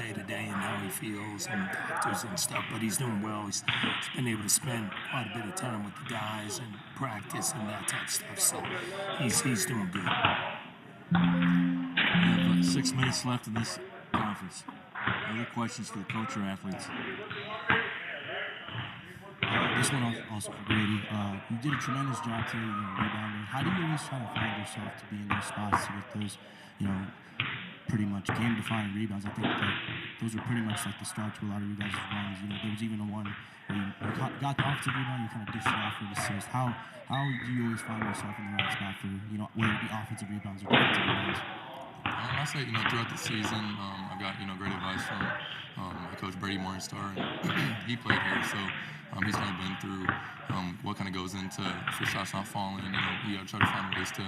day to day and how he feels and doctors and stuff. But he's doing well. He's been able to spend quite a bit of time with the guys and practice and that type of stuff. So he's doing good. We have 6 minutes left in this conference. Other questions for the coach or athletes? This one also for Grady. You did a tremendous job today, rebounding. How do you always try to find yourself to be in those spots to get those, pretty much game-defining rebounds? I think that those were pretty much like the start to a lot of you guys' runs. There was even a one where you got the offensive rebound, you kind of dished it off for the assist. How do you always find yourself in the right spot for, whether it be offensive rebounds or defensive rebounds? I say, throughout the season, I got, great advice from my coach, Brady Morningstar, and he played here, so he's kind of been through what kind of goes into if your shot's not falling. You got to try to find ways to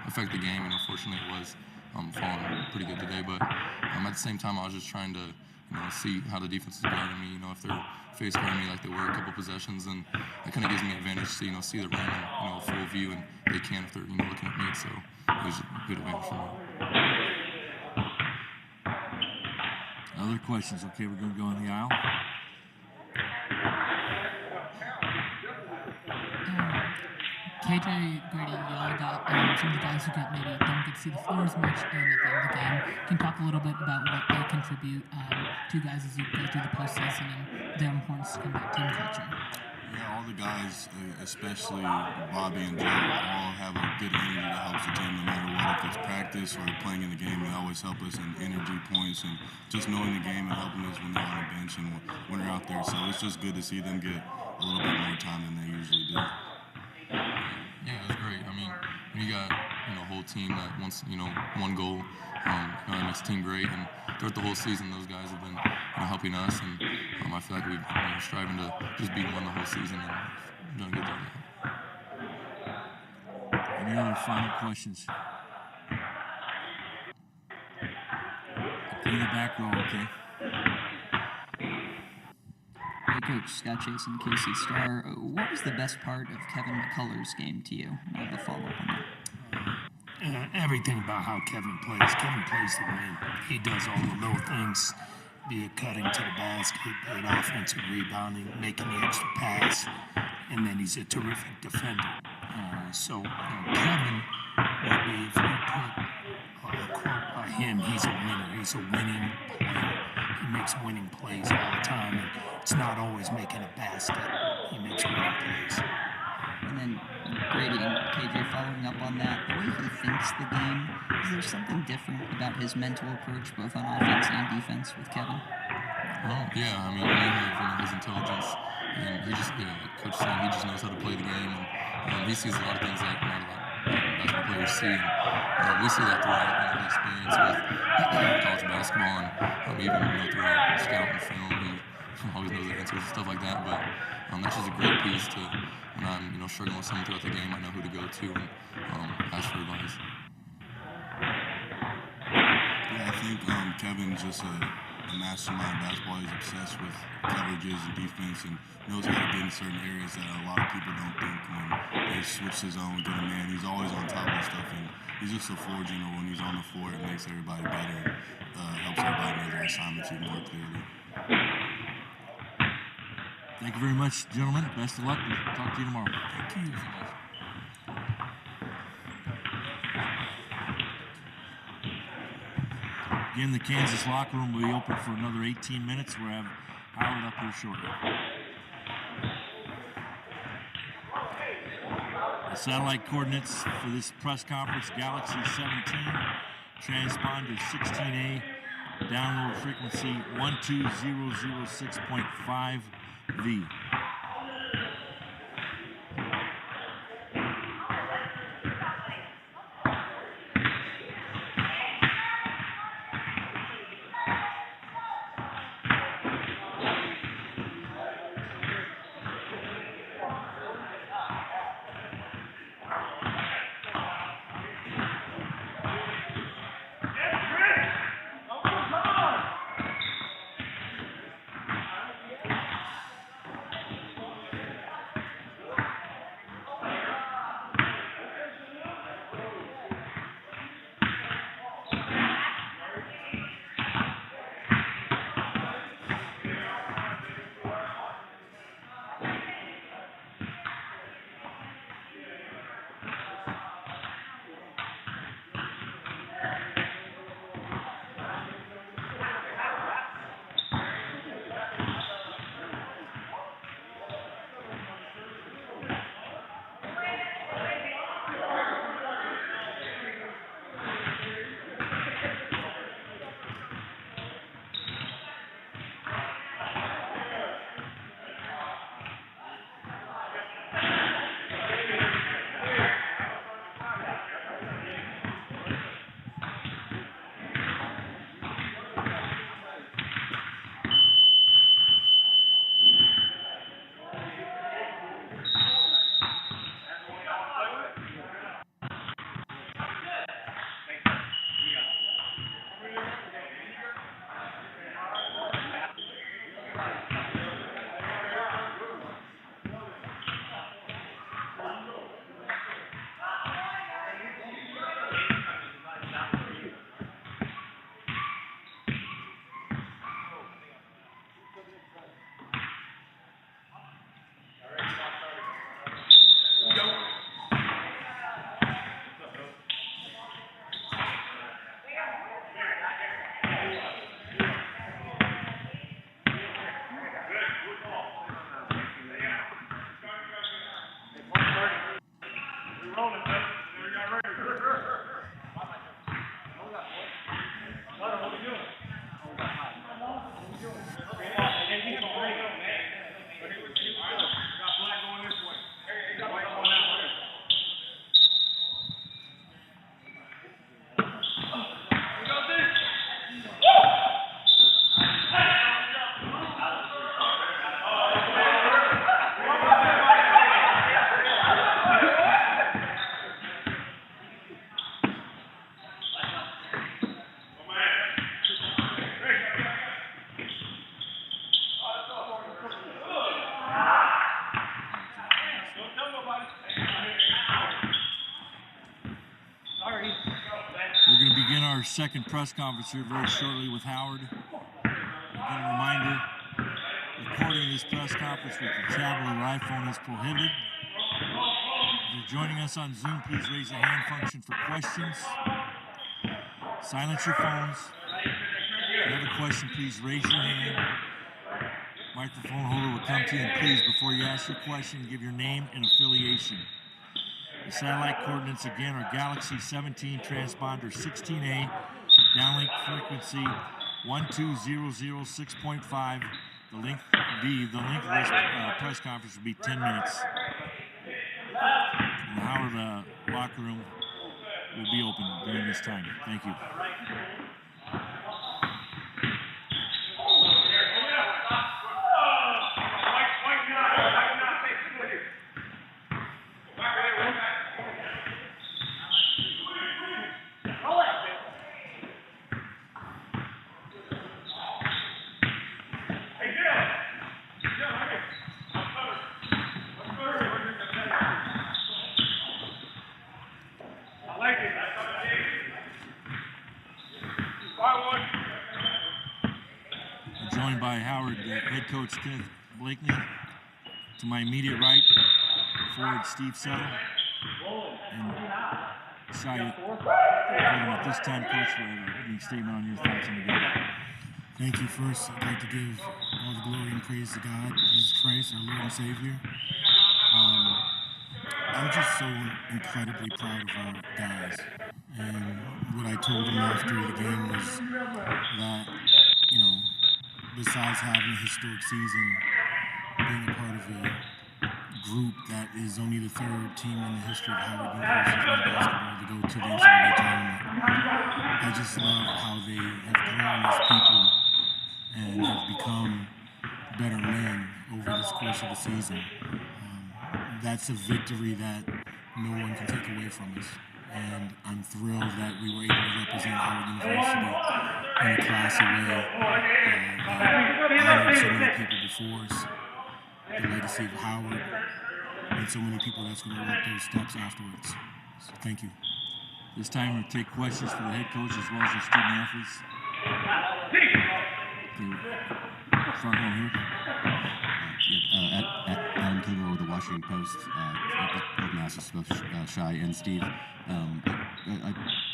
affect the game, and unfortunately it was falling pretty good today. But at the same time, I was just trying to, see how the defense is guarding me. If they're face guarding me like they were a couple possessions, then that kind of gives me an advantage to, see the rim and, full view, and they can if they're, looking at me. So it was a good advantage for me. Other questions? Okay, we're going to go in the aisle. KJ, Grady, y'all got some of the guys who maybe don't get to see the floor as much at the end of the game. Can you talk a little bit about what they contribute to you guys as you go through the postseason and their importance to combat team culture? Yeah, all the guys, especially Bobby and Joe, all have a good energy that helps the team no matter what. If it's practice or playing in the game, they always help us in energy points and just knowing the game and helping us when they're on the bench and when they're out there. So it's just good to see them get a little bit more time than they usually do. Yeah, it was great. I mean, when you got, a whole team that wants, one goal, that makes the team great. And throughout the whole season, those guys have been, helping us. And I feel like we've been striving to just beat one the whole season and done a good job. Any other final questions? In the back row, okay. Hey, Coach, Scott Chasen, KC Star. What was the best part of Kevin McCullough's game to you? I have a follow-up on that. Everything about how Kevin plays. Kevin plays to win. He does all the little things, be it cutting to the basket, be it offensive rebounding, making the extra pass, and then he's a terrific defender. Kevin would be, if you put a quote by him, he's a winner. He's a winning player. He makes winning plays all the time. And it's not always making a basket. He makes winning plays. And then Grady and KJ following up on that, the way he thinks the game, is there something different about his mental approach, both on offense and defense, with Kevin? Yeah, I mean, you have his intelligence, and he just, Coach saying he just knows how to play the game, and he sees a lot of things that not a lot of basketball players see. And we see that throughout the experience with college basketball, and even throughout scouting film, he always knows the answers and stuff like that. But that's just a great piece to, when I'm struggling with something throughout the game, I know who to go to and ask for advice. Yeah, I think Kevin's just a mastermind basketball. He's obsessed with coverages and defense and knows how to get in certain areas that a lot of people don't think when they switch his zone, get a man. He's always on top of stuff, and he's just a floor general. When he's on the floor, it makes everybody better and helps everybody know their assignments even more clearly. Thank you very much, gentlemen. Best of luck. We'll talk to you tomorrow. Thank you. Again, the Kansas locker room will be open for another 18 minutes. We'll have Howard up here shortly. The satellite coordinates for this press conference, Galaxy 17, transponder 16A, download frequency 12006.5V. our second press conference here very shortly with Howard. Again, a reminder, recording this press conference with the tablet or iPhone is prohibited. If you're joining us on Zoom, please raise the hand function for questions. Silence your phones. If you have a question, please raise your hand. Microphone holder will come to you, and please, before you ask your question, give your name and affiliation. The satellite coordinates again are Galaxy 17 transponder 16A, downlink frequency 12006.5. The length of this press conference will be 10 minutes. And the Howard locker room will be open during this time. Thank you. Joined by Howard, head coach Kenneth Blakeney. To my immediate right, forward Steve Settle. And Shai, at this time, coach, for an opening statement on your thoughts on the game. Thank you. First, I'd like to give all the glory and praise to God, Jesus Christ, our Lord and Savior. I'm just so incredibly proud of our guys. And what I told them after the game was that, you know, besides having a historic season, being a part of a group that is only the third team in the history of Howard University basketball to go to the NCAA tournament, I just love how they have grown as people and have become better men over this course of the season. That's a victory that no one can take away from us. And I'm thrilled that we were able to represent Howard University in a classy way that honored so many people before us, the legacy of Howard, and so many people that's going to walk those steps afterwards. So thank you. This time we'll take questions for the head coach as well as the student athletes. The front row here. Adam Kilgore with the Washington Post. Ask both Shai and Steve. I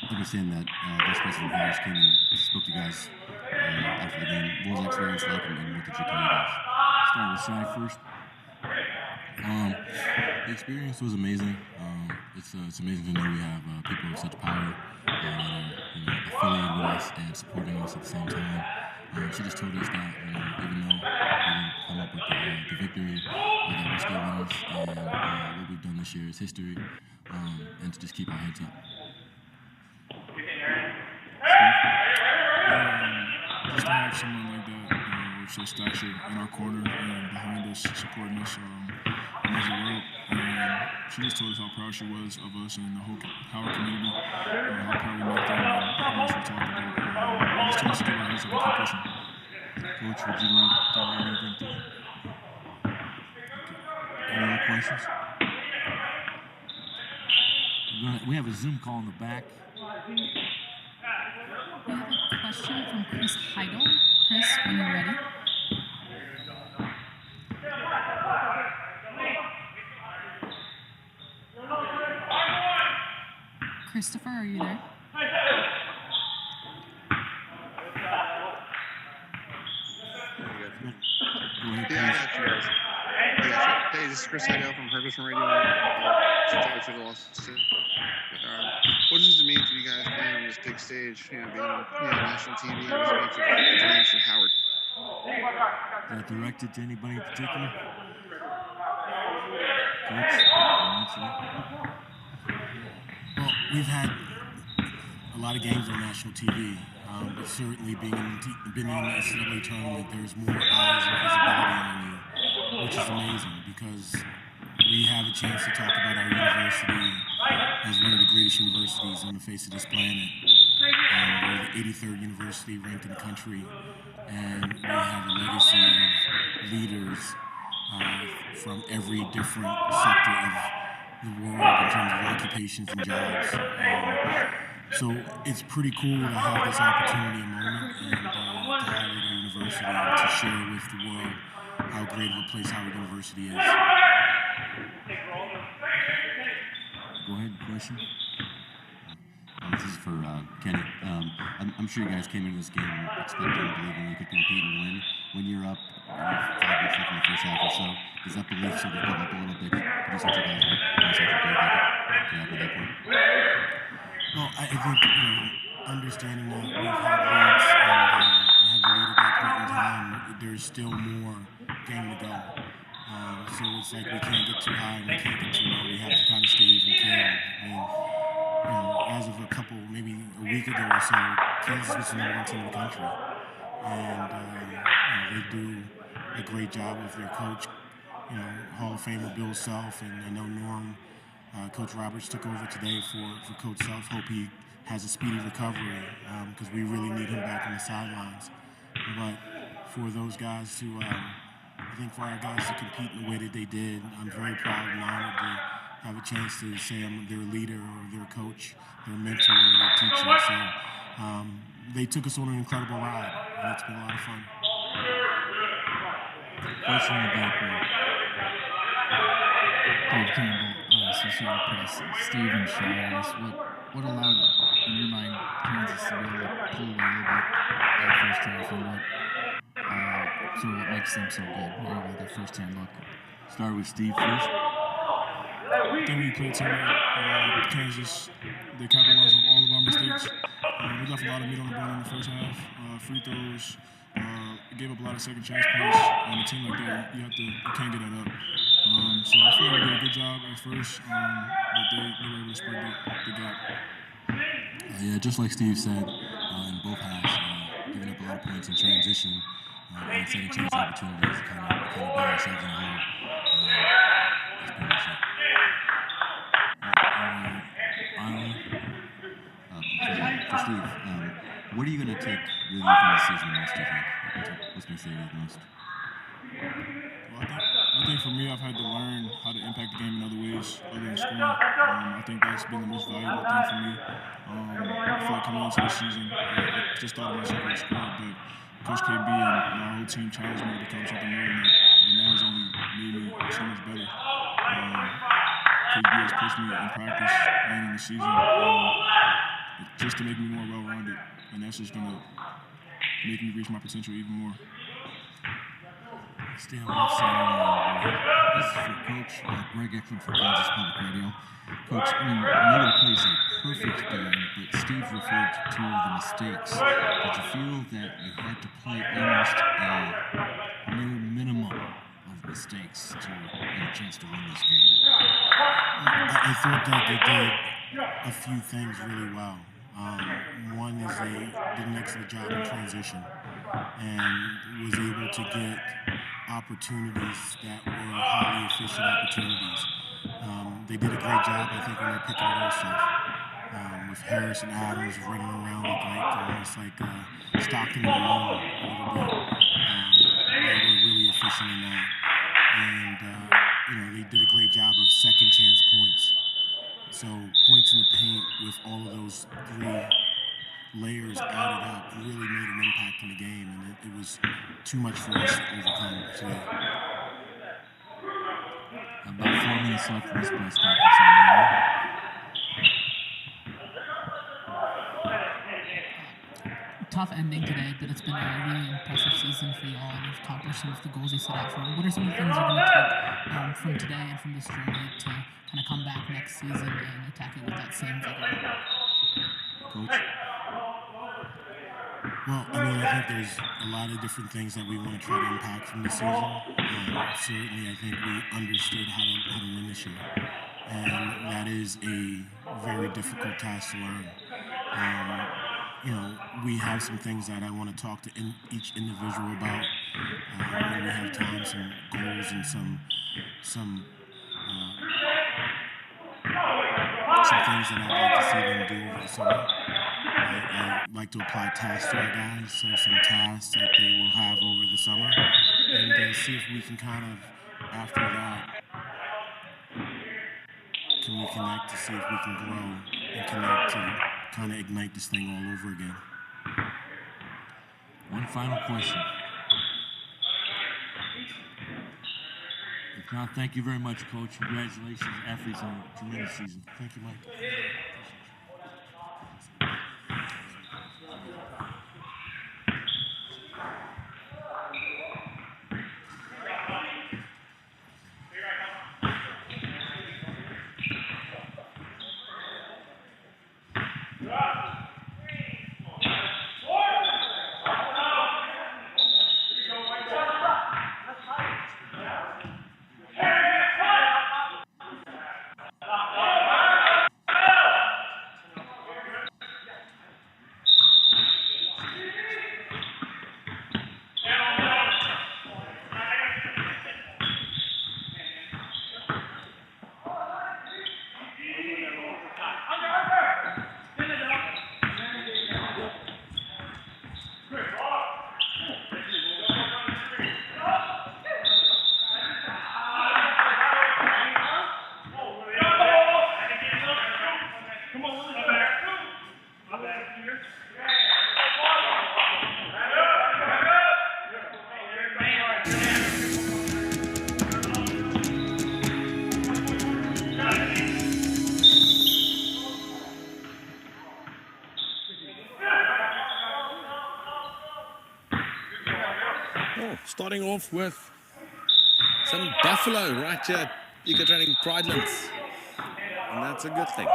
understand that Vice President Harris came and spoke to you guys after the game. What was the experience like, and what did you tell you guys? Start with Shai first. The experience was amazing. It's amazing to know we have people of such power that are affiliated with us and supporting us at the same time. She just told us that even though we didn't come up with the victory, that we're still winners, and what we've done this year is history, and to just keep our heads up. Just to have someone like that with such stature in our corner and behind us, supporting us, means the world. And she just told us how proud she was of us and the whole Howard community, how proud we make them, and how much we talked about. Just told us to keep our heads up and keep pushing. Coach, would you like to add anything to it? Any other questions? We have a Zoom call in the back. We have a question from Chris Heidel. Chris, when you're ready. Christopher, are you there? Yeah, I got you guys. Hey, this is Chris Heidel from Ferguson Radio. What does it mean to you guys playing on this big stage, being on national TV? What does it mean for Howard? That directed to anybody in particular? Coach? Well, we've had a lot of games on national TV, but certainly being in the NCAA tournament, there's more eyes and visibility on you, which is amazing because we have a chance to talk about our university as one of the greatest universities on the face of this planet. We're the 83rd university ranked in the country, and we have a legacy of leaders from every different sector of the world in terms of occupations and jobs. So it's pretty cool to have this opportunity and moment and to highlight our university and to share with the world how great of a place Howard University is. Go ahead, question. This is for Kenny. I'm sure you guys came into this game expecting, believing you could compete and win. When you're up, 5 minutes left in the first half or so, does that belief sort of come up a little bit? Could you start to guys start to believe like it came up at that point? Well, I think, understanding that we've had leads and I had the lead at that point in time, there's still more game to go. So it's like we can't get too high and we can't get too low. We have to kind of stay even keeled. I mean, as of maybe a week ago or so, Kansas was the #1 team in the country. And they do a great job with their coach, Hall of Famer Bill Self, and I know Norm, Coach Roberts took over today for Coach Self. Hope he has a speedy recovery because we really need him back on the sidelines. But for those guys to, I think for our guys to compete in the way that they did, I'm very proud and honored to have a chance to say I'm their leader or their coach, their mentor, or their teacher. So they took us on an incredible ride, and it's been a lot of fun. Question in the back row. Dave Campbell, Associated Press. Steve and Shires, what allowed, in your mind, Kansas to be able to pull away a little bit that first half, and what makes them so good? Maybe that first-hand look. Start with Steve first. I think we played tonight. Kansas, they capitalized on all of our mistakes. We left a lot of meat on the bone in the first half. Free throws, gave up a lot of second chance points. And a team like that, you can't get that up. So I feel like we did a good job at first, but they were able to spread the gap. Yeah, just like Steve said, in both halves, giving up a lot of points in transition and second chance opportunities to kind of buy ourselves in a hole. That's pretty much it. For Steve, what are you going to take with you from this season most, do you think? What's going to stay with you most? Well, I think for me, I've had to learn how to impact the game in other ways other than scoring. I think that's been the most valuable thing for me. I feel like coming into the season, I just thought of myself as a scorer, but Coach KB and our whole team challenged me to become something more than that, and that has only made me so much better. KB has pushed me in practice and in the season just to make me more well-rounded, and that's just going to make me reach my potential even more. Stay on left side. This is for Coach Greg Eklund for Kansas Public Radio. Coach, nobody plays a perfect game, but Steve referred to the mistakes. Did you feel that you had to play almost a near minimum of mistakes to get a chance to win this game? I thought that they did a few things really well. One is they did an excellent job in transition and was able to get opportunities that were highly efficient opportunities. They did a great job, I think, when they're picking and roll stuff. With Harris and Adams running around almost like Stockton and Malone a little bit. They were really efficient in that. And, they did a great job of second chance points. So points in the paint with all of those three layers added up really made an impact in the game, and it was too much for us to overcome today. About 4 minutes left in this press conference. Tough ending today, but it's been a really impressive season for y'all, and you've accomplished some of the goals you set out for. What are some of the things you're going to take from today and from this journey to kind of come back next season and attack it with that same vigor? Coach? Well, I think there's a lot of different things that we want to try to impact from this season. Certainly, I think we understood how to win this year, and that is a very difficult task to learn. We have some things that I want to talk to each individual about when we have time, some goals and some things that I'd like to see them do over the summer. I'd like to apply tasks to our guys, so some tasks that they will have over the summer, and see if we can kind of, after that, can we connect to see if we can grow and connect to kind of ignite this thing all over again. One final question. If not, thank you very much, Coach. Congratulations, athletes, on a tremendous season. Thank you, Mike. Starting off with some buffalo right here at Eco Training Pridelands. And that's a good thing.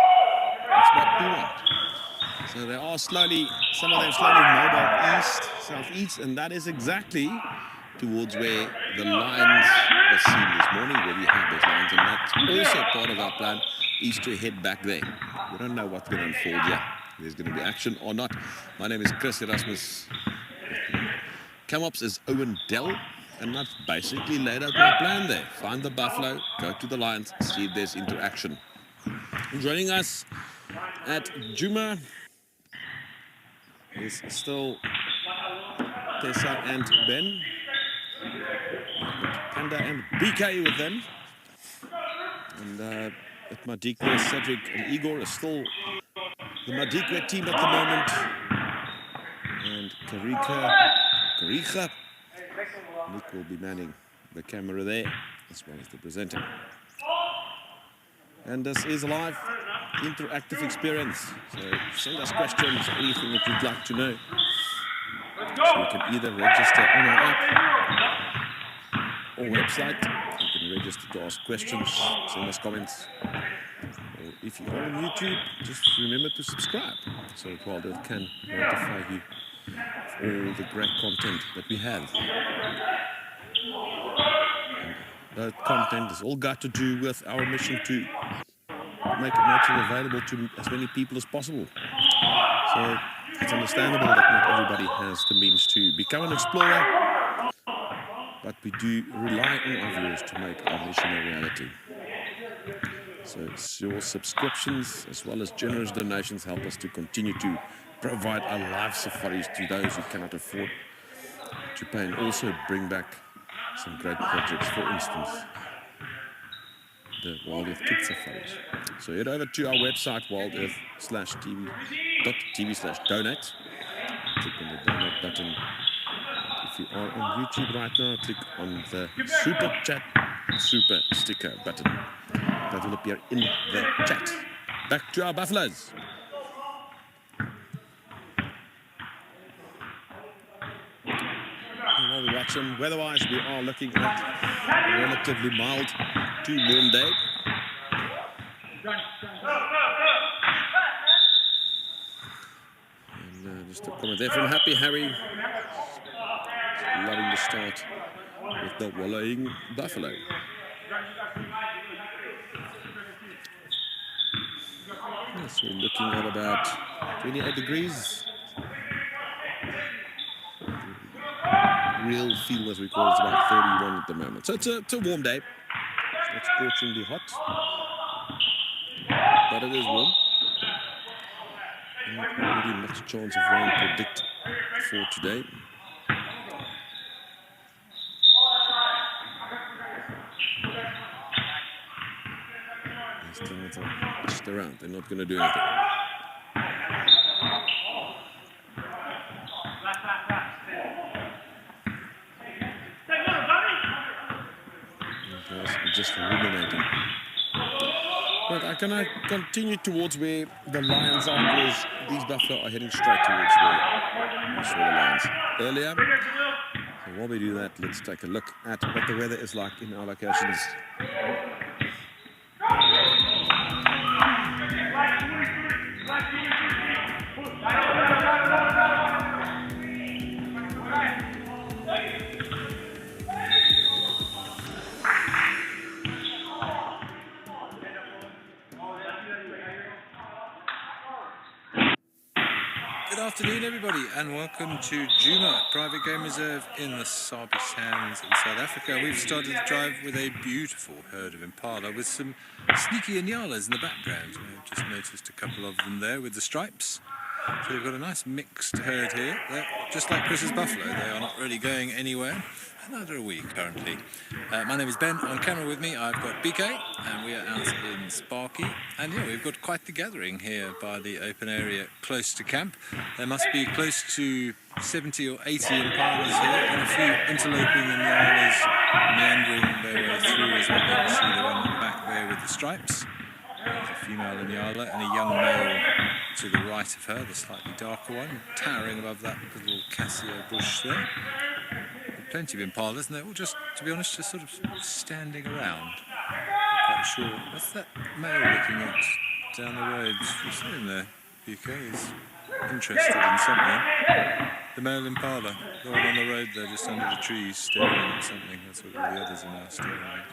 That's what we want. So they are slowly, some of them slowly mobile east, southeast, and that is exactly towards where the lions were seen this morning, where we have those lions. And that's also part of our plan, is to head back there. We don't know what's going to unfold here. There's going to be action or not. My name is Chris Erasmus. Cam-Ops is Owen Dell, and that's basically laid out my plan there. Find the buffalo, go to the lions, see if there's interaction. Joining us at Juma is still Tessa and Ben. Panda and BK with them. And at Madikwe, Cedric and Igor is still the Madikwe team at the moment. And Karika, Nick will be manning the camera there, as well as the presenter. And this is a live, interactive experience. So send us questions, anything that you'd like to know. So you can either register on our app or website. You can register to ask questions, send us comments. Or if you are on YouTube, just remember to subscribe, so Waldo can notify you of all the great content that we have. And that content has all got to do with our mission to make nature available to as many people as possible. So it's understandable that not everybody has the means to become an explorer, but we do rely on our viewers to make our mission a reality. So it's your subscriptions as well as generous donations help us to continue to provide our live safaris to those who cannot afford to pay, and also bring back some great projects, for instance the Wild Earth Kids Safaris. So head over to our website, wildearth.tv/donate. Click on the donate button. If you are on YouTube right now, click on the Super Chat Super Sticker button. That will appear in the chat. Back to our buffaloes. While we watch them, weather-wise, we are looking at a relatively mild to warm day. And just a comment there from Happy Harry. Loving the start with the wallowing buffalo. Yes, we're looking at about 28 degrees. Real feel, as we call it, is about 31 at the moment. So it's a warm day. It's not scorchingly hot, but it is warm. And not really much chance of rain predict for today. These tenants are just around. They're not going to do anything. just ruminating. But I can continue towards where the Lions are, because these Buffalo are heading straight towards where we saw the Lions earlier. So while we do that, let's take a look at what the weather is like in our locations. Good afternoon, everybody, and welcome to Juma, private game reserve in the Sabi Sands in South Africa. We've started the drive with a beautiful herd of impala with some sneaky inyalas in the background. I've just noticed a couple of them there with the stripes. So we've got a nice mixed herd here. They're just like Chris's buffalo, they are not really going anywhere. Neither are we currently. My name is Ben. On camera with me, I've got BK, and we are out in Sparky. And yeah, we've got quite the gathering here by the open area close to camp. There must be close to 70 or 80 impalas here, and a few interloping inyalas meandering their way through as well. You can see the one at the back there with the stripes. There's a female inyala and a young male to the right of her, the slightly darker one, towering above that little cassia bush there. Plenty of impalas, and they're all just, to be honest, just sort of standing around. Not quite sure. What's that male looking at down the road? What's that in there? UK is interested in something. The male impala, the one on the road there, just under the trees, staring at something. That's what all the others are now staring at.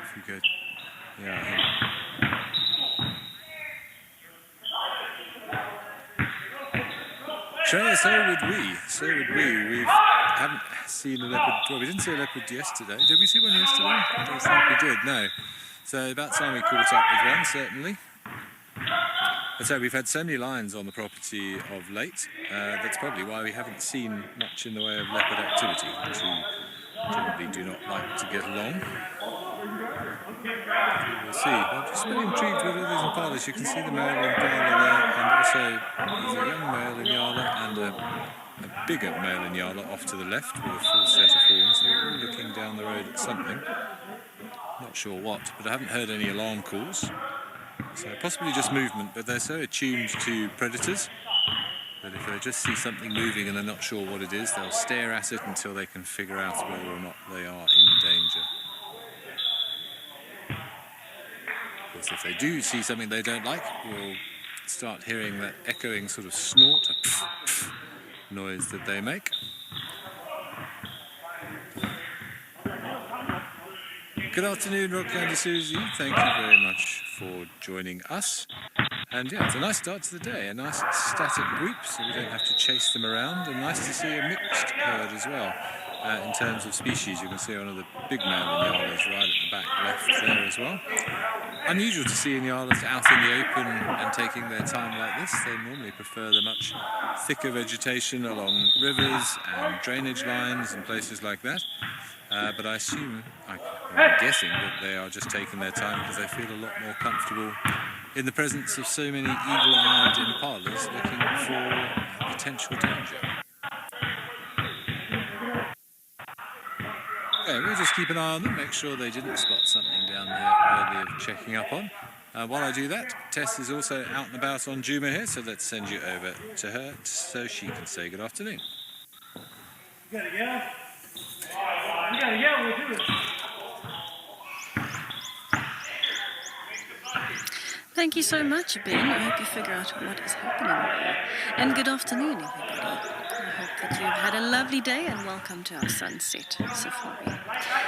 If you go, yeah. Treya, so would we. We haven't seen a leopard. Well, we didn't see a leopard yesterday. Did we see one yesterday? I don't think we did, no. So about time we caught up with one, certainly. But so we've had so many lions on the property of late. That's probably why we haven't seen much in the way of leopard activity. Two generally do not like to get along. We'll see. I'm just very intrigued with all these impalas. You can see the male impala there, and also there's a young male inyala and a bigger male inyala off to the left with a full set of horns. So we're all looking down the road at something. Not sure what, but I haven't heard any alarm calls. So possibly just movement, but they're so attuned to predators that if they just see something moving and they're not sure what it is, they'll stare at it until they can figure out whether or not they are in danger. If they do see something they don't like, we'll start hearing that echoing sort of snort, a pff, pff noise that they make. Good afternoon, Rock Candy Susie. Thank you very much for joining us. And yeah, it's a nice start to the day, a nice static group, so we don't have to chase them around, and nice to see a mixed herd as well. In terms of species, you can see one of the big male inyalas right at the back left there as well. Unusual to see inyalas out in the open and taking their time like this. They normally prefer the much thicker vegetation along rivers and drainage lines and places like that. But I assume, I'm guessing that they are just taking their time because they feel a lot more comfortable in the presence of so many eagle-eyed impalas looking for potential danger. Okay, we'll just keep an eye on them, make sure they didn't spot something down there worthy of checking up on. While I do that, Tess is also out and about on Juma here, so let's send you over to her so she can say good afternoon. You gotta yell. You gotta yell, we'll do it. Thank you so much, Ben. I hope you figure out what is happening there. And good afternoon, everybody. I hope that you've had a lovely day and welcome to our sunset safari.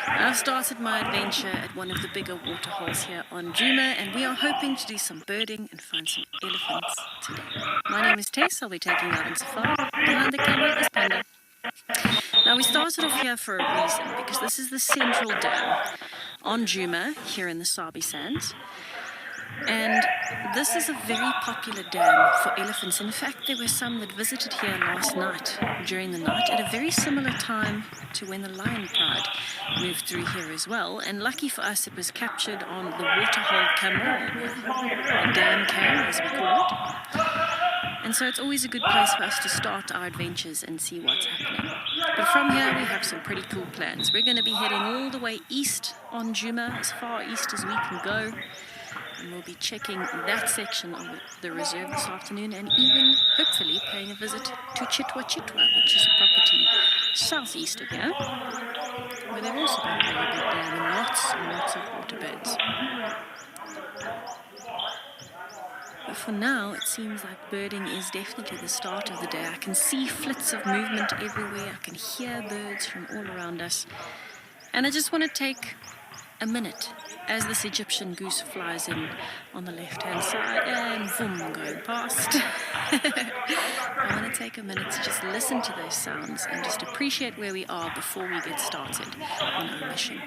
I've started my adventure at one of the bigger waterholes here on Juma, and we are hoping to do some birding and find some elephants today. My name is Tess. I'll be taking you out on safari. Behind the camera is Panda. Now, we started off here for a reason, because this is the central dam on Juma here in the Sabi Sands. And this is a very popular dam for elephants. In fact, there were some that visited here last night, during the night, at a very similar time to when the Lion Pride moved through here as well. And lucky for us, it was captured on the waterhole camera, or the dam cam as we call it. And so it's always a good place for us to start our adventures and see what's happening. But from here, we have some pretty cool plans. We're going to be heading all the way east on Juma, as far east as we can go. And we'll be checking that section of the reserve this afternoon, and even, hopefully, paying a visit to Crt1, which is a property southeast of here, where they've also got a very big dam and lots and lots of waterbeds. But for now, it seems like birding is definitely the start of the day. I can see flits of movement everywhere. I can hear birds from all around us. And I just want to take a minute as this Egyptian goose flies in on the left-hand side and boom, going past. I want to take a minute to just listen to those sounds and just appreciate where we are before we get started on our mission.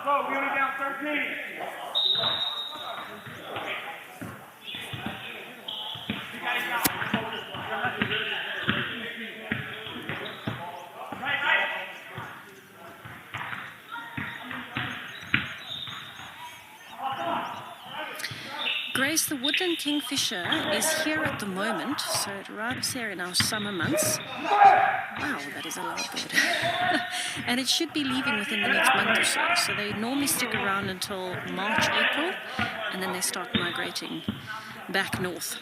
Go, we only down 13. Grace, the woodland kingfisher is here at the moment, so it arrives here in our summer months. Wow, that is a loud bird. And it should be leaving within the next month or so. So they normally stick around until March, April, and then they start migrating back north.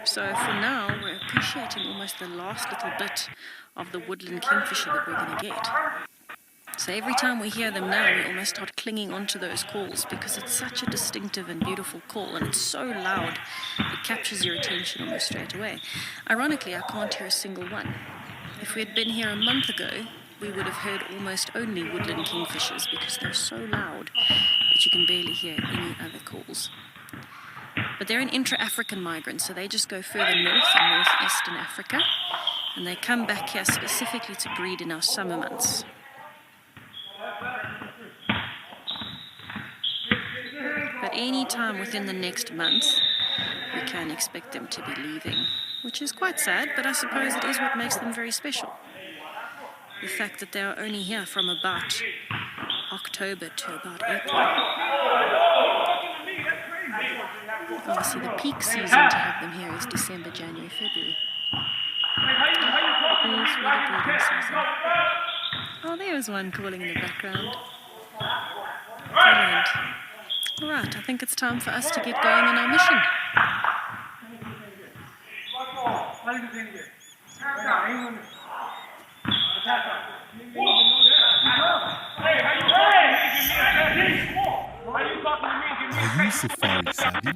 So for now, we're appreciating almost the last little bit of the woodland kingfisher that we're going to get. So every time we hear them now, we almost start clinging onto those calls because it's such a distinctive and beautiful call, and it's so loud, it captures your attention almost straight away. Ironically, I can't hear a single one. If we had been here a month ago, we would have heard almost only woodland kingfishers because they're so loud that you can barely hear any other calls. But they're an intra-African migrant, so they just go further north and northeast in Africa, and they come back here specifically to breed in our summer months. But any time within the next month, we can expect them to be leaving, which is quite sad, but I suppose it is what makes them very special. The fact that they are only here from about October to about April. Obviously, the peak season to have them here is December, January, February. All through the breeding season. Oh, there's one calling in the background. Brilliant. All right, I think it's time for us to get going on our mission. Are you safari savvy?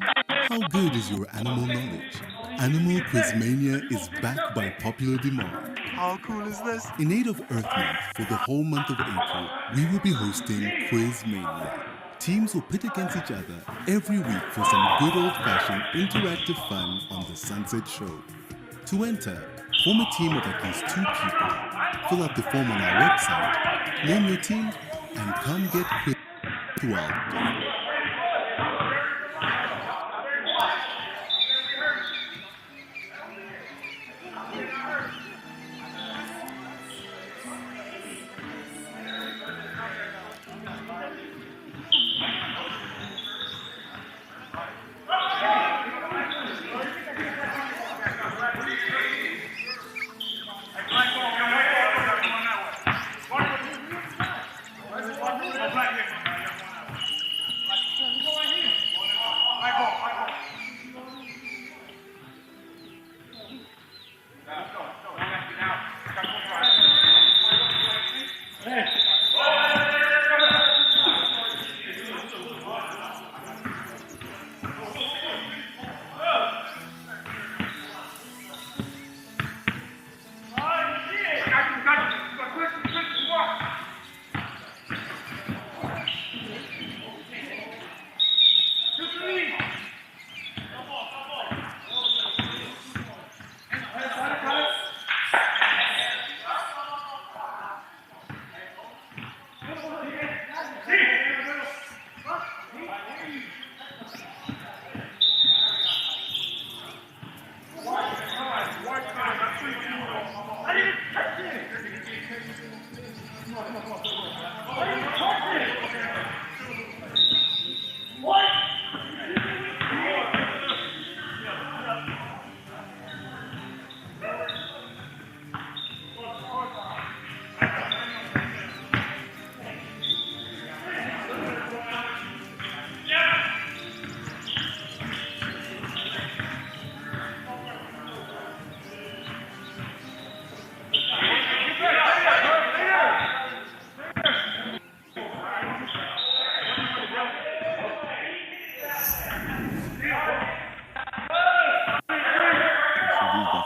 How good is your animal knowledge? Animal Quizmania is back by popular demand. How cool is this? In aid of Earth Month, for the whole month of April, we will be hosting Quizmania. Teams will pit against each other every week for some good old-fashioned interactive fun on the Sunset Show. To enter, form a team of at least 2 people, fill out the form on our website, name your team, and come get quiz wild.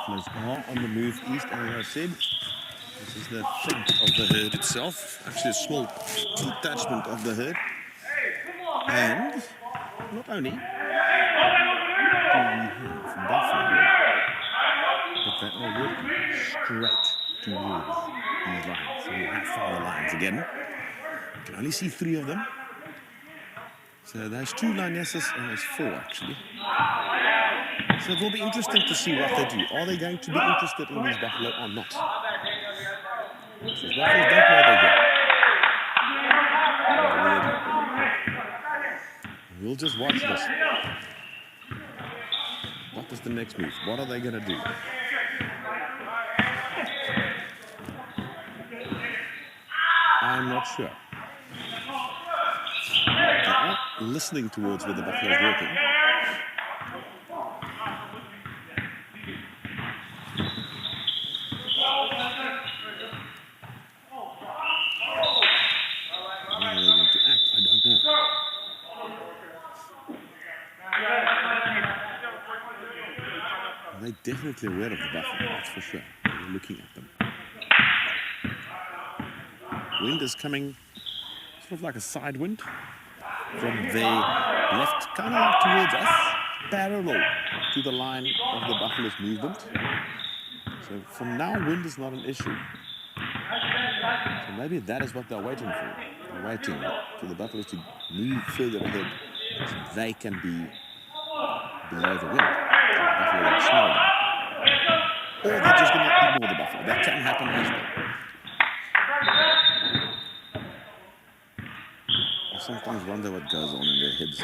buffaloes are on the move east, and as I said, this is the front of the herd itself, actually a small detachment of the herd. And not only do we have buffalo, but they are walking straight towards these lions. So we have found the lions again. You can only see 3 of them. So there's 2 lionesses and there's 4 actually. So it will be interesting to see what they do. Are they going to be interested in these buffalo or not? These buffaloes don't know they're here. We'll just watch this. What is the next move? What are they going to do? I'm not sure. They are listening towards where the buffalo is walking. How are they going to act? I don't know. They're definitely aware of the buffalo, that's for sure. They're looking at them. Wind is coming sort of like a side wind from their left, kind of like towards us, parallel to the line of the buffalo's movement. So for now, wind is not an issue. So maybe that is what they're waiting for. They're waiting for the buffaloes to move further ahead so they can be below the wind. So the buffalo will smell them. Or they're just going to ignore the buffalo. That can happen as well. I sometimes wonder what goes on in their heads.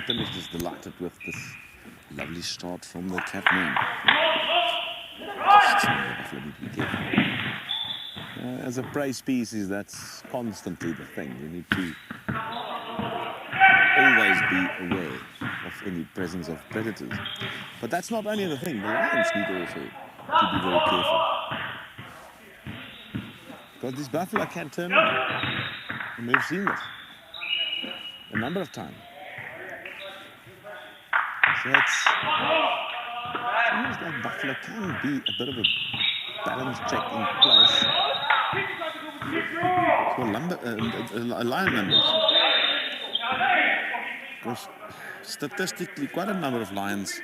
Tim is just delighted with this lovely start from the Cat9. As a prey species, that's constantly the thing. You need to always be aware of any presence of predators. But that's not only the thing. The lions need also to be very careful. Because this buffalo can turn on. And we've seen this a number of times. So it's almost like buffalo can be a bit of a balance check in place for lion numbers. Because statistically, quite a number of lions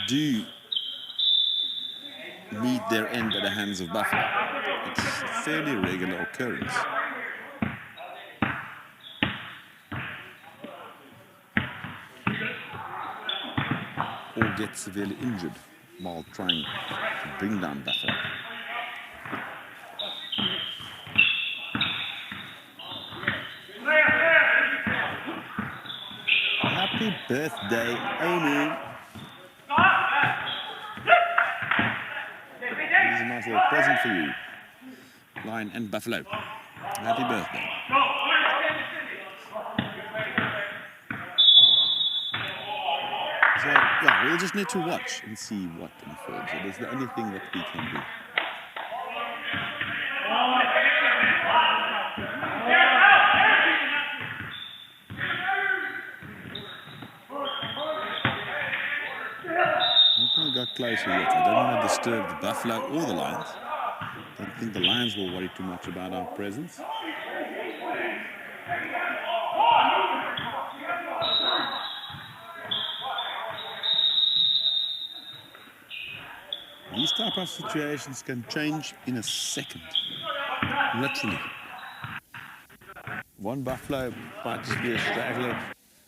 do meet their end at the hands of buffalo. It's a fairly regular occurrence. Or get severely injured while trying to bring down buffalo. Happy birthday, Amy. This is a nice little present for you. Lion and buffalo. Happy birthday. So, yeah, we'll just need to watch and see what unfolds. It is the only thing that we can do. I'm not going to go closer yet. I don't want to disturb the buffalo or the lions. I don't think the lions will worry too much about our presence. These type of situations can change in a second, literally. One buffalo might just be a straggler.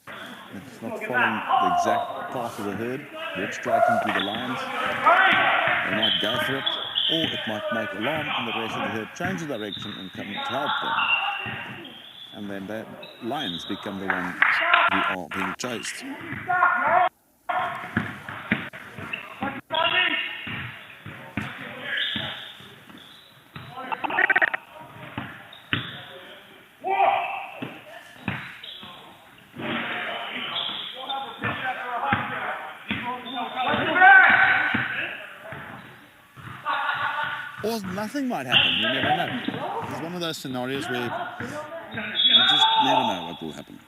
It's not following the exact path of the herd. Walk straight into the lions. They might go for it, or it might make alarm and the rest of the herd change the direction and come to help them. And then the lions become the ones who are being chased. Or nothing might happen. You never know. It's one of those scenarios where you just never know what will happen.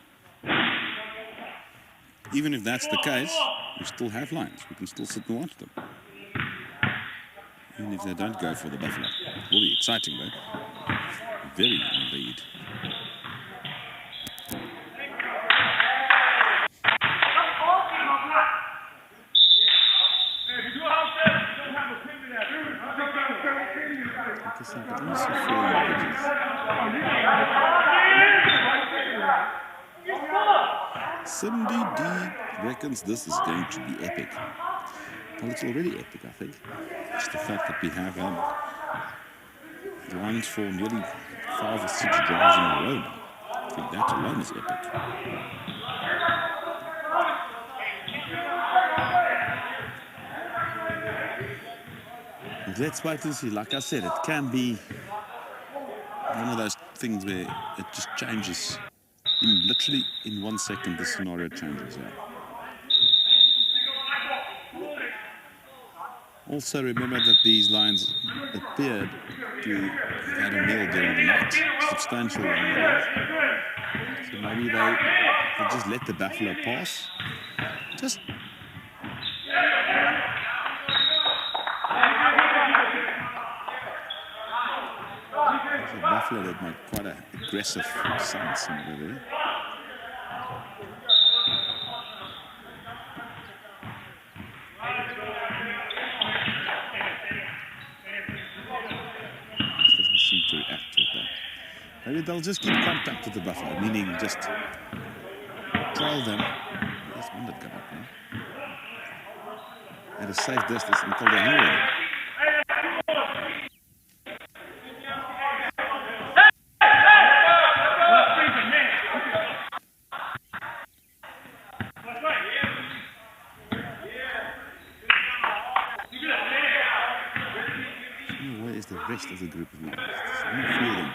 Even if that's the case, we still have Lions. We can still sit and watch them. Even if they don't go for the Buffalo. It will be exciting, though. Very indeed. Cindy D reckons this is going to be epic. Well, it's already epic, I think. It's the fact that we have the Lions for nearly 5 or 6 drives in a row now. I think that alone is epic. Let's wait and see. Like I said, it can be one of those things where it just changes. Literally in 1 second, the scenario changes. Yeah. Also, remember that these Lions appeared to have had a meal during the night, substantial one. So maybe they just let the Buffalo pass. Just the Buffalo that made quite an aggressive stance over there. Doesn't seem to react to it. Maybe they'll just keep contact with the Buffalo, meaning just trail them. There's one that come up now. At a safe distance until they're hungry. The rest of the group of Lions. I don't feel them.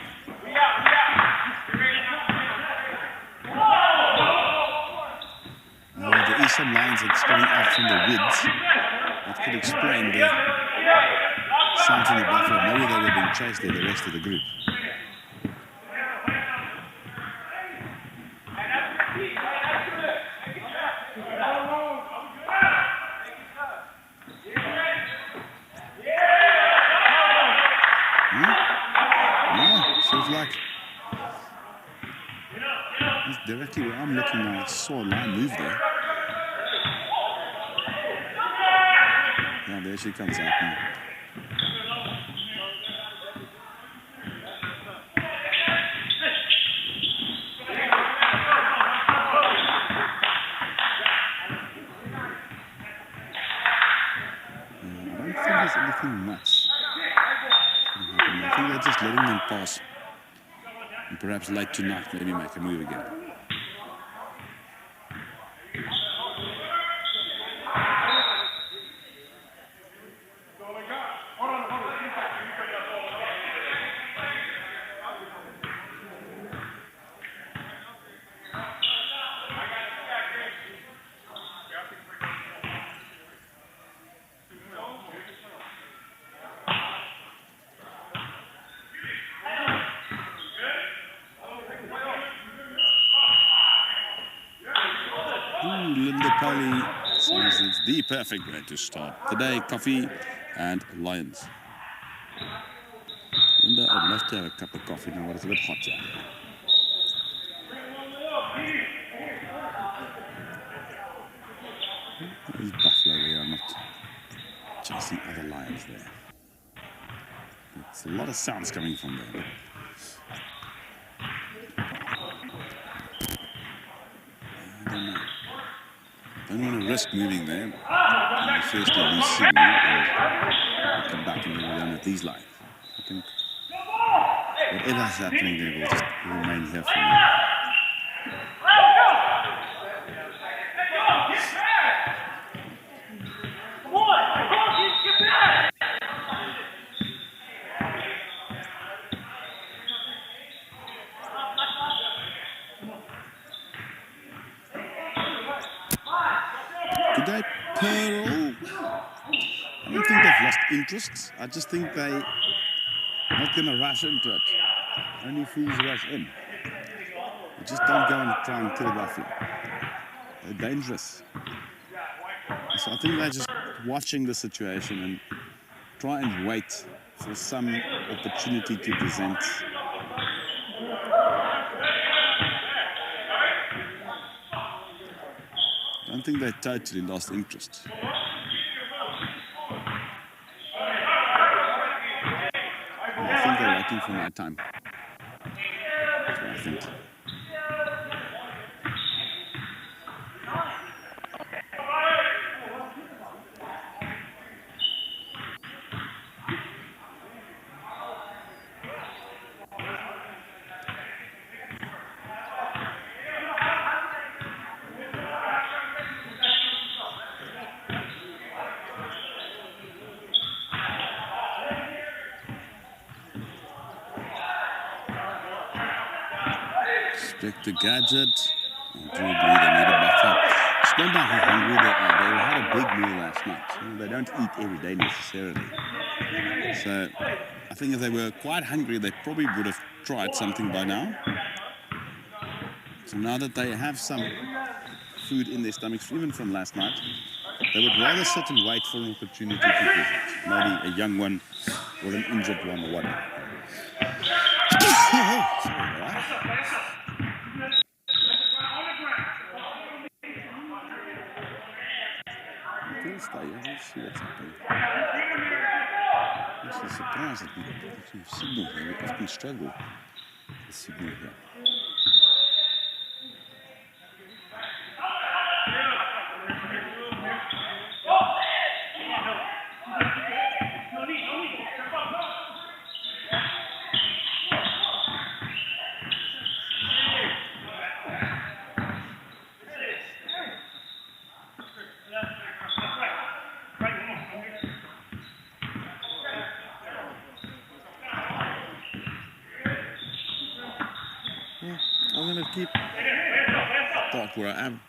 There is some Lions that's coming out from the woods. That could explain the sounds in the Buffalo. Maybe they were being chased there, the rest of the group. Directly where I'm looking now, I saw a line move there. Yeah, there she comes out now. I don't think there's anything much. I think they're just letting them pass. And perhaps late tonight, maybe make a move again. Says it's the perfect way to start the day. Coffee and Lions. Linda, I'd love to have a cup of coffee now, but it's a bit hot here. These Buffalo there are not chasing other Lions there. It's a lot of sounds coming from there. I don't know. Don't want to risk moving there. And the first of these signal and come back and we're done with these lines. I think whatever's happening there will just remain here for now. Good day, Pearl. I don't think they've lost interest. I just think they Not going to rush into it. Only fools rush in. You just don't go and try and kill buffalo. They're dangerous. So I think they're just watching the situation and try and wait for some opportunity to present. I don't think they totally lost interest. I think they're waiting for my time. That's what I think. Check the gadget. I do agree they need a buffer. It's not about how hungry they are. They had a big meal last night. You know, they don't eat every day necessarily. So I think if they were quite hungry, they probably would have tried something by now. So now that they have some food in their stomachs, even from last night, they would rather sit and wait for an opportunity to present. Maybe a young one or an injured one or whatever. Sorry about that. Stay here. Let's see what's happening. I'm actually surprised that we have signal here. We often struggle with signal here. I'm going to keep parked where I am.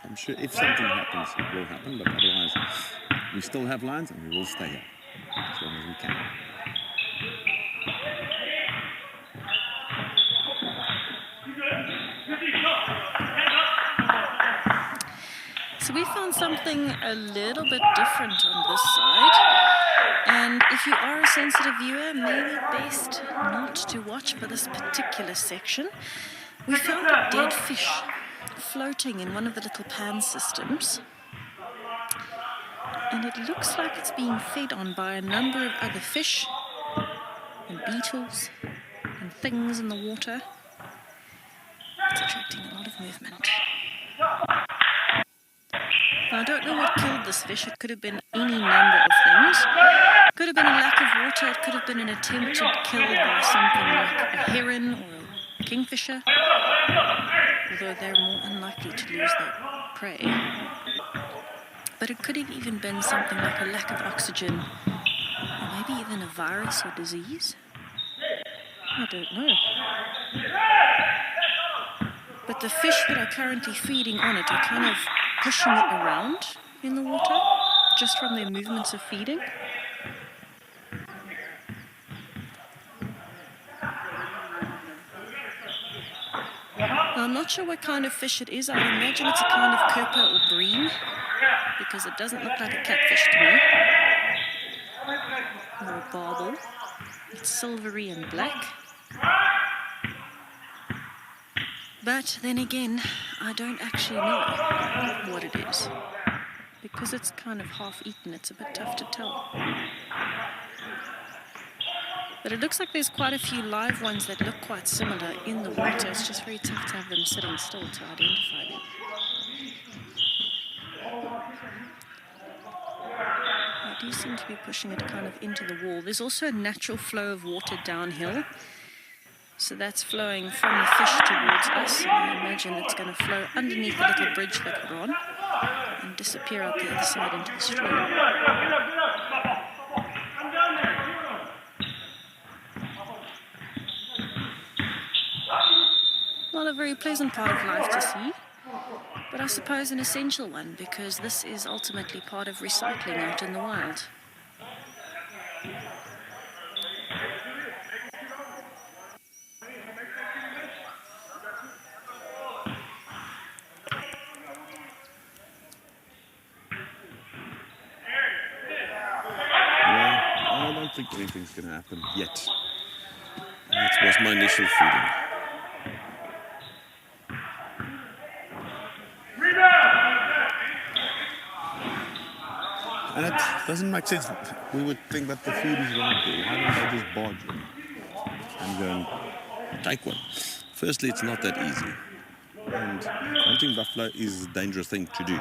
I'm sure if something happens, it will happen, but otherwise, we still have lines and we will stay here as long as we can. So we found something a little bit different on this side. And if you are a sensitive viewer, maybe best not to watch for this particular section. We found a dead fish floating in one of the little pan systems. And it looks like it's being fed on by a number of other fish and beetles and things in the water. It's attracting a lot of movement. Now, I don't know what killed this fish. It could have been any number of things. It could have been a lack of water. It could have been an attempted kill by something like a heron or a kingfisher, although they're more unlikely to lose their prey. But it could have even been something like a lack of oxygen, or maybe even a virus or disease. I don't know. But the fish that are currently feeding on it are kind of pushing it around in the water, just from their movements of feeding. I'm not sure what kind of fish it is. I imagine it's a kind of kerper or bream, because it doesn't look like a catfish to me. Or a barbel. It's silvery and black. But then again, I don't actually know what it is. Because it's kind of half eaten, it's a bit tough to tell. But it looks like there's quite a few live ones that look quite similar in the water. It's just very tough to have them sitting still to identify them. I do seem to be pushing it kind of into the wall. There's also a natural flow of water downhill. So that's flowing from the fish towards us. I imagine it's going to flow underneath the little bridge that we're on and disappear out the other side into the stream. Not a very pleasant part of life to see, but I suppose an essential one, because this is ultimately part of recycling out in the wild. think anything's going to happen yet. That was my initial feeling. And it doesn't make sense. We would think that the food is right there. Why don't they just barge in and go and take one? Firstly, it's not that easy. And hunting buffalo is a dangerous thing to do.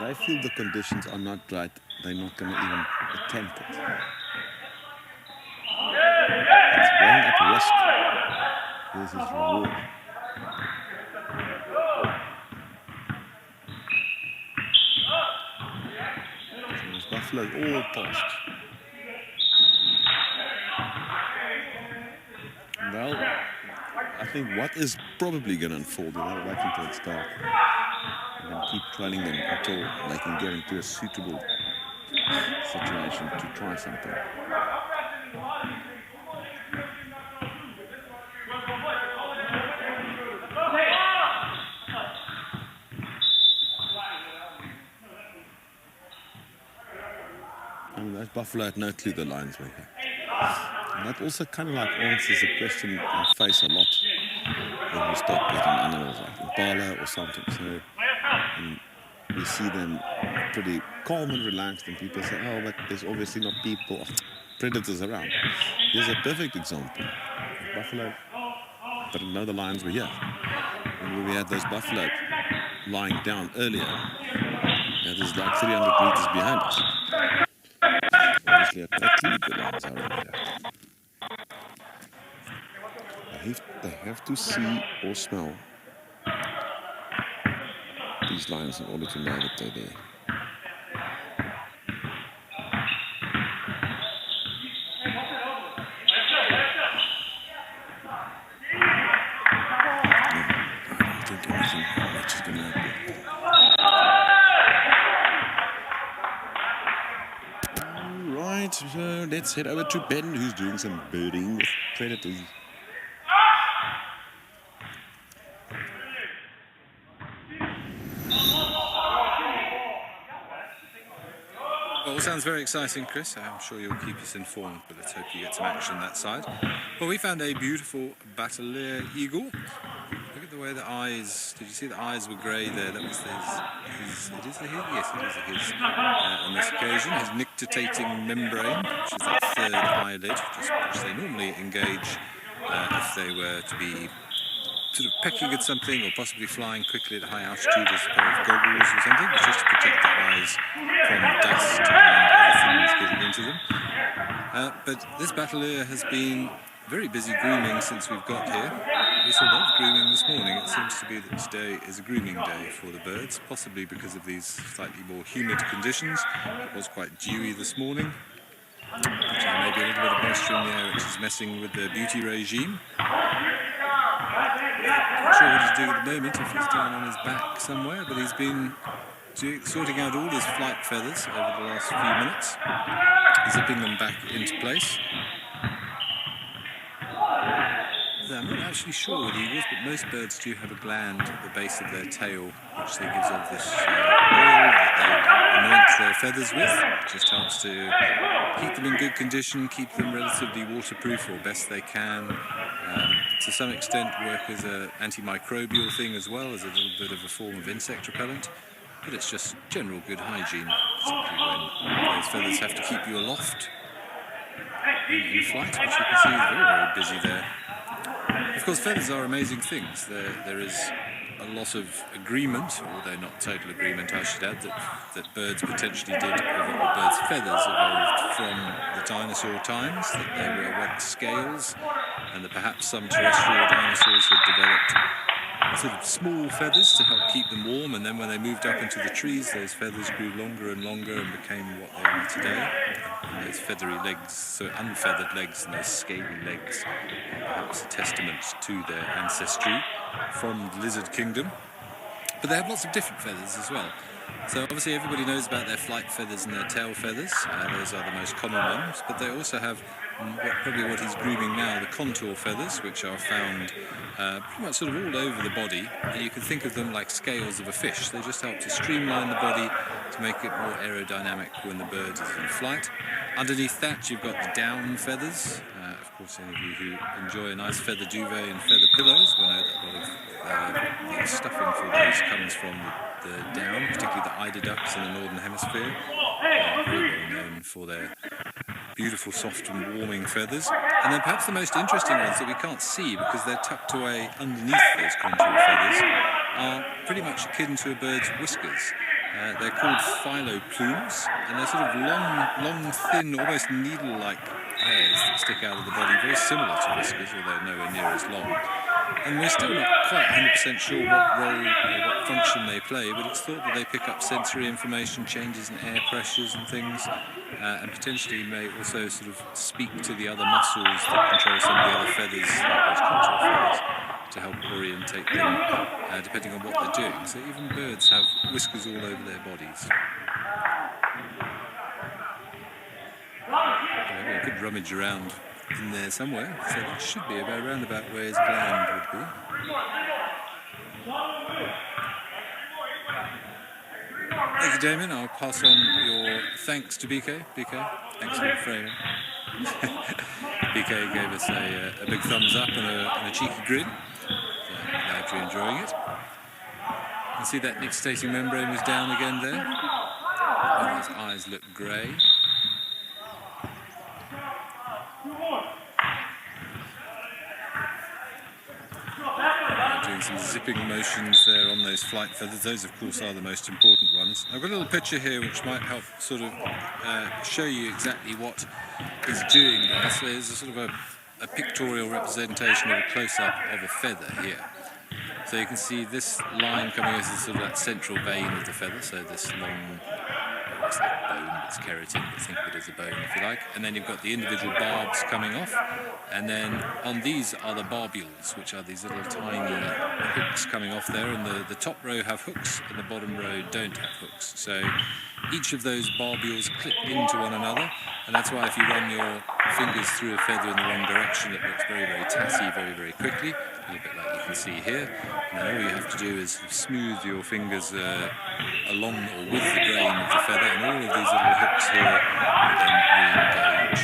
They feel the conditions are not right. They're not going to even attempt it. It's going at risk. This is reward. Those buffaloes all past. Well, I think what is probably going to unfold, they'll wait until it's dark. And then keep trailing them until they can get into a suitable situation to try something. And those buffalo had no clue the lions were here. And that also kind of like answers a question I face a lot when we start getting animals like impala or something. So we see them pretty calm and relaxed, and people say, oh, but there's obviously not people, predators around. Here's a perfect example. Buffalo didn't know the lions were here. And when we had those buffalo lying down earlier, there's like 300 meters behind us. Obviously, I can't clue the lions are around here. They have to see or smell these lions in order to know that they're there. I don't think anything much is going to happen. Alright, so let's head over to Ben, who's doing some birding with predators. Well, sounds very exciting, Chris. I'm sure you'll keep us informed, but let's hope you get some action that side. Well, we found a beautiful Battalier eagle. Look at the way the eyes, did you see the eyes were grey there? That was his, it is a his? Yes, it is a his. On this occasion, his nictitating membrane, which is that third eyelid, which they normally engage if they were to be sort of pecking at something or possibly flying quickly at high altitude as a pair of goggles or something, but just to protect their eyes from dust and other things getting into them. But this Battalier has been very busy grooming since we've got here. We saw a lot of grooming this morning. It seems to be that today is a grooming day for the birds, possibly because of these slightly more humid conditions. It was quite dewy this morning, but maybe a little bit of moisture in the air which is messing with their beauty regime. Not sure what he's doing at the moment, if he's down on his back somewhere, but he's been sorting out all his flight feathers over the last few minutes, zipping them back into place. I'm not actually sure with eagles, but most birds do have a gland at the base of their tail, which they gives off this oil that they anoint their feathers with. It just helps to keep them in good condition, keep them relatively waterproof or best they can. To some extent work as an antimicrobial thing as well, as a little bit of a form of insect repellent. But it's just general good hygiene, particularly when those feathers have to keep you aloft in flight, which you can see is very, very busy there. Of course, feathers are amazing things. There is a lot of agreement, although not total agreement, I should add, that birds potentially did, or birds' feathers evolved from the dinosaur times, that they were once scales, and that perhaps some terrestrial dinosaurs had developed sort of small feathers to help keep them warm, and then when they moved up into the trees, those feathers grew longer and longer and became what they are today. And those feathery legs, so unfeathered legs and those scaly legs, perhaps a testament to their ancestry from the lizard kingdom. But they have lots of different feathers as well. So obviously everybody knows about their flight feathers and their tail feathers. Those are the most common ones. But they also have probably what he's grooming now, the contour feathers, which are found pretty much sort of all over the body. And you can think of them like scales of a fish. They just help to streamline the body, to make it more aerodynamic when the bird is in flight. Underneath that, you've got the down feathers. Of course, any of you who enjoy a nice feather duvet and feather pillows will know that a lot of the stuffing for those comes from the down, particularly the eider ducks in the northern hemisphere. Very well known for their beautiful, soft and warming feathers. And then perhaps the most interesting ones that we can't see because they're tucked away underneath those contour feathers are pretty much akin to a bird's whiskers. They're called phyloplumes, and they're sort of long, thin, almost needle-like hairs that stick out of the body, very similar to whiskers, although nowhere near as long. And we're still not quite 100% sure what role or what function they play, but it's thought that they pick up sensory information, changes in air pressures and things, and potentially may also sort of speak to the other muscles that control some of the other feathers, like those contour feathers, to help orientate them, depending on what they're doing. So even birds have whiskers all over their bodies. We could rummage around in there somewhere, so that should be about roundabout where his gland would be. Thank you, Damien. I'll pass on your thanks to BK. BK, excellent framing. BK gave us a big thumbs up and a cheeky grin. Glad you're enjoying it. You can see that nictitating membrane was down again there. And his eyes look grey. Doing some zipping motions there on those flight feathers. Those, of course, are the most important ones. I've got a little picture here which might help sort of show you exactly what he's doing there. So there's a sort of a pictorial representation of a close-up of a feather here. So you can see this line coming as sort of that central vein of the feather, so this long, it's like bone, it's keratin, but think of it as a bone if you like. And then you've got the individual barbs coming off, and then on these are the barbules, which are these little tiny hooks coming off there, and the top row have hooks and the bottom row don't have hooks. So each of those barbules clip into one another, and that's why if you run your fingers through a feather in the wrong direction, it looks very, very tatty very, very quickly, a little bit like you can see here. Now all you have to do is smooth your fingers along or with the grain of the feather, and all of these little hooks here will then re-engage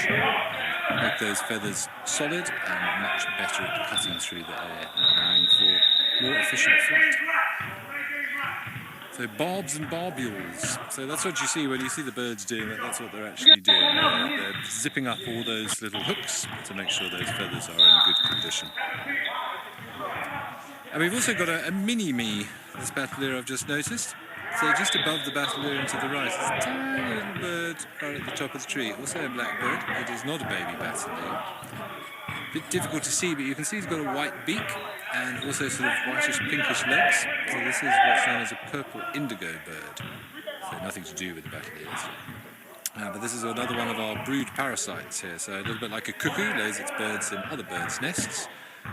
and make those feathers solid and much better at cutting through the air and allowing for more efficient flight. So barbs and barbules. So that's what you see when you see the birds doing it. That's what they're actually doing. They're zipping up all those little hooks to make sure those feathers are in good condition. And we've also got a mini-me, this battleur I've just noticed. So just above the battleur and to the right, there's a tiny little bird right at the top of the tree. Also a blackbird. It is not a baby battleur. A bit difficult to see, but you can see he's got a white beak and also sort of whitish pinkish legs. So this is what's known as a purple indigo bird. So nothing to do with the battleurs. But this is another one of our brood parasites here. So a little bit like a cuckoo lays its birds in other birds' nests,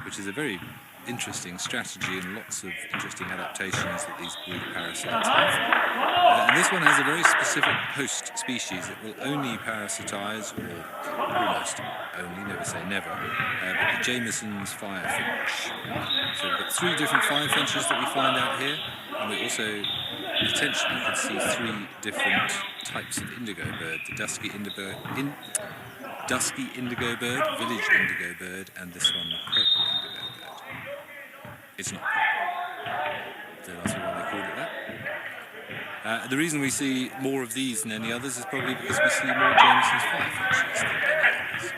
which is a very interesting strategy and lots of interesting adaptations that these brood parasites have. And this one has a very specific host species. It will only parasitize, or almost only, never say never, but the Jameson's firefinch. So we've got 3 different firefinches that we find out here, and we also potentially can see 3 different types of indigo bird: the dusky indigo bird, village indigo bird, and this one, the purple indigo bird. It's not purple. Don't ask me why they call it that. The reason we see more of these than any others is probably because we see more Jameson's firefinches than any others.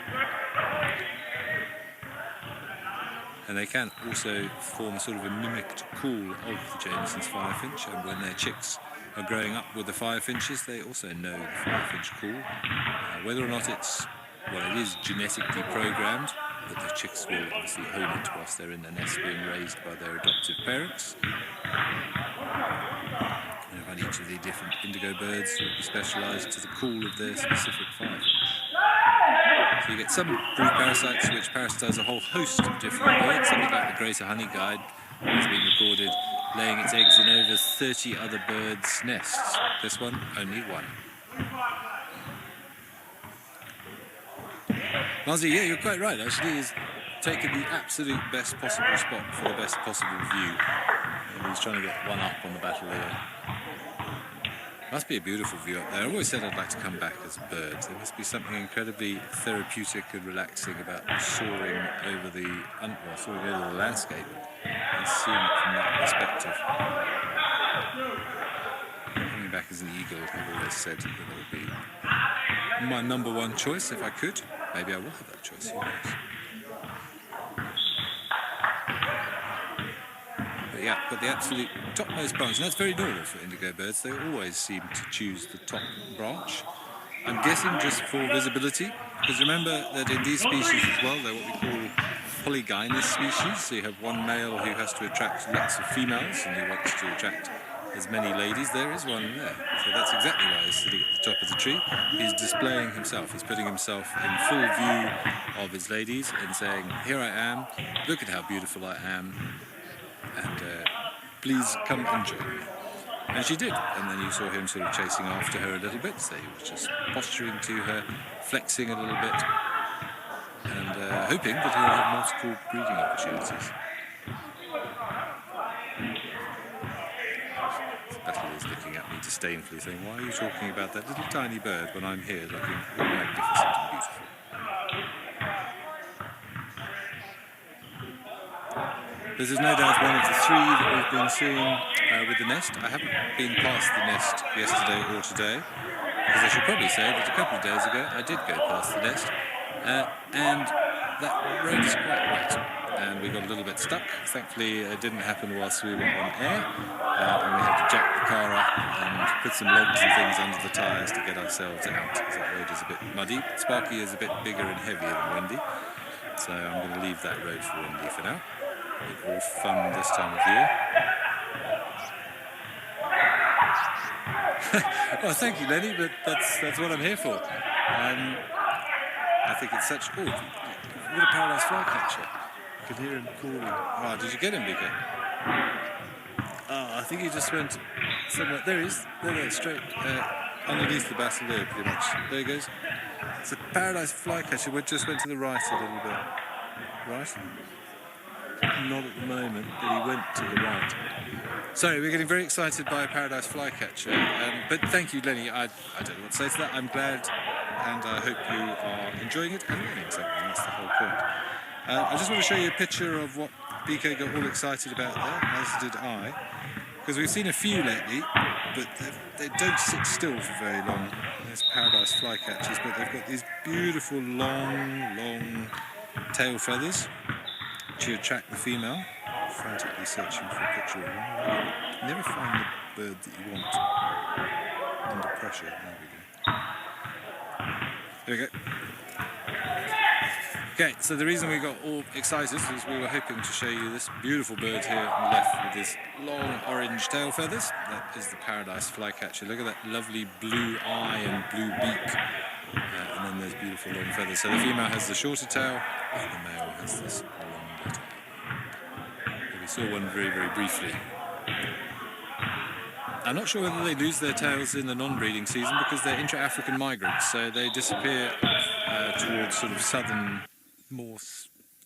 And they can also form sort of a mimicked call of the Jameson's firefinch, and when their chicks are growing up with the firefinches, they also know the firefinch call. Whether or not it is genetically programmed, but the chicks will obviously hone it whilst they're in the nest being raised by their adoptive parents. And around each of the different indigo birds will be specialised to the call of their specific firefinch. So you get some brood parasites which parasitise a whole host of different birds. Something like the greater honey guide has been recorded laying its eggs in over 30 other birds' nests. This one, only 1. Mazzy, yeah, you're quite right. Actually, he's taken the absolute best possible spot for the best possible view. And he's trying to get one up on the battleur. Must be a beautiful view up there. I always said I'd like to come back as birds. There must be something incredibly therapeutic and relaxing about soaring over the landscape and seeing it from that perspective. Coming back as an eagle, I've always said that it would be my number one choice if I could. Maybe I will have that choice, who knows? But yeah, got the absolute topmost branch, and that's very normal for indigo birds. They always seem to choose the top branch. I'm guessing just for visibility, because remember that in these species as well, they're what we call polygynous species. So you have one male who has to attract lots of females, and he wants to attract as many ladies. There is one there. So that's exactly why he's sitting at the top of the tree. He's displaying himself. He's putting himself in full view of his ladies and saying, here I am, look at how beautiful I am, and please come and join me. And she did, and then you saw him sort of chasing after her a little bit, so he was just posturing to her, flexing a little bit, and hoping that he'll have multiple breeding opportunities. Battle is looking at me disdainfully, saying, why are you talking about that little tiny bird when I'm here looking all magnificent and beautiful? This is no doubt one of the three that we've been seeing with the nest. I haven't been past the nest yesterday or today, because I should probably say that a couple of days ago I did go past the nest, and that road is quite wet, and we got a little bit stuck. Thankfully, it didn't happen whilst we were on air, and we had to jack the car up and put some logs and things under the tyres to get ourselves out, because that road is a bit muddy. Sparky is a bit bigger and heavier than Wendy, so I'm going to leave that road for Wendy for now. All fun this time of year. Well, thank you, Lenny, but that's what I'm here for. I think it's such... Oh, what a paradise flycatcher. You can hear him calling. Oh, did you get him, BK? Oh, I think he just went somewhere. There he is. There, straight underneath the basileer, pretty much. There he goes. It's a paradise flycatcher. We just went to the right a little bit. Right? Not at the moment, but he went to the right. Sorry, we're getting very excited by a paradise flycatcher. But thank you, Lenny. I don't know what to say to that. I'm glad, and I hope you are enjoying it and learning something. That's the whole point. I just want to show you a picture of what BK got all excited about there, as did I. Because we've seen a few lately, but they don't sit still for very long. There's paradise flycatchers, but they've got these beautiful, long tail feathers to attract the female. Frantically searching for a picture of one. You never find the bird that you want under pressure. There we go. Okay, so the reason we got all excited is we were hoping to show you this beautiful bird here on the left with his long orange tail feathers. That is the paradise flycatcher. Look at that lovely blue eye and blue beak. And then there's beautiful long feathers. So the female has the shorter tail and the male has this longer tail. We saw one very, very briefly. I'm not sure whether they lose their tails in the non-breeding season because they're intra-African migrants, so they disappear towards sort of more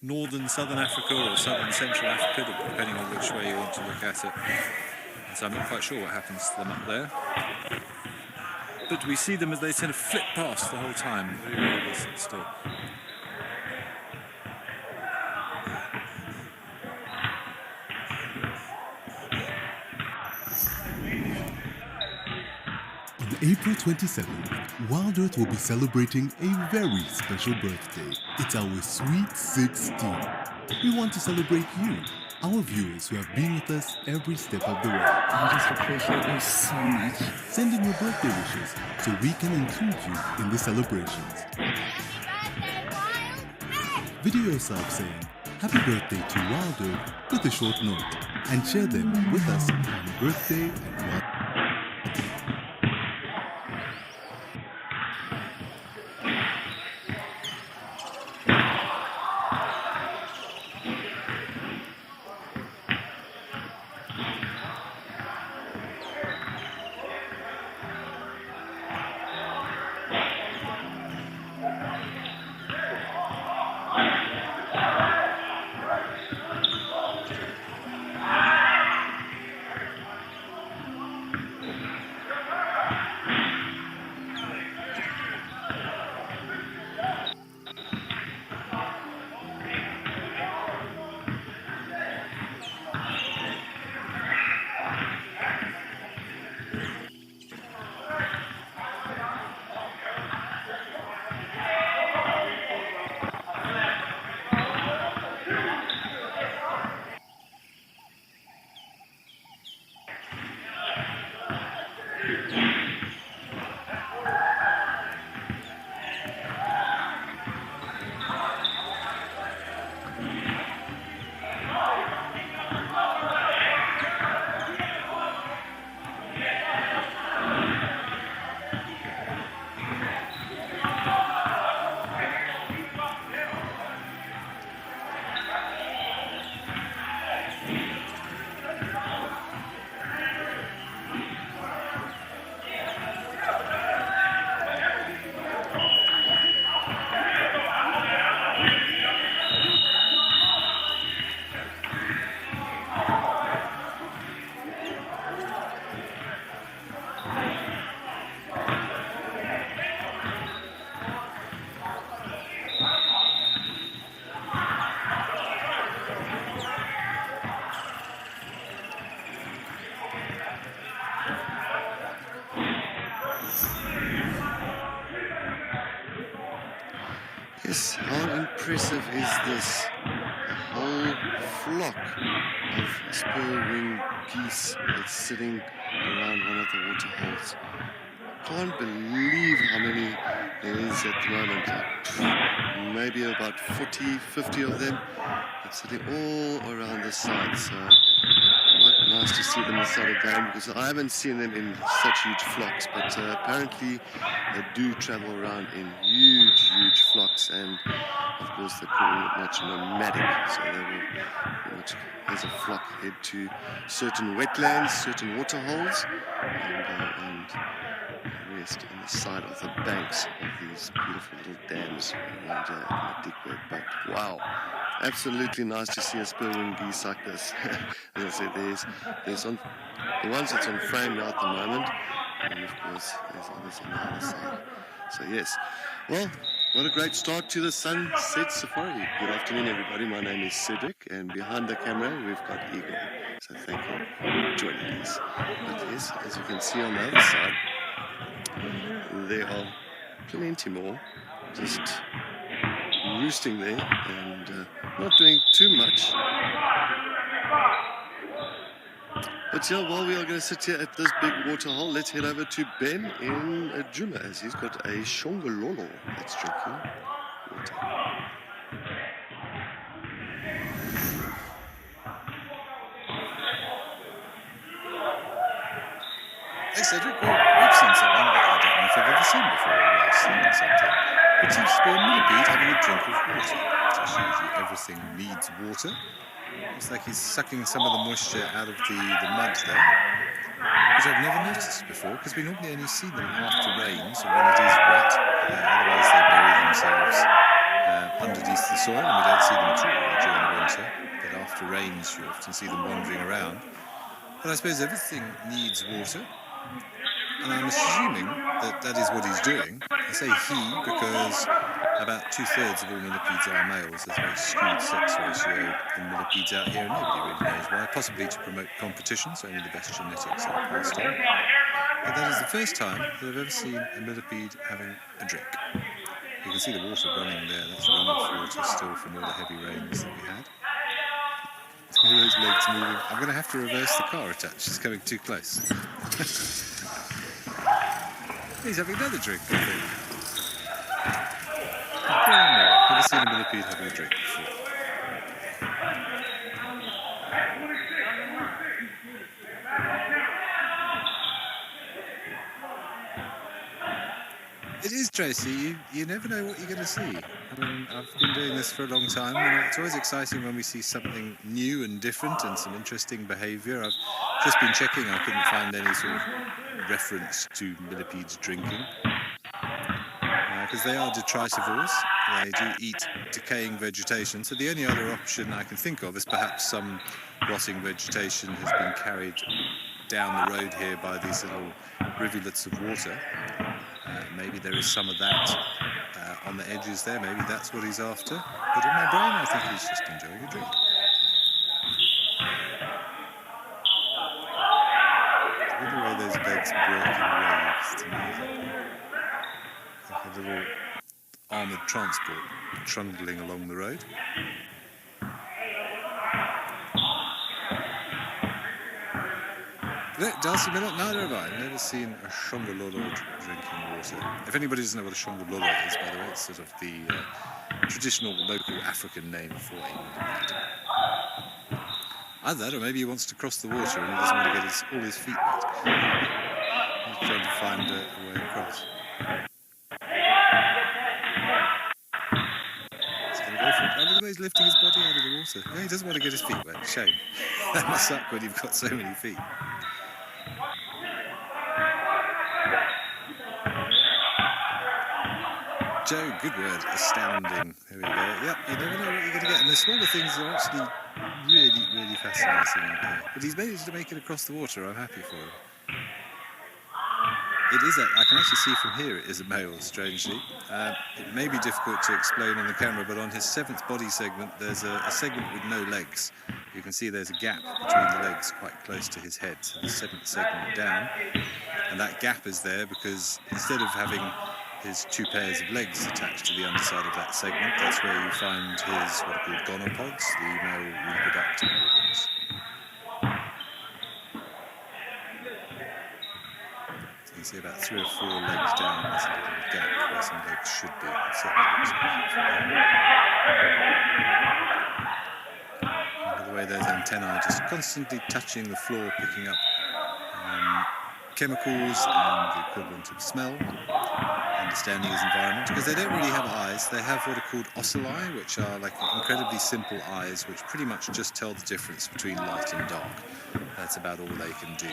northern southern Africa or southern central Africa, depending on which way you want to look at it. And so I'm not quite sure what happens to them up there. But we see them as they sort of flit past the whole time. Very rarely sit still. On April 27th, Wild Earth will be celebrating a very special birthday. It's our sweet 16th. We want to celebrate you, our viewers who have been with us every step of the way. I just appreciate you so much. Send in your birthday wishes so we can include you in the celebrations. Video yourself saying happy birthday to Wild Earth with a short note and share them with us on birthday at Wild. impressive is this whole flock of spur-wing geese that's sitting around one of the water holes. Can't believe how many there is at the moment. Like, maybe about 40, 50 of them. It's sitting all around the side. So quite nice to see them inside a game, because I haven't seen them in such huge flocks, but apparently they do travel around in huge flocks, and of course they're pretty much nomadic, so they will pretty much as a flock head to certain wetlands, certain water holes, and rest on the side of the banks of these beautiful little dams around here in the Dikweb. But wow, absolutely nice to see a spur-wing geese like this. As I said, there's on the ones that's on frame now at the moment, and of course there's others on the other side. So yes, well, what a great start to the Sunset Safari. Good afternoon, everybody. My name is Cedric, and behind the camera we've got Eagle. So thank you for joining us. But yes, as you can see on the other side, there are plenty more just roosting there and not doing too much. But yeah, while we are going to sit here at this big water hole, let's head over to Ben in Juma, as he's got a shongololo that's drinking water. Hey Cedric, well, we've seen something that I don't know if I've ever seen before. Well, seen something. It seems to be a millipede having a drink of water. So shows you everything needs water. Looks like he's sucking some of the moisture out of the mud there, which I've never noticed before, because we normally only see them after rains or when it is wet. Otherwise they bury themselves underneath the soil, and we don't see them at all during the winter. But after rains you often see them wandering around. But I suppose everything needs water. And I'm assuming that that is what he's doing. I say he because about 2/3 of all millipedes are males. There's a very skewed sex ratio in millipedes out here, and nobody really knows why. Possibly to promote competition, so only the best genetics are passed on. But that is the first time that I've ever seen a millipede having a drink. You can see the water running there. That's runoff water still from all the heavy rains that we had. See those legs moving. I'm going to have to reverse the car attached. It's coming too close. He's having another drink, I think. Brand new. Never seen a millipede having a drink before. It is, Tracy. You never know what you're going to see. I mean, I've been doing this for a long time, and it's always exciting when we see something new and different and some interesting behaviour. I've just been checking. I couldn't find any sort of reference to millipedes drinking, because they are detritivores. They do eat decaying vegetation. So the only other option I can think of is perhaps some rotting vegetation has been carried down the road here by these little rivulets of water. Maybe there is some of that on the edges there. Maybe that's what he's after. But in my brain, I think he's just enjoying a drink. Look at the way those beds work in waves. It's amazing. Like a little armoured transport trundling along the road. Look, Darcy Miller, neither have I. I've never seen a shongololo drinking water. If anybody doesn't know what a shongololo is, by the way, it's sort of the traditional local African name for a millipede. Either that, or maybe he wants to cross the water and he doesn't want to get all his feet wet. He's trying to find a way across. He's going to go for it. Oh, look at the way he's lifting his body out of the water. Yeah, he doesn't want to get his feet wet. Shame. That must suck when you've got so many feet. Joe, good word, astounding. There we go. Yep, you never know what you're going to get. And the smaller things are actually really, really fascinating out there. But he's managed to make it across the water. I'm happy for him. It is I can actually see from here it is a male, strangely. It may be difficult to explain on the camera, but on his 7th body segment, there's a segment with no legs. You can see there's a gap between the legs quite close to his head. So the 7th segment down. And that gap is there because instead of having his two pairs of legs attached to the underside of that segment. That's where you find his what are called gonopods, the male reproductive organs. So you can see about 3 or 4 legs down, there's a little gap where some legs should be. It certainly looks like it from there. Look at the way those antennae are just constantly touching the floor, picking up chemicals and the equivalent of smell, understanding his environment, because they don't really have eyes. They have what are called ocelli, which are like incredibly simple eyes, which pretty much just tell the difference between light and dark. That's about all they can do.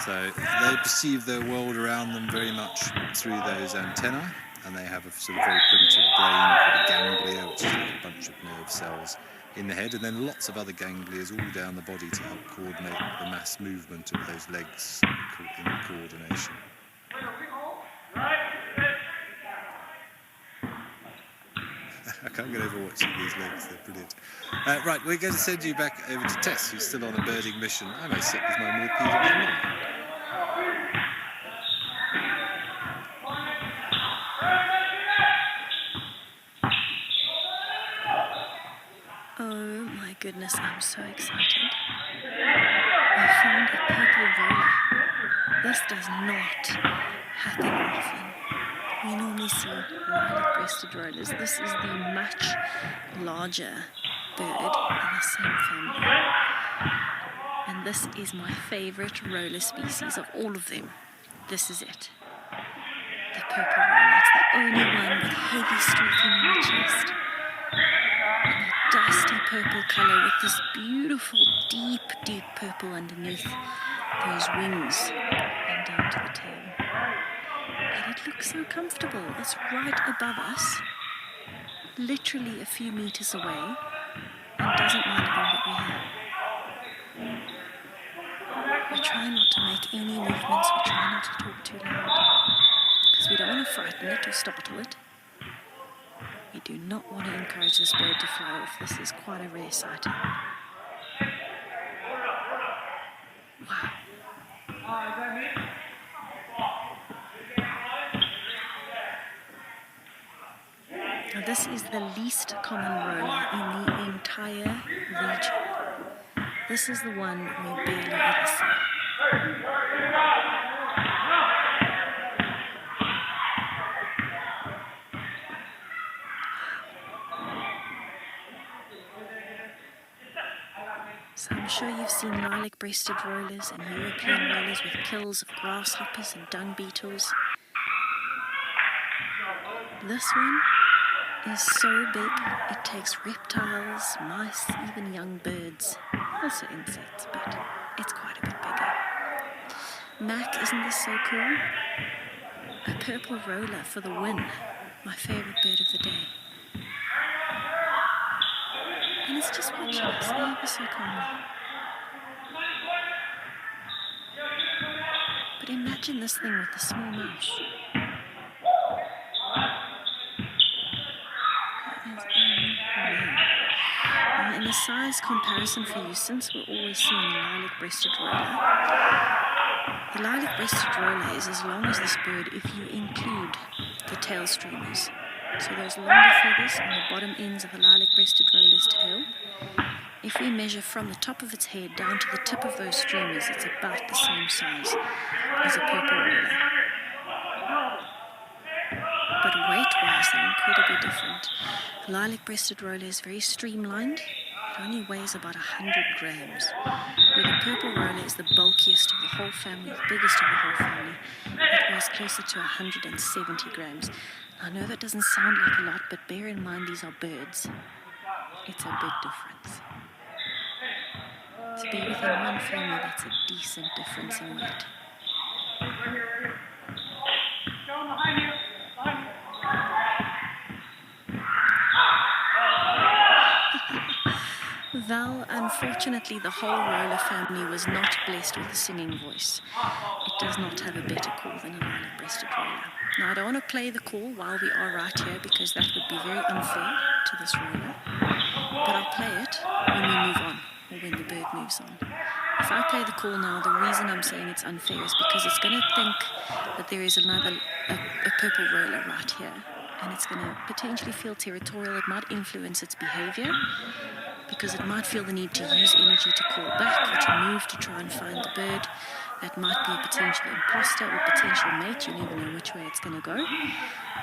So they perceive their world around them very much through those antennae, and they have a sort of very primitive brain called a ganglia, which is like a bunch of nerve cells in the head, and then lots of other ganglias all down the body to help coordinate the mass movement of those legs in coordination. I can't get over watching these legs, they're brilliant. Right, we're going to send you back over to Tess, who's still on a birding mission. I may sit with my more peeled. Oh my goodness, I'm so excited. I found a purple roller. This does not happen often. We normally see lilac-breasted rollers. This is the much larger bird in the same family. And this is my favorite roller species of all of them. This is it. The purple roller. It's the only one with heavy streaking on the chest. And a dusty purple color with this beautiful, deep, deep purple underneath those wings and down to the tail. And it looks so comfortable. It's right above us, literally a few meters away, and doesn't mind about what we have. We try not to make any movements, we try not to talk too loud, because we don't want to frighten it or startle it. We do not want to encourage this bird to fly off. This is quite a rare sighting. Wow. Now, this is the least common roller in the entire region. This is the one we barely ever see. So I'm sure you've seen lilac-breasted rollers and European rollers with kills of grasshoppers and dung beetles. This one is so big, it takes reptiles, mice, even young birds, also insects, but it's quite a bit bigger. Mac, isn't this so cool? A purple roller for the win, my favorite bird of the day. And it's just watching us ever so calmly. But imagine this thing with the small mouse. Now, in a size comparison for you, since we're always seeing a lilac-breasted roller, the lilac-breasted roller is as long as this bird if you include the tail streamers. So those longer feathers on the bottom ends of a lilac-breasted roller's tail. If we measure from the top of its head down to the tip of those streamers, it's about the same size as a purple roller. But weight-wise, they're incredibly different. The lilac-breasted roller is very streamlined. It only weighs about 100 grams. Where the purple roller is the bulkiest of the whole family, the biggest of the whole family. It weighs closer to 170 grams. I know that doesn't sound like a lot, but bear in mind these are birds. It's a big difference. To be within one family, that's a decent difference in weight. Val, unfortunately, the whole roller family was not blessed with a singing voice. It does not have a better call than a lilac-breasted roller. Now, I don't want to play the call while we are right here because that would be very unfair to this roller. But I'll play it when we move on, or when the bird moves on. If I play the call now, the reason I'm saying it's unfair is because it's going to think that there is a purple roller right here, and it's going to potentially feel territorial. It might influence its behavior because it might feel the need to use energy to call back or to move to try and find the bird. That might be a potential imposter or potential mate. You never know which way it's going to go.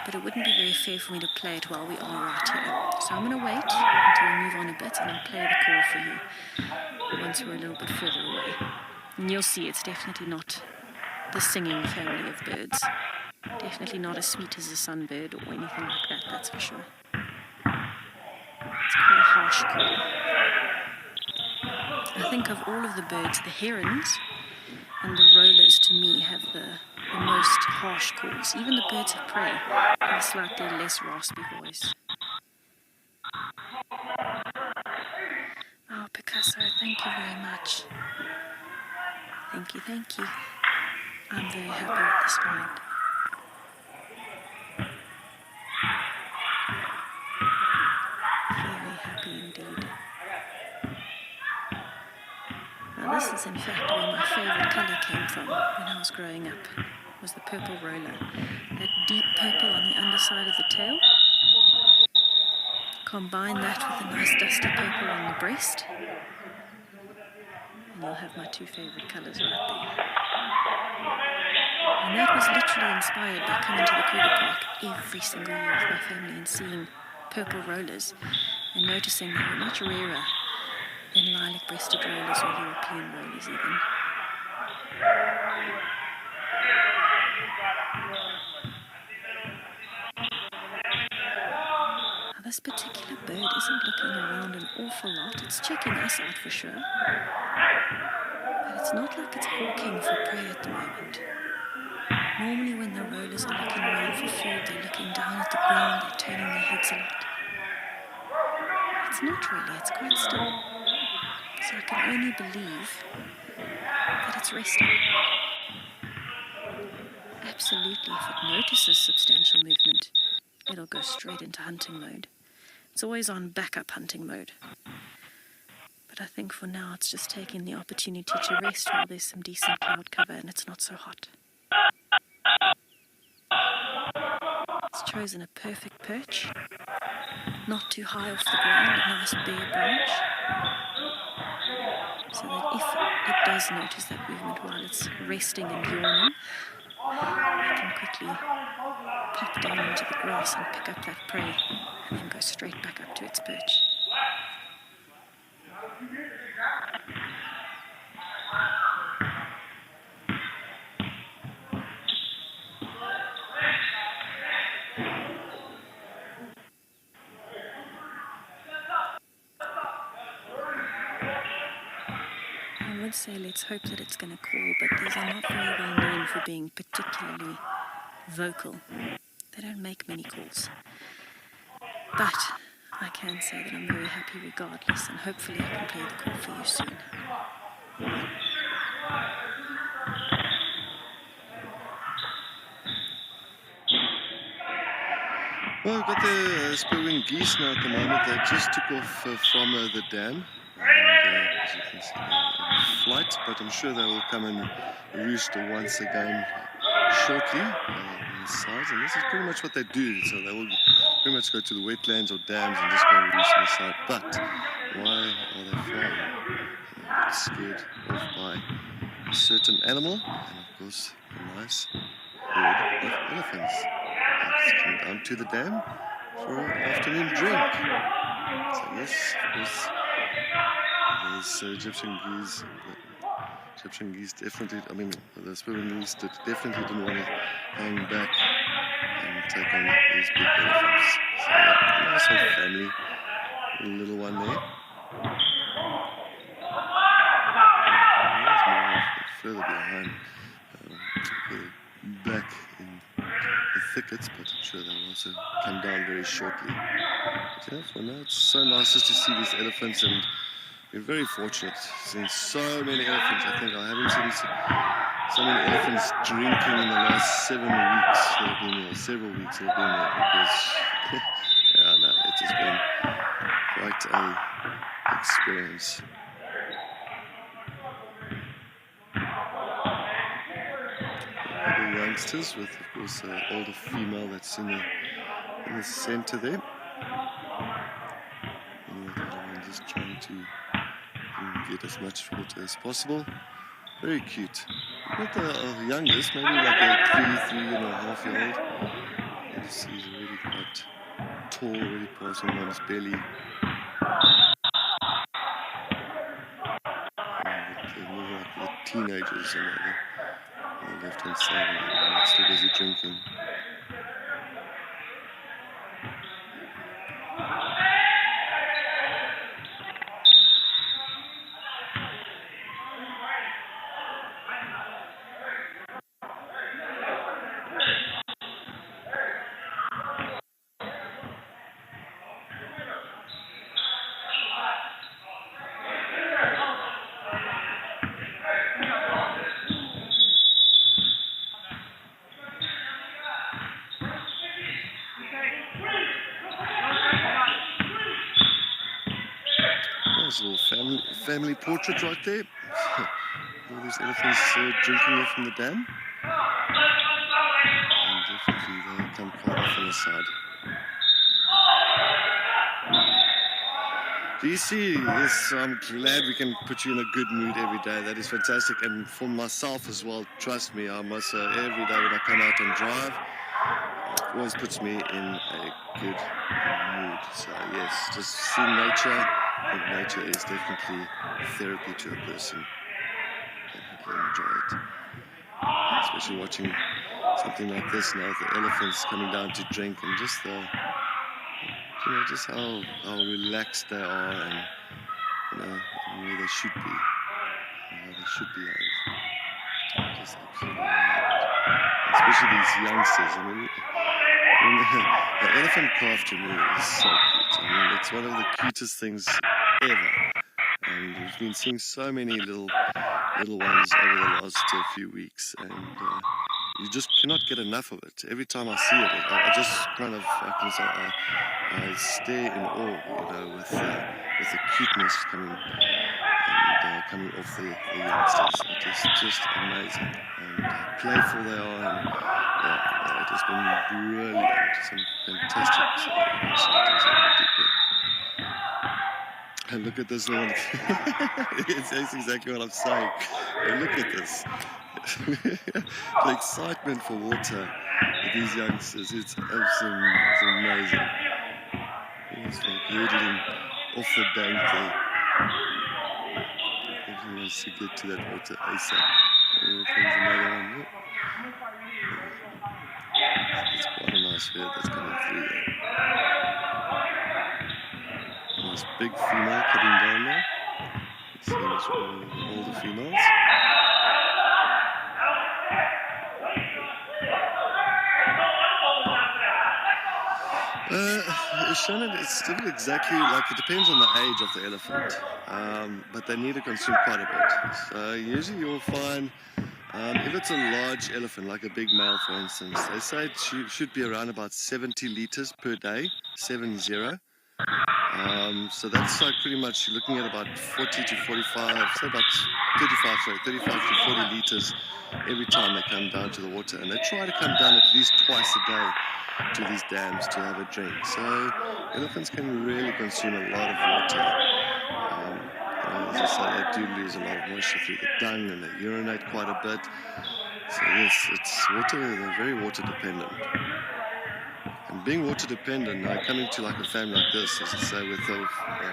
But it wouldn't be very fair for me to play it while we are right here. So I'm going to wait until we move on a bit, and I'll play the call for you once we're a little bit further away. And you'll see it's definitely not the singing family of birds. Definitely not as sweet as a sunbird or anything like that, that's for sure. It's quite a harsh call. I think of all of the birds, the herons and the rollers to me have the most harsh calls. Even the birds of prey have a slightly less raspy voice. Oh, Picasso, thank you very much. Thank you, thank you. I'm very happy with this find. Very happy indeed. Now this is in fact where my favourite colour came from when I was growing up, was the purple roller. That deep purple on the underside of the tail. Combine that with a nice dusty purple on the breast, and you'll have my two favourite colours right there. And that was literally inspired by coming to the Kruger Park every single year with my family and seeing purple rollers and noticing they were much rarer than lilac-breasted rollers or European rollers even. Now this particular bird isn't looking around an awful lot. It's checking us out for sure. But it's not like it's hawking for prey at the moment. Normally when the rollers are looking around for food, they're looking down at the ground, they're turning their heads a lot. It's not really, it's quite still. So I can only believe that it's resting. Absolutely, if it notices substantial movement, it'll go straight into hunting mode. It's always on backup hunting mode. But I think for now it's just taking the opportunity to rest while there's some decent cloud cover and it's not so hot. It's chosen a perfect perch, not too high off the ground, a nice bare branch, so that if it does notice that movement while it's resting and yawning, it can quickly pop down into the grass and pick up that prey and then go straight back up to its perch. I would say let's hope that it's going to call, but these are not very well known for being particularly vocal. They don't make many calls. But I can say that I'm very happy regardless, and hopefully I can play the call for you soon. Well, we've got the spur-winged geese now at the moment. They just took off from the dam. And as you can see, they're in flight, but I'm sure they will come and roost once again shortly on the sides. And this is pretty much what they do. So they will pretty much go to the wetlands or dams and just go and roost on the side. But why are they flying? They got scared off by a certain animal, and of course a nice herd of elephants. Let's come down to the dam for an afternoon drink. So yes, of course, there's Egyptian geese. Egyptian geese definitely, I mean, the spur-winged geese definitely didn't want to hang back and take on these big elephants. So yeah, nice whole family, little one there. There's more further behind, back in the thickets, but I'm sure they'll also come down very shortly. But yeah, for now, it's so nice just to see these elephants, and we're very fortunate seeing so many elephants. I think I haven't seen so many elephants drinking in the last 7 weeks that have been there, several weeks that have been there, because yeah, no, it has been quite an experience. youngsters with, of course, an older female that's in the center there. And the other one just trying to get as much water as possible. Very cute. Not the youngest, maybe like a 3.5-year-old. You see he's already quite tall, already passing on his belly. And more like the teenagers on the left-hand side, and they're still busy drinking. Nice little family portrait right there. All these elephants drinking there from the dam. And definitely they come quite often aside. DC, yes, I'm glad we can put you in a good mood every day. That is fantastic. And for myself as well, trust me, I must say, every day when I come out and drive, it always puts me in a good mood. So yes, just seeing nature, I think nature is definitely therapy to a person. Definitely enjoy it. Especially watching something like this now, the elephants coming down to drink, and just the, just how relaxed they are, and and where they should be, how they should be. Just absolutely especially these youngsters. I mean, the elephant calf to me is so cute. I mean, it's one of the cutest things ever, and we've been seeing so many little ones over the last few weeks, and you just cannot get enough of it. Every time I see it, I just kind of, I stare in awe, with the cuteness coming off the youngsters. It's just amazing, and playful they are, and it has been brilliant. Some fantastic sightings already. And look at this one. It's exactly what I'm saying. And look at this. The excitement for water with these youngsters, it's absolutely amazing. It's like hurdling off the bank there. Everyone wants to get to that water ASAP. Here comes another one. Look. It's quite a nice herd that's coming through there. Nice big female coming down there. Let's see what's wrong with all the females. Shannon, it's still exactly like, it depends on the age of the elephant, but they need to consume quite a bit. So usually you'll find, if it's a large elephant, like a big male for instance, they say it should be around about 70 liters per day, 70. So that's like pretty much, you're looking at about 40 to 45, say about 35 to 40 liters every time they come down to the water. And they try to come down at least twice a day to these dams to have a drink. So elephants can really consume a lot of water. As I say, they do lose a lot of moisture through the dung, and they urinate quite a bit. So yes, it's water, they're very water dependent. And being water dependent, now coming to like a family like this, as I say, with a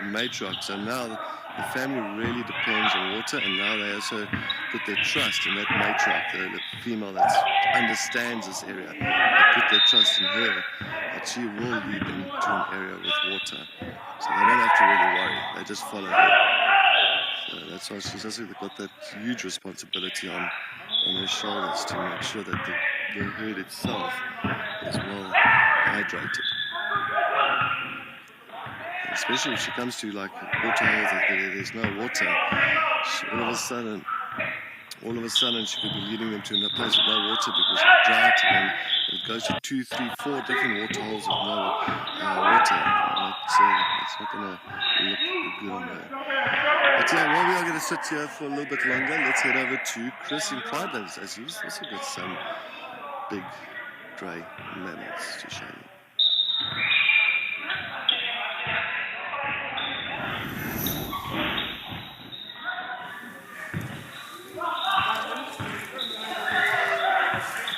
matriarch, so now the family really depends on water, and now they also put their trust in that matriarch, the female that understands this area. They put their trust in her, that she will lead them to an area with water. So they don't have to really worry, they just follow her. So that's why she's also got that huge responsibility on her shoulders to make sure that the herd itself is well hydrated. And especially if she comes to like water holes that there's no water, all of a sudden she could be leading them to a place with no water because of drought, and it goes to 2, 3, 4 different water holes with no water. It's not going to look good on her. But yeah, while we are going to sit here for a little bit longer, let's head over to Chris in Pride, as he's also got some big grey mammals to show you.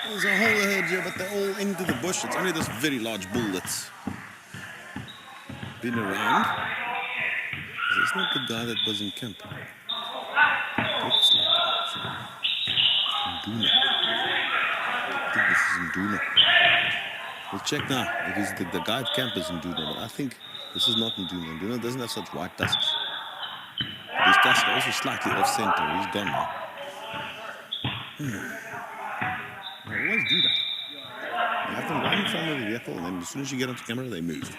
There's a whole herd here, but they're all into the bush. It's only this very large bull that's been around. Is this not the guy that was in camp? Looks like Nduna. I think this is Nduna. We'll check now if he's the guy at camp is Nduna, but I think this is not Nduna. Nduna doesn't have such white tusks. But his tusks are also slightly off center. He's gone now. I always do that. You have them right in front of the vehicle, and then as soon as you get onto camera, they move.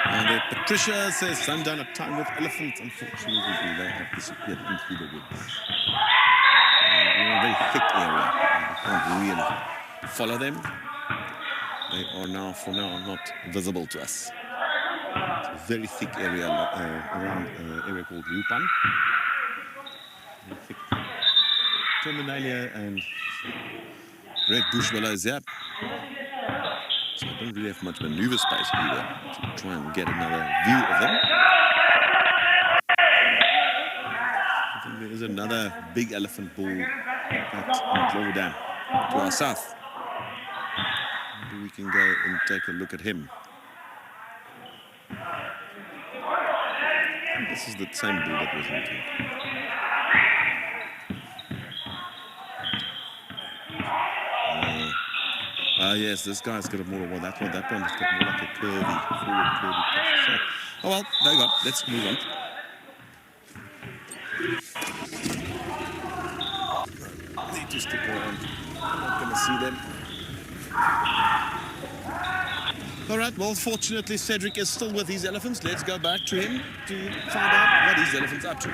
And Patricia says, sundown at time with elephants. Unfortunately, they have disappeared into the woods. We're in a very thick area. You can't really follow them. They are now, for now, not visible to us. It's a very thick area around an area called Lupan. Very thick terminalia and red bush willows here. So I don't really have much maneuver space either to try and get another view of them. I think there is another big elephant bull at Clover Dam to our south. Maybe we can go and take a look at him. This is the same bull that was in camp. Yes, this guy's got a more, well, that one's got more like a curvy, forward curvy push. So, oh well, there you go. Let's move on. Need to stick around. I'm not going to see them. All right, well, fortunately, Cedric is still with his elephants. Let's go back to him to find out what his elephant's up to.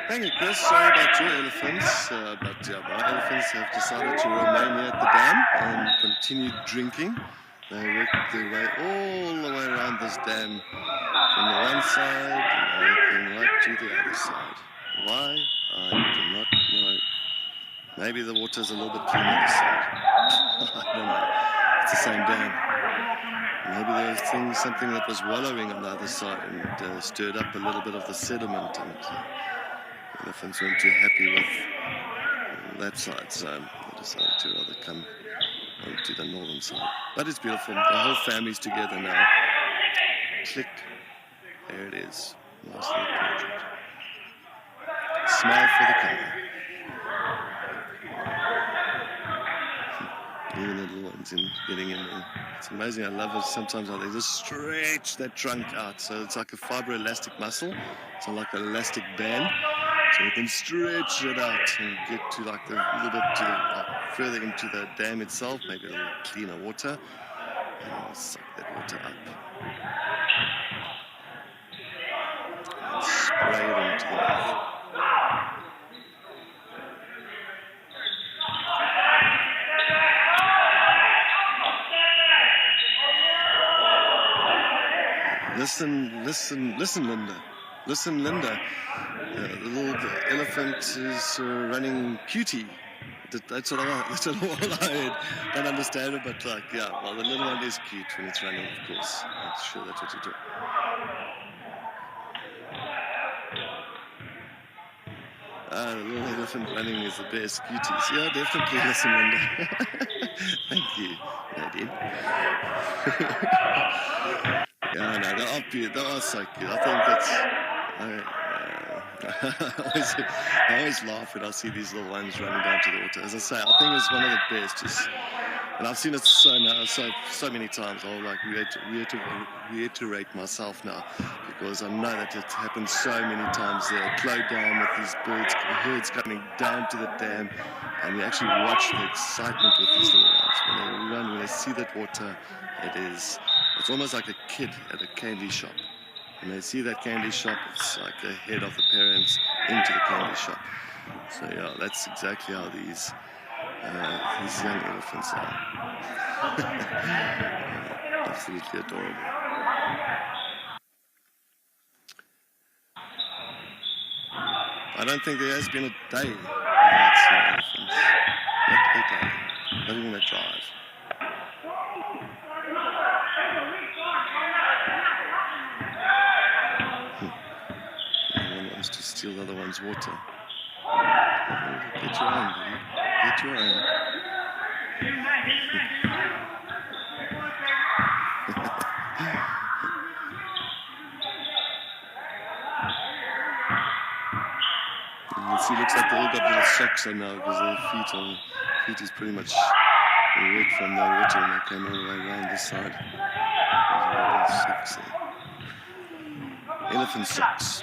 Thank you, Chris. Sorry about your elephants, but yeah, my elephants have decided to remain here at the dam and continue drinking. They worked their way all the way around this dam from the one side and everything right to the other side. Why? I do not know. Maybe the water's a little bit cleaner this side. I don't know. It's the same dam. Maybe there's something that was wallowing on the other side and stirred up a little bit of the sediment, and elephants weren't too happy with that side, so they decided to rather come onto the northern side. But it's beautiful. The whole family's together now. Click. There it is. Nice little portrait. Smile for the camera. Even the little ones getting in there. It's amazing. I love it sometimes how they just stretch that trunk out. So it's like a fibroelastic muscle. So like an elastic band. So you can stretch it out and get to like a little bit to further into the dam itself, maybe a little cleaner water, and suck that water up. And spray it into the mouth. Listen, Linda. Listen, Linda. The little elephant is running cutie. That's all I heard. Don't understand it, but like, yeah, well, the little one is cute when it's running, of course. I'm sure that's what you do. The little elephant running is the best. Cuties. Yeah, definitely. Listen, Linda. Thank you, Nadine. Yeah, no, they are so cute. I think that's... I always laugh when I see these little ones running down to the water. As I say, I think it's one of the best. And I've seen it so many times. I'll like reiterate myself now, because I know that it happens so many times there. Close down with these herds coming down to the dam, and you actually watch the excitement with these little ones when they run, when they see that water. It's almost like a kid at a candy shop. When they see that candy shop, it's like ahead of the parents into the candy shop. So yeah, that's exactly how these these young elephants are absolutely adorable. I don't think there has been a day without seeing elephants. Not a day. Not even a drive. One wants to steal the other one's water. Get your own, buddy. Get your own. You can see, looks like they all got little socks on now because their feet is pretty much wet from the water, and they came all the way around this side. There's little socks there. Elephant socks.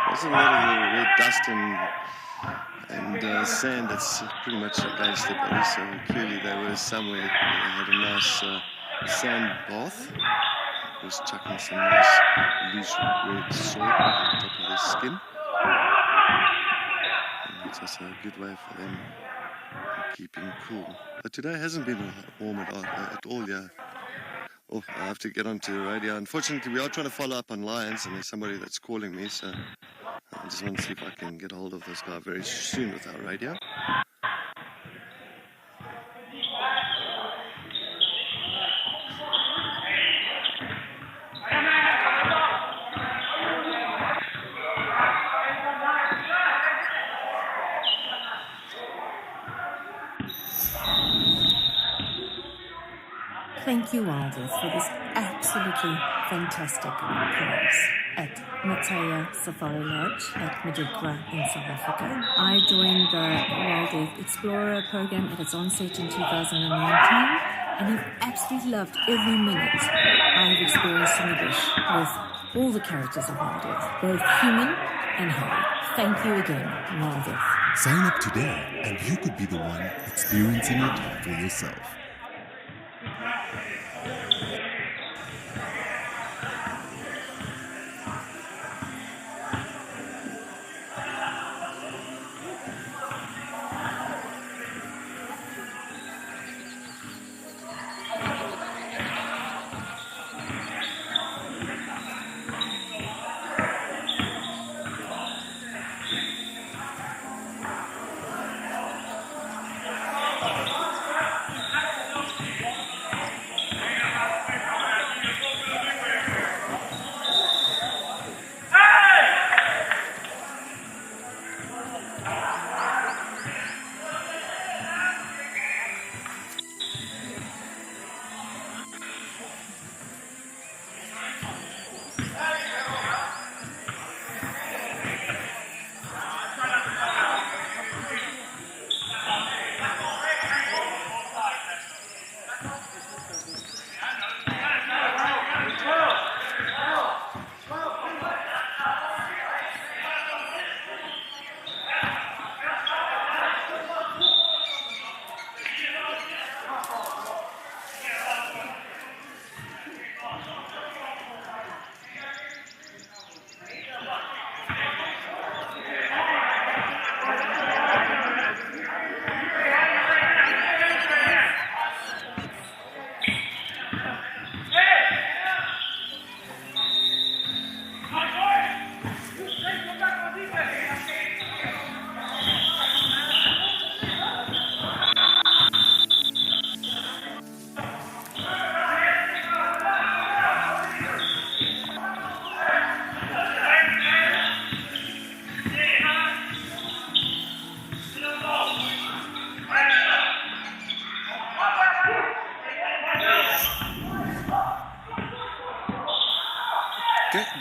There's a lot of the red dust and sand that's pretty much against the body, so clearly they were somewhere where they had a nice sand bath. Was chucking some nice loose red soil on top of their skin. And that's also a good way for them keeping cool. But today hasn't been warm at all, yeah. Oh, I have to get onto the radio. Unfortunately, we are trying to follow up on lions, and there's somebody that's calling me, so I just want to see if I can get hold of this guy very soon with our radio. Thank you, Wilders, for this absolutely fantastic prize at Mataya Safari Lodge at Madukra in South Africa. I joined the Wildlife Explorer program at its onset in 2019 and have absolutely loved every minute I have experienced in the bush with all the characters of Wildlife, both human and hairy. Thank you again, Wildlife. Sign up today and you could be the one experiencing it for yourself.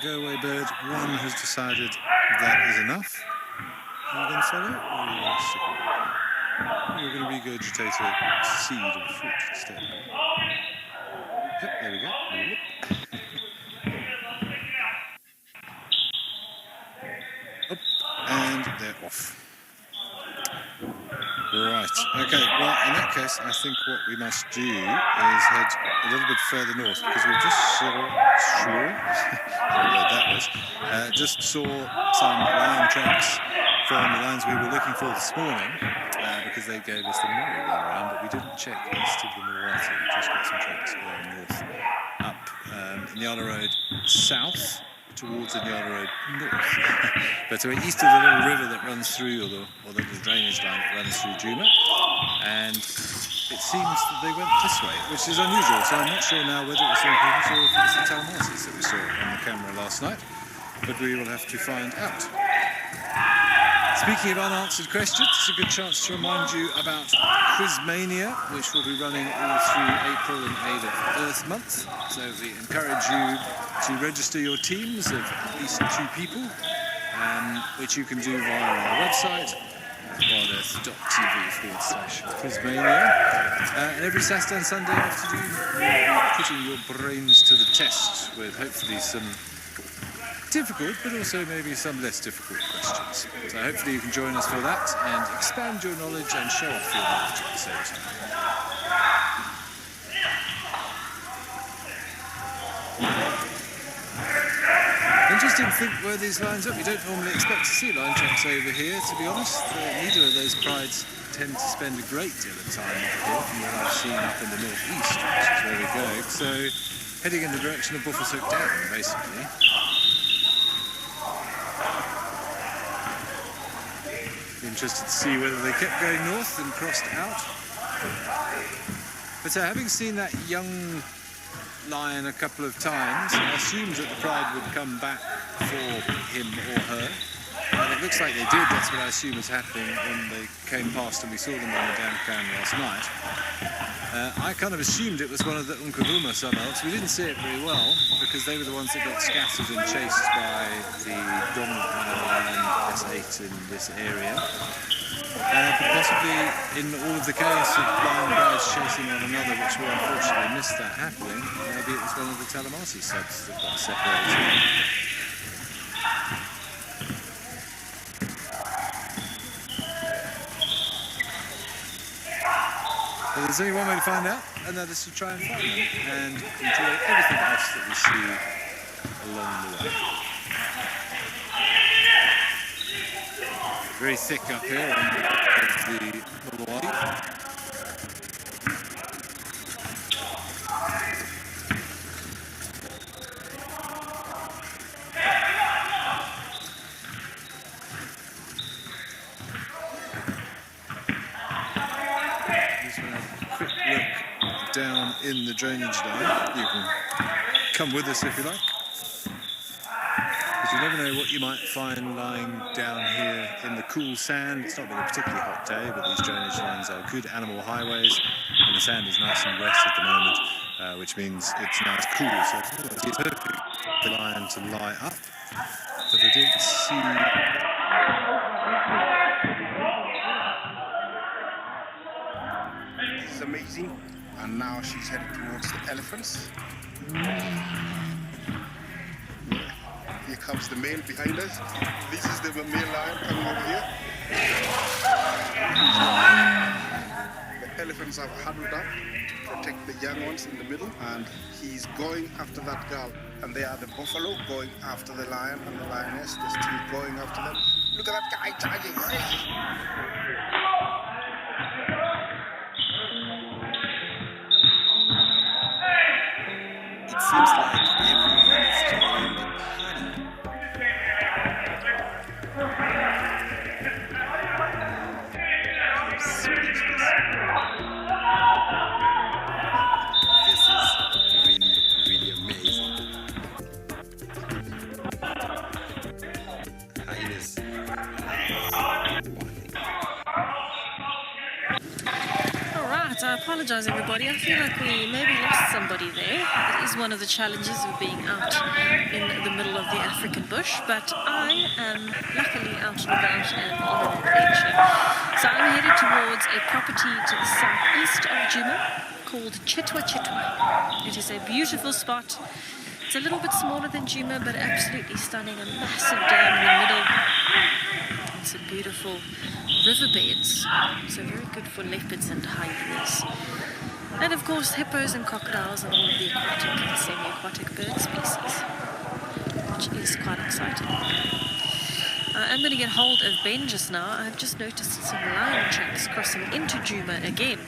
Go away bird. One has decided that is enough. Are you going to sell it, or are you going to stick it? You're going to regurgitate a seed or fruit instead. Yep, there we go. Up, and they're off. Right, okay, well, in that case, I think what we must do is head a little bit further north, because we've just saw that Adoboys. Just saw some lion tracks from the lines we were looking for this morning because they gave us the merry-go-round, but we didn't check east of the Murati. We just got some tracks going north up Inyala Road south towards Inyala Road north. But so east of the little river that runs through, or the little drainage line that runs through Juma, and it seems that they went this way, which is unusual. So I'm not sure now whether it was the Improvers or if it was the Talmasis that we saw on the camera last night, but we will have to find out. Speaking of unanswered questions, it's a good chance to remind you about Quizmania, which will be running all through April in aid of Earth Month. So we encourage you to register your teams of at least 2 people, which you can do via our website, wildearth.tv/Quizmania. And every Saturday and Sunday afternoon, you'll be putting your brains to the test with hopefully some difficult, but also maybe some less difficult questions. So hopefully you can join us for that and expand your knowledge and show off your knowledge at the same time. Interesting to think where these lines up. You don't normally expect to see line tracks over here, to be honest. Neither of those prides tend to spend a great deal of time over here from what I've seen up in the northeast, which is where we're going. So heading in the direction of Buffelshoek Down, basically. Interested to see whether they kept going north and crossed out. But having seen that young lion a couple of times, I assumed that the pride would come back for him or her. And it looks like they did. That's what I assume was happening when they came past and we saw them on the down cam last night. I kind of assumed it was one of the Nkavuma sunelts. We didn't see it very well because they were the ones that got scattered and chased by the dominant lion S8 in this area. But possibly in all of the chaos of lion prides chasing one another, which we unfortunately missed that happening, maybe it was one of the Talamasi subs that got separated. But there's only one way to find out, and that is to try and find them and enjoy everything else that we see along the way. Very thick up here on the Mulawai. Down in the drainage line. You can come with us if you like. Because you never know what you might find lying down here in the cool sand. It's not been a particularly hot day, but these drainage lines are good animal highways, and the sand is nice and wet at the moment, which means it's nice cool. So it's perfect for the lion to lie up. But I didn't see. This is amazing. And now she's headed towards the elephants. Here comes the male behind us. This is the male lion coming over here. The elephants have huddled up to protect the young ones in the middle, and he's going after that girl. And they are the buffalo going after the lion and the lioness. They're still going after them. Look at that guy charging crazy. It seems like everyone is joining the party. I'm speechless. This is really, really amazing. Highness. I apologize, everybody. I feel like we maybe lost somebody there. It is one of the challenges of being out in the middle of the African bush, but I am luckily out and about and on an adventure. So I'm headed towards a property to the southeast of Juma called Crt1. It is a beautiful spot. It's a little bit smaller than Juma, but absolutely stunning. A massive dam in the middle. It's a beautiful riverbeds, so very good for leopards and hyenas. And of course hippos and crocodiles and all of the aquatic and semi-aquatic bird species. which is quite exciting. I'm going to get hold of Ben just now. I've just noticed some lion tracks crossing into Djuma again.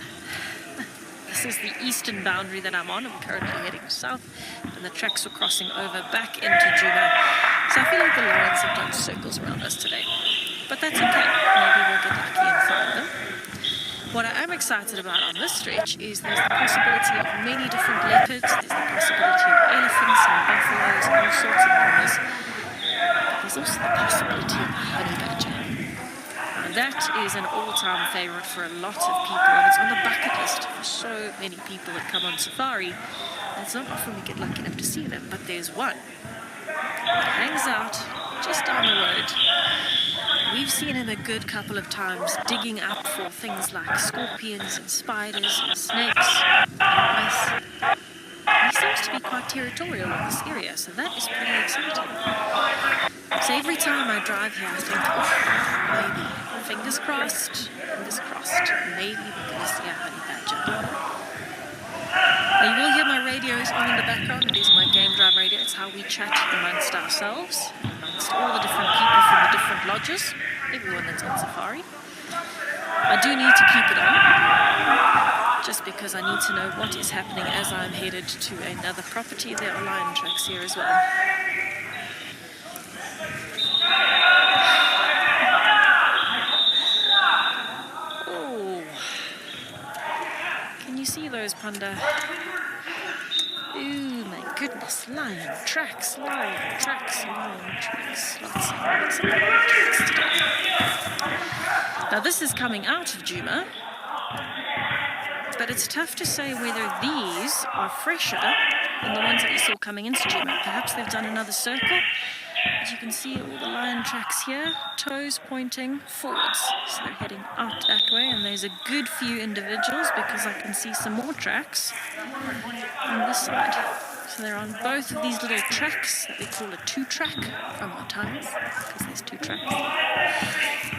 This is the eastern boundary that I'm on. I'm currently heading south, and the tracks are crossing over back into Djuma. So I feel like the lions have done circles around us today. But that's okay. Maybe we'll get lucky and find them. What I am excited about on this stretch is there's the possibility of many different leopards. There's the possibility of elephants and buffaloes and all sorts of animals. There's also the possibility of a honey badger. And that is an all-time favorite for a lot of people, and it's on the bucket list for so many people that come on safari. And it's not often we get lucky enough to see them, but there's one. It hangs out just down the road. We've seen him a good couple of times digging up for things like scorpions and spiders and snakes and mice. He seems to be quite territorial in this area, so that is pretty exciting. So every time I drive here, I think, oh, maybe, fingers crossed, maybe we're going to see a honey badger. Now you will hear my radios on in the background. It is my game drive radio. It's how we chat amongst ourselves, amongst all the different people from the different lodges, everyone that's on safari. I do need to keep it on, just because I need to know what is happening as I'm headed to another property. There are lion tracks here as well. Oh, can you see those, Panda? Oh my goodness, lion tracks, lion tracks, lion tracks. Lots of lion tracks today. Now this is coming out of Djuma, but it's tough to say whether these are fresher than the ones that you saw coming into Djuma. Perhaps they've done another circle. As you can see, all the lion tracks here, toes pointing forwards. So they're heading out that way, and there's a good few individuals because I can see some more tracks on this side. So they're on both of these little tracks that we call a two-track from our times, because there's two tracks.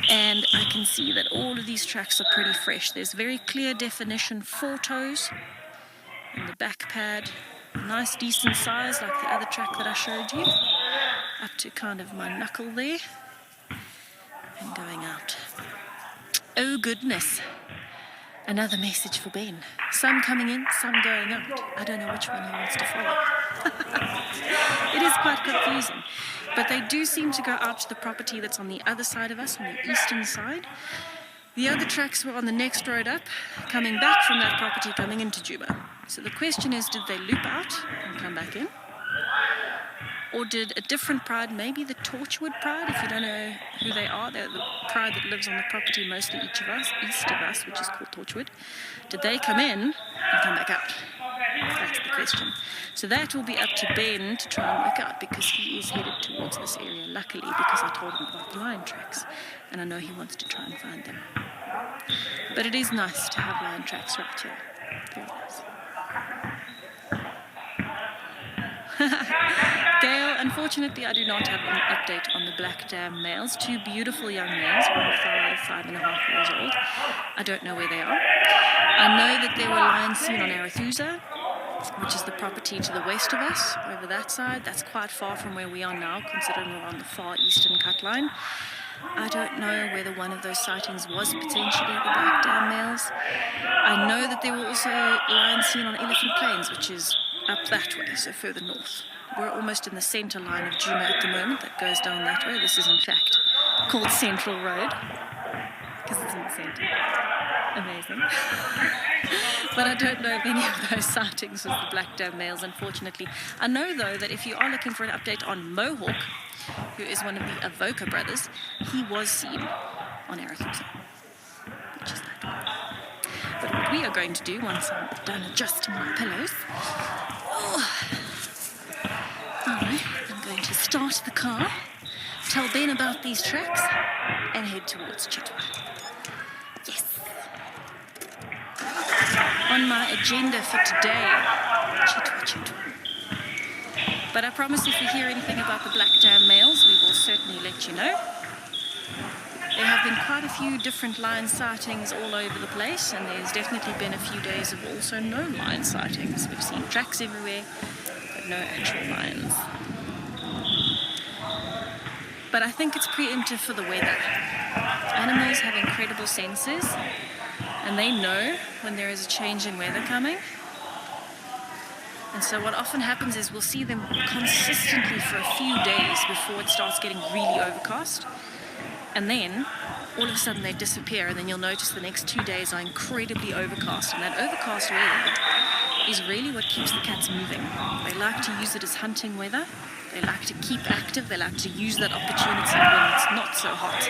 And I can see that all of these tracks are pretty fresh. There's very clear definition, 4 toes in the back pad. Nice, decent size, like the other track that I showed you. Up to kind of my knuckle there. And going out. Oh goodness. Another message for Ben. Some coming in, some going out. I don't know which one he wants to follow. It is quite confusing. But they do seem to go out to the property that's on the other side of us, on the eastern side. The other tracks were on the next road up, coming back from that property, coming into Djuma. So the question is, did they loop out and come back in? Or did a different pride, maybe the Torchwood pride, if you don't know who they are, they're the pride that lives on the property mostly east of us, which is called Torchwood. Did they come in and come back out? That's the question. So that will be up to Ben to try and work out, because he is headed towards this area, luckily, because I told him about the lion tracks, and I know he wants to try and find them. But it is nice to have lion tracks right here. Very nice. Gail, unfortunately, I do not have an update on the Black Dam males. 2 beautiful young males, 5.5 years old. I don't know where they are. I know that there were lions seen on Arathusa, which is the property to the west of us, over that side. That's quite far from where we are now, considering we're on the far eastern cut line. I don't know whether one of those sightings was potentially the Black Dam males. I know that there were also lions seen on Elephant Plains, which is up that way, so further north. We're almost in the centre line of Djuma at the moment, that goes down that way. This is in fact called Central Road, because it's in the centre. Amazing. But I don't know if any of those sightings was the Black Dam males, unfortunately. I know, though, that if you are looking for an update on Mohawk, who is one of the Avoca brothers, he was seen on Arathusa, which is that one. But what we are going to do, once I'm done adjusting my pillows, I'm going to start the car, tell Ben about these tracks, and head towards Crt1. Yes. On my agenda for today, Crt1. But I promise if we hear anything about the Black Dam males, we will certainly let you know. There have been quite a few different lion sightings all over the place, and there's definitely been a few days of also no lion sightings. We've seen tracks everywhere, but no actual lions. but I think it's preemptive for the weather. Animals have incredible senses, and they know when there is a change in weather coming. And so what often happens is we'll see them consistently for a few days before it starts getting really overcast. And then all of a sudden they disappear, and then you'll notice the next 2 days are incredibly overcast. And that overcast weather is really what keeps the cats moving. They like to use it as hunting weather. They like to keep active. They like to use that opportunity when it's not so hot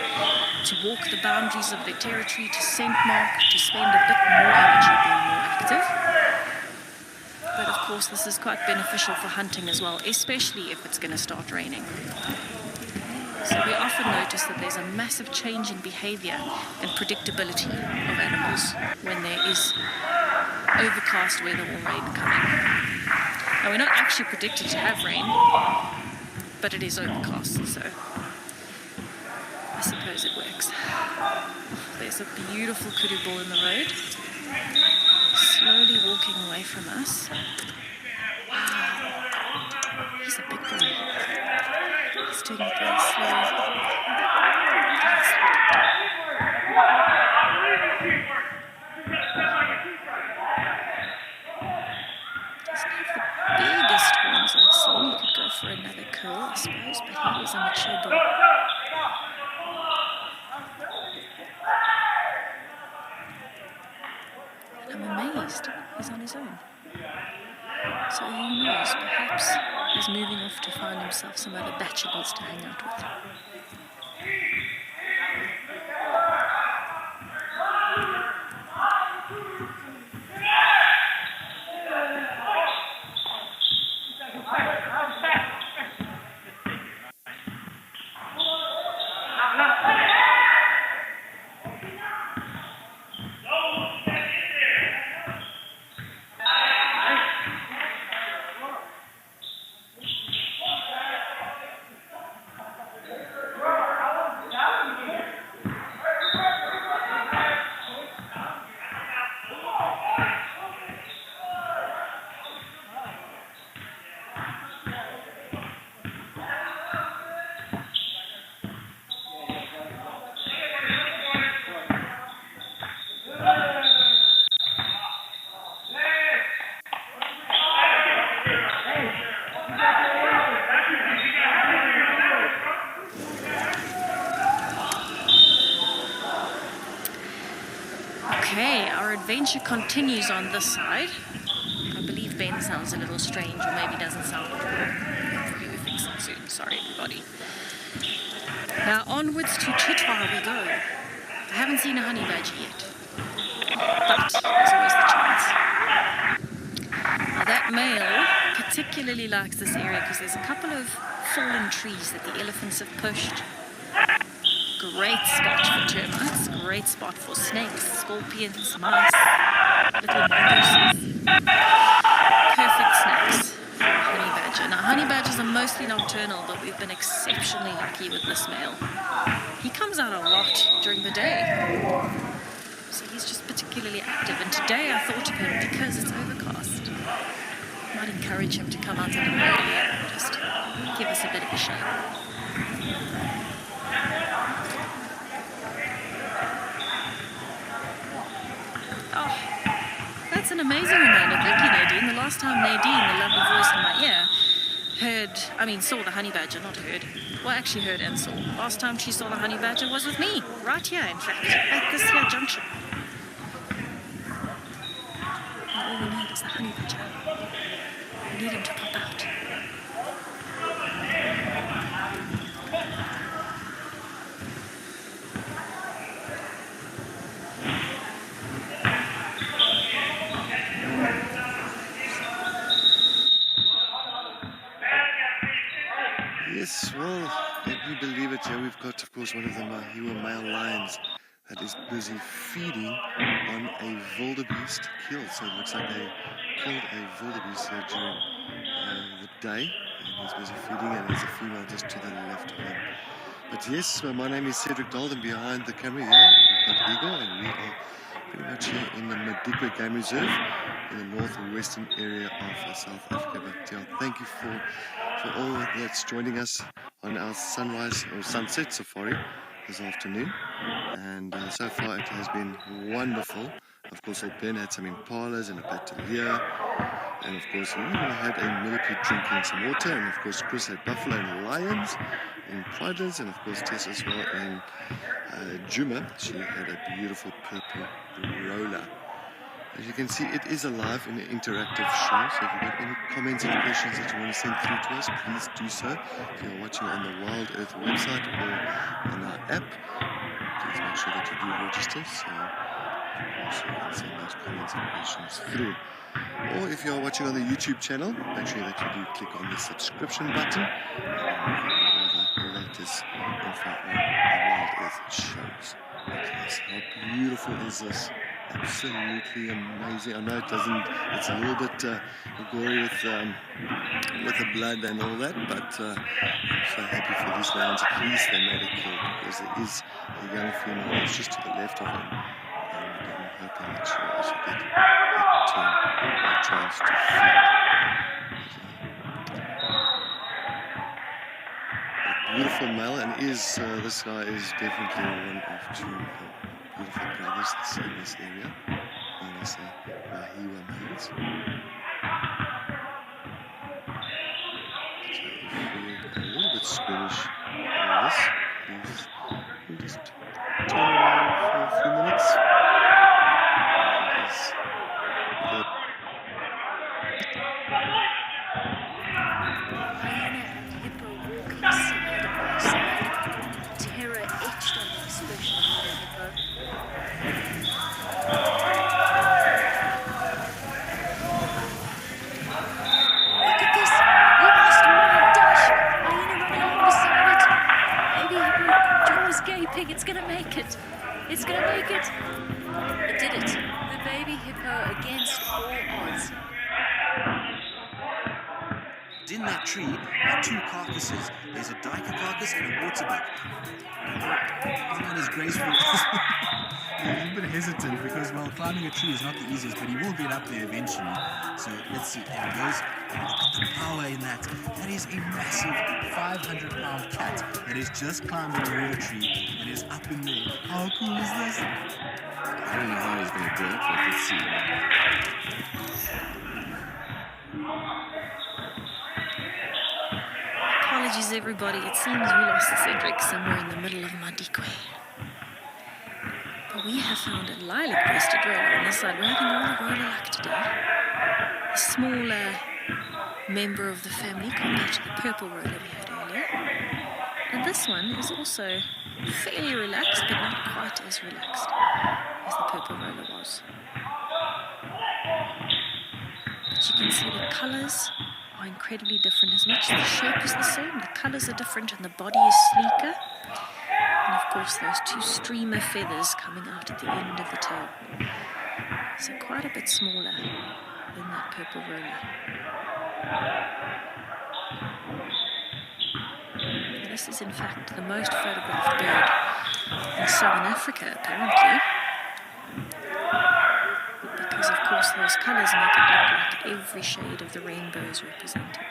to walk the boundaries of their territory, to scent mark, to spend a bit more energy being more active. But of course, this is quite beneficial for hunting as well, especially if it's going to start raining. So we often notice that there's a massive change in behavior and predictability of animals when there is overcast weather or rain coming. Now, we're not actually predicted to have rain, but it is overcast, so I suppose it works. There's a beautiful kudu bull in the road, slowly walking away from us. Wow, he's a big boy. He's doing it very slowly. Doesn't have the biggest horns I've seen. He could go for another curl, I suppose, but he is a mature bull. And I'm amazed he's on his own. So who knows, perhaps he's moving off to find himself some other bachelors to hang out with. Okay, our adventure continues on this side. I believe Ben sounds a little strange, or maybe doesn't sound at all. Hopefully we fix it soon. Sorry, everybody. Now onwards to Crt1 we go. I haven't seen a honey badger yet, but there's always the chance. Now that male particularly likes this area because there's a couple of fallen trees that the elephants have pushed. Great spot for termites, great spot for snakes, scorpions, mice, little mongooses. Perfect snacks for a honey badger. Now honey badgers are mostly nocturnal, but we've been exceptionally lucky with this male. He comes out a lot during the day, so he's just particularly active. And today I thought of him because it's overcast. I might encourage him to come out a little earlier and just give us a bit of a show. Oh, that's an amazing reminder. Thank you, Nadine. The last time Nadine, the lovely voice in my ear, saw the honey badger, not heard. Well, actually heard and saw. Last time she saw the honey badger was with me, right here, in fact, at this here junction. And all we need is the honey badger. We need him to pop out. Yes, well, let me believe it. Here we've got, of course, one of the Mahua male lions that is busy feeding on a wildebeest kill. So it looks like they killed a wildebeest here during the day, and he's busy feeding, and there's a female just to the left of him. But yes, my name is Cedric Dalden. Behind the camera here, we've got Eagle, and we are pretty much here in the Madikwe Game Reserve in the northwestern area of South Africa. But thank you for for all that's joining us on our sunrise or sunset safari this afternoon. And so far it has been wonderful. Of course, old Ben had some impalas and a battalier. And of course, we had a millipede drinking some water. And of course, Chris had buffalo and lions in Pridelands. And of course, Tess as well in Juma. She had a beautiful purple roller. As you can see, it is a live and interactive show, so if you've got any comments or questions that you want to send through to us, please do so. If you're watching on the Wild Earth website or on our app, please make sure that you do register, so you can send those comments and questions through. Or if you're watching on the YouTube channel, make sure that you do click on the subscription button and all the latest info on the Wild Earth shows. Look at this, how beautiful is this? Absolutely amazing. I know it's a little bit gory with the blood and all that, but I'm so happy for these lions. At least they made it kill, because there is a young female that's just to the left of him, and I'm hoping that she will also get a chance to feed. A beautiful male, and this guy is definitely one of two beautiful brothers that's in this area, known as the Mahiwa males. So if you're a little bit squeamish on this, please we'll just turn around for a few minutes. Terror etched on the expression of the hippo. Look at this! Last wide dash! Hyena running along beside it. Baby hippo, jaws gaping. It's gonna make it. It's gonna make it. It did it. The baby hippo against all odds. In that tree are two carcasses. There's a duiker carcass and a waterbuck. He's not as graceful. He's a bit hesitant because, well, climbing a tree is not the easiest, but he will get up there eventually. So let's see. There he goes. And look at the power in that. That is a massive 500-pound cat that has just climbed a water tree and is up in there. How cool is this? I don't know how he's going to do it, but let's see. Apologies, everybody. It seems we lost Cedric somewhere in the middle of Madikwe. But we have found a lilac-breasted roller on this side. We're having all the roller luck today. A smaller member of the family compared to the purple roller we had earlier. And this one is also fairly relaxed, but not quite as relaxed as the purple roller was. But you can see the colours are incredibly different. As much as the shape is the same, the colours are different and the body is sleeker. And of course those two streamer feathers coming out at the end of the tail. So quite a bit smaller than that purple roller. This is in fact the most photographed bird in Southern Africa, apparently. Because of course those colours make it look like every shade of the rainbow is represented.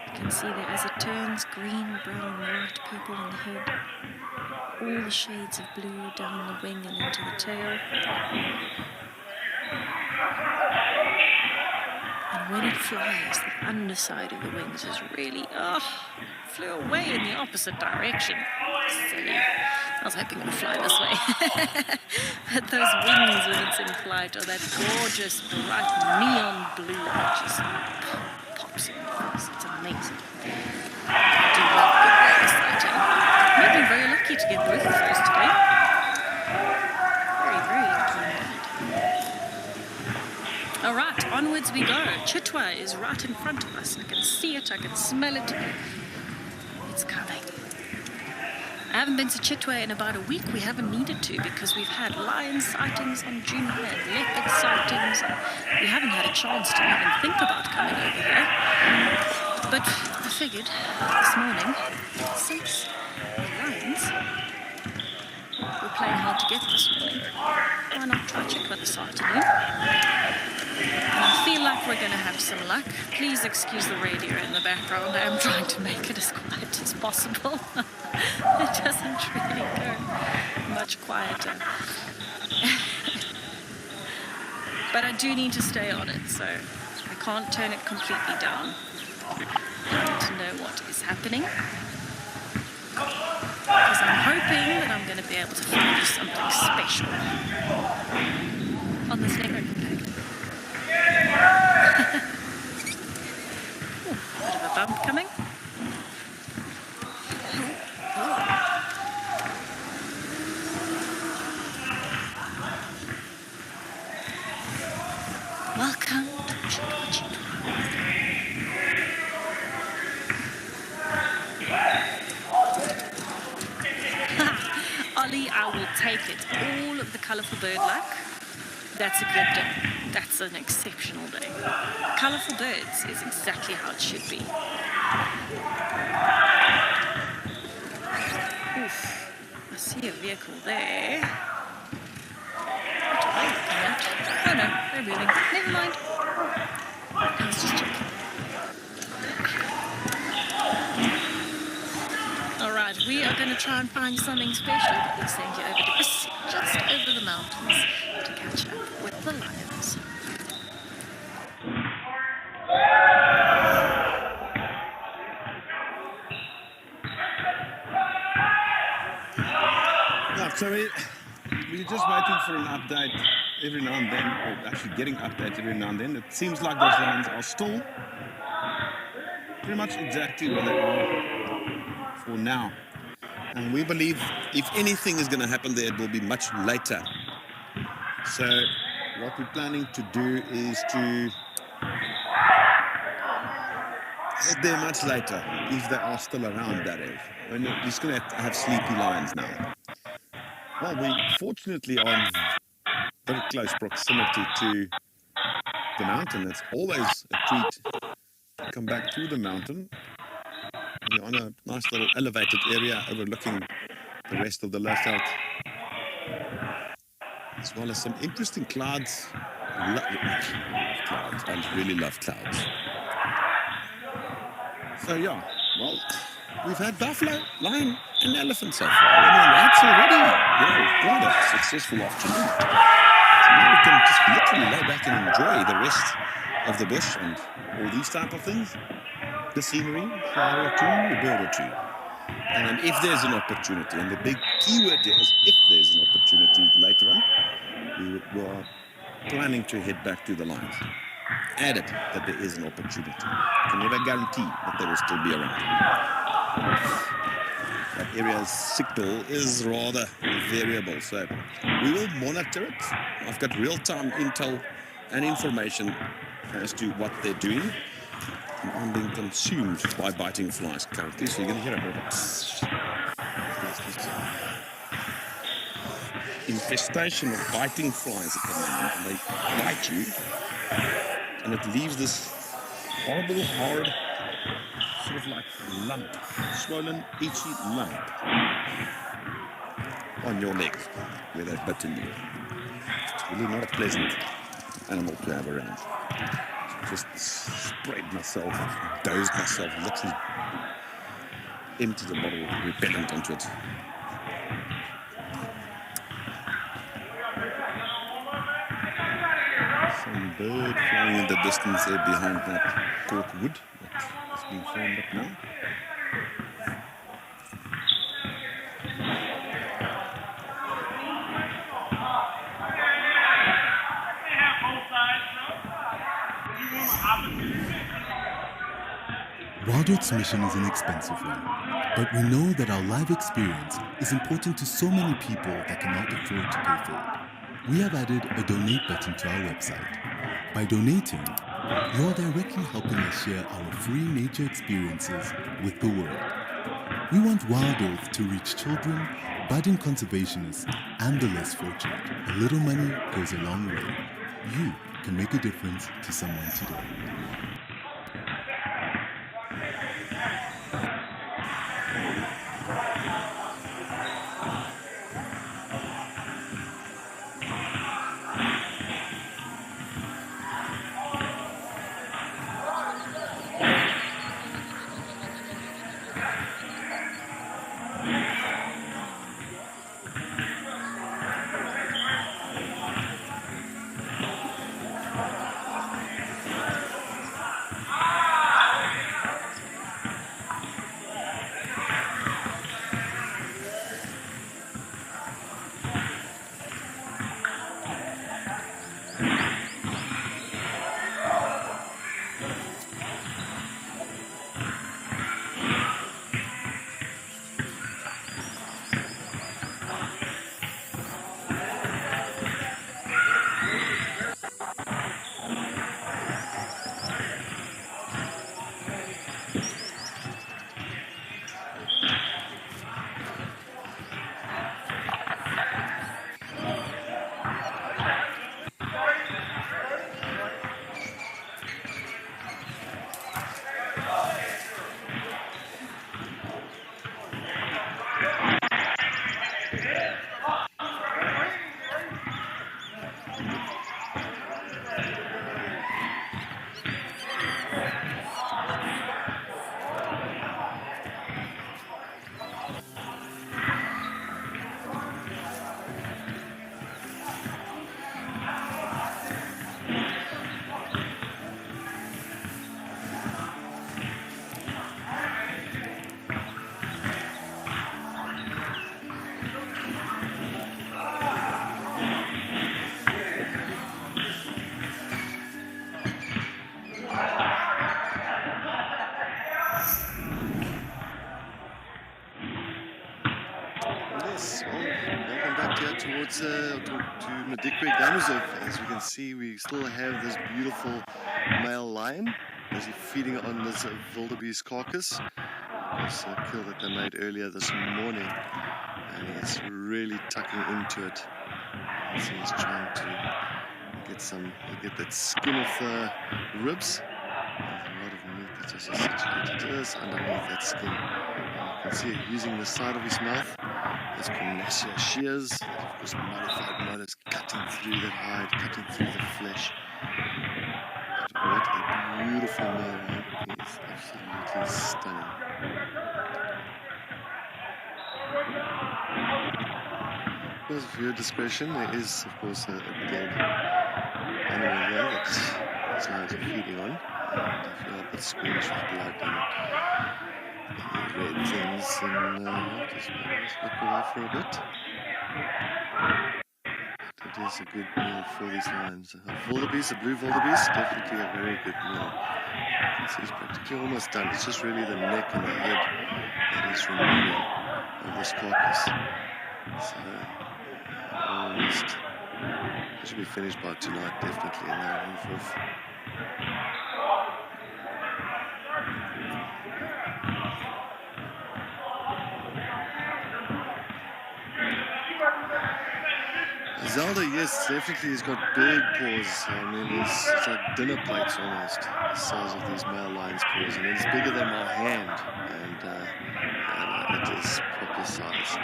You can see there as it turns green, brown, white, purple in the head. All the shades of blue down the wing and into the tail. And when it flies, the underside of the wings is really, flew away in the opposite direction. Silly. I was hoping it would fly this way. But those wings when it's in flight are that gorgeous, bright neon blue that just pops in the face. It's amazing. I do love good bird sighting. We've been very lucky to get both of those today. Very, very lucky indeed. All right, onwards we go. Chitwa is right in front of us. I can see it, I can smell it. It's coming. I haven't been to Chitwa in about a week. We haven't needed to because we've had lion sightings on June and leopard sightings. We haven't had a chance to even think about coming over here. But I figured this morning, since the lions were playing hard to get this morning. Why not try Chikwa this afternoon? And I feel like we're going to have some luck. Please excuse the radio in the background. I am trying to make it as quiet as possible. It doesn't really go much quieter. But I do need to stay on it, so I can't turn it completely down. I need to know what is happening. Because I'm hoping that I'm going to be able to find something special on this network pack. Bit of a bump coming. Welcome to Crt1. Ollie, I will take it. All of the colourful bird luck. That's a good day. That's an exceptional day. Colourful birds is exactly how it should be. Oof. I see a vehicle there. What are they looking at? Oh no, they're moving. Never mind. I was just checking. Alright, we are going to try and find something special. We'll send you over to just over the mountains to catch up with the lions. Yeah, so we're just waiting for an update every now and then, or actually getting updates every now and then. It seems like those lines are still pretty much exactly where they are for now. And we believe if anything is going to happen there, it will be much later. So what we're planning to do is to head there much later, if they are still around, that is. We're just going to have sleepy lions now. Well, we fortunately are in very close proximity to the mountain. It's always a treat to come back to the mountain. We're on a nice little elevated area overlooking the rest of the left-out, as well as some interesting clouds. Clouds. I really love clouds. So yeah, well, we've had buffalo, lion, and elephant so far. I mean, that's already, quite a successful afternoon. So now we can just literally lay back and enjoy the rest of the bush and all these type of things. The scenery, flower or two, a bird or two. And then if there's an opportunity, and the big keyword here is if there's an opportunity later on, we are planning to head back to the lions. Added that there is an opportunity. Can never guarantee that they will still be around. That area's signal is rather variable, so we will monitor it. I've got real-time intel and information as to what they're doing. I'm being consumed by biting flies currently, so you're going to hear a bit of infestation of biting flies at the moment, and they bite you, and it leaves this horrible, hard, sort of like lump, swollen, itchy lump on your leg where they've bitten you. It's really not a pleasant animal to have around. Just sprayed myself, dosed myself, literally emptied the bottle of repellent onto it. Some bird flying in the distance there behind that cork wood that is being formed up now. Wildwood's mission is an expensive one, but we know that our live experience is important to so many people that cannot afford to pay for it. We have added a donate button to our website. By donating, you're directly helping us share our free nature experiences with the world. We want Wild Earth to reach children, budding conservationists, and the less fortunate. A little money goes a long way. You can make a difference to someone today. to Madikwe Gamuzov. As we can see, we still have this beautiful male lion busy feeding on this wildebeest carcass. This kill that they made earlier this morning, and he's really tucking into it. So he's trying to get that skin off the ribs. There's a lot of meat that's just situated just underneath that skin. And you can see it using the side of his mouth. Those carnassier shears, of course modified molars cutting through that hide, cutting through the flesh. But what a beautiful male lion. He is absolutely stunning. Because of your discretion, there is of course a dead animal there that these lions are feeding on. And if you're a bit squeamish with blood and red things, then just look away for a bit. But it is a good meal for these lions. Wildebeest, the blue wildebeest, definitely a very good meal. You can see it's practically almost done. It's just really the neck and the head that is remaining of this carcass. So almost it should be finished by tonight, definitely, and then move off. Zelda, yes, definitely he's got big paws. I mean, it's like dinner plates almost, the size of these male lions' paws. I mean, it's bigger than my hand, and it is proper size.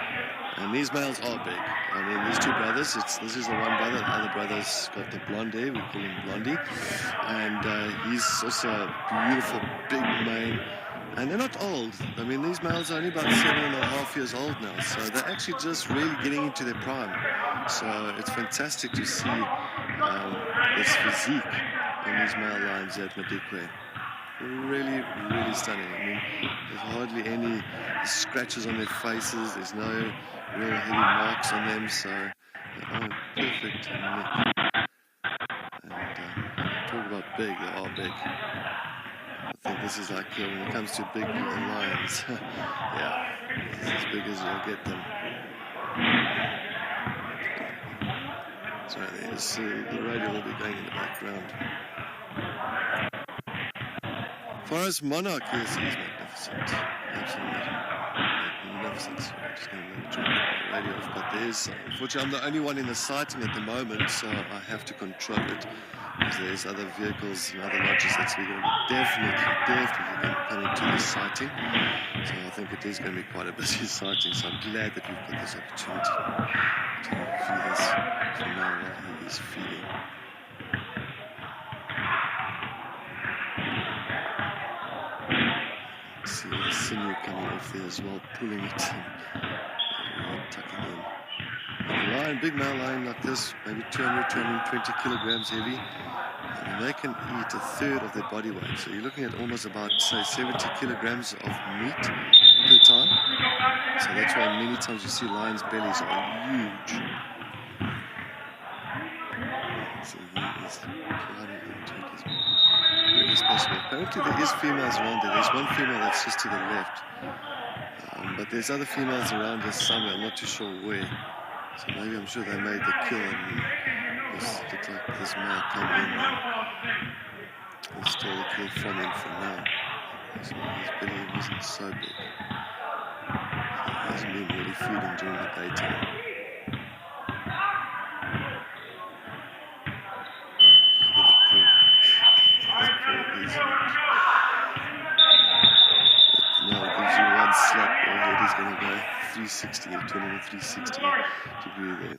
And these males are big. I mean, these two brothers, this is the one brother, the other brother's got the blonde hair, we call him Blondie. And he's also a beautiful big mane. And they're not old. I mean, these males are only about 7.5 years old now. So they're actually just really getting into their prime. So it's fantastic to see this physique on these male lions at Madikwe. Really, really stunning. I mean, there's hardly any scratches on their faces. There's no real heavy marks on them. So they are perfect in the neck. And talk about big, they are big. I think this is like when it comes to big lions. Yeah, this is as big as you'll get them. So there's the radio will be going in the background. As far as Monarch, yes, he's magnificent. Absolutely magnificent. So I'm just going to try the radio off. But there's, unfortunately, I'm the only one in the sighting at the moment, so I have to control it. Because there's other vehicles and other lodges that's going to be definitely going to come into this sighting. So I think it is going to be quite a busy sighting. So I'm glad that we've got this opportunity to view this from now while he is feeding. See the sinew coming off there as well, pulling it and tucking in. And a lion, big male lion like this, maybe 200, 220 kilograms heavy. And they can eat a third of their body weight. So you're looking at almost about, say, 70 kilograms of meat per time. So that's why many times you see lions' bellies are huge. So he is climbing into it as big as possible. Apparently there is females around there. There's one female that's just to the left. But there's other females around here somewhere. I'm not too sure where. So maybe I'm sure they made the kill and this looks like this male come in and stole the kill from him for now. So his belly wasn't so big. He hasn't been really feeding during the daytime. Look at the paw. His paw is huge. Now it gives you one slap, your head is going to go 360, turning a 360 degree there.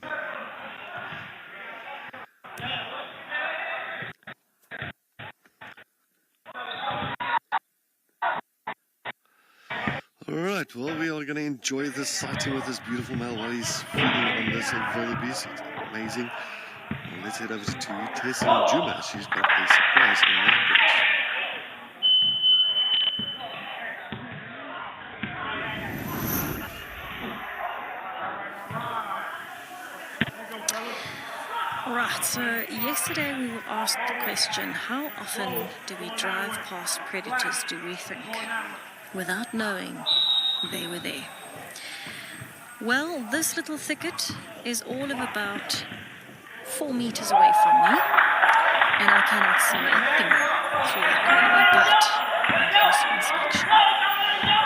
Alright, well, we are going to enjoy this sighting with this beautiful male while he's feeding on this wildebeest. It's amazing. And let's head over to Tessa and Juma. She's got a surprise in that bridge. Right, so yesterday we were asked the question, how often do we drive past predators, do we think, without knowing they were there? Well, this little thicket is all of about 4 meters away from me, and I cannot see a thing through that greenery, but on closer inspection,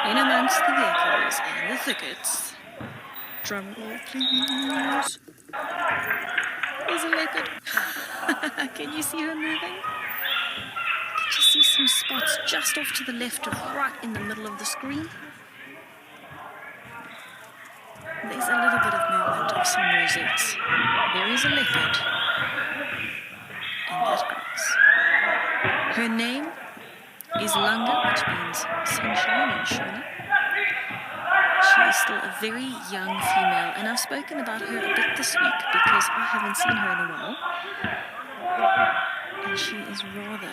in amongst the vehicles and the thickets, drum roll please, there's a leopard. Can you see her moving? Can you see some spots just off to the left of right in the middle of the screen? There's a little bit of movement of some rosettes. There is a leopard in that grass. Her name is Langa, which means sunshine in Shona. She is still a very young female, and I've spoken about her a bit this week because I haven't seen her in a while. And she is rather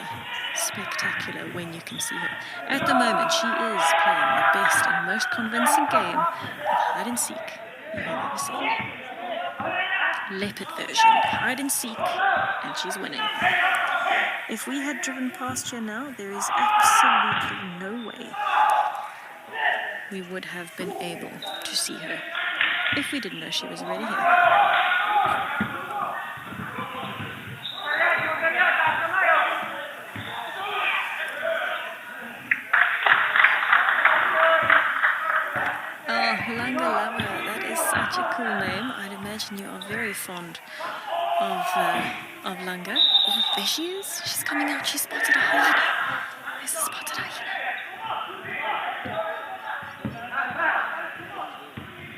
spectacular when you can see her. At the moment, she is playing the best and most convincing game of hide and seek you have ever seen. Leopard version, hide and seek, and she's winning. If we had driven past her now, there is absolutely no way we would have been able to see her if we didn't know she was already here. Oh, Langa Lover, that is such a cool name. I'd imagine you are very fond of Langa. Oh, there she is. She's coming out. She spotted a hyena. There's a spotted hyena.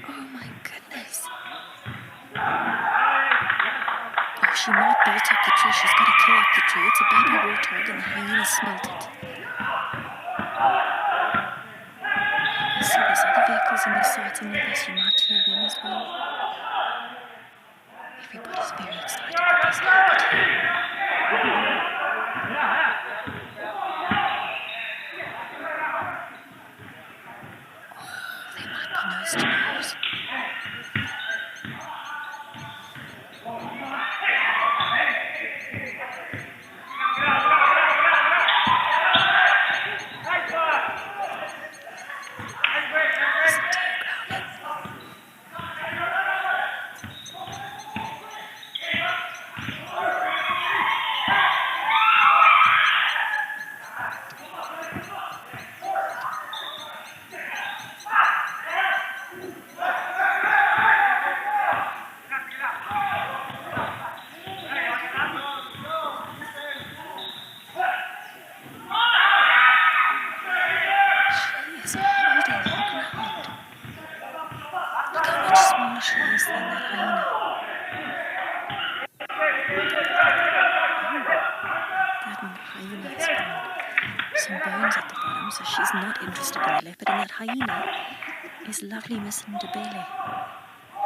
Oh my goodness. Oh, she might bolt up the tree. She's got to kill up the tree. It's a baby warthog and the hyena smelt it. I see there's other vehicles in the sighting with us. You might hear them as well. Everybody's very excited that there's a leopard here. Oh, they might be nose to nose. So she's not interested in the leopard, and that hyena is lovely Miss Ndebele.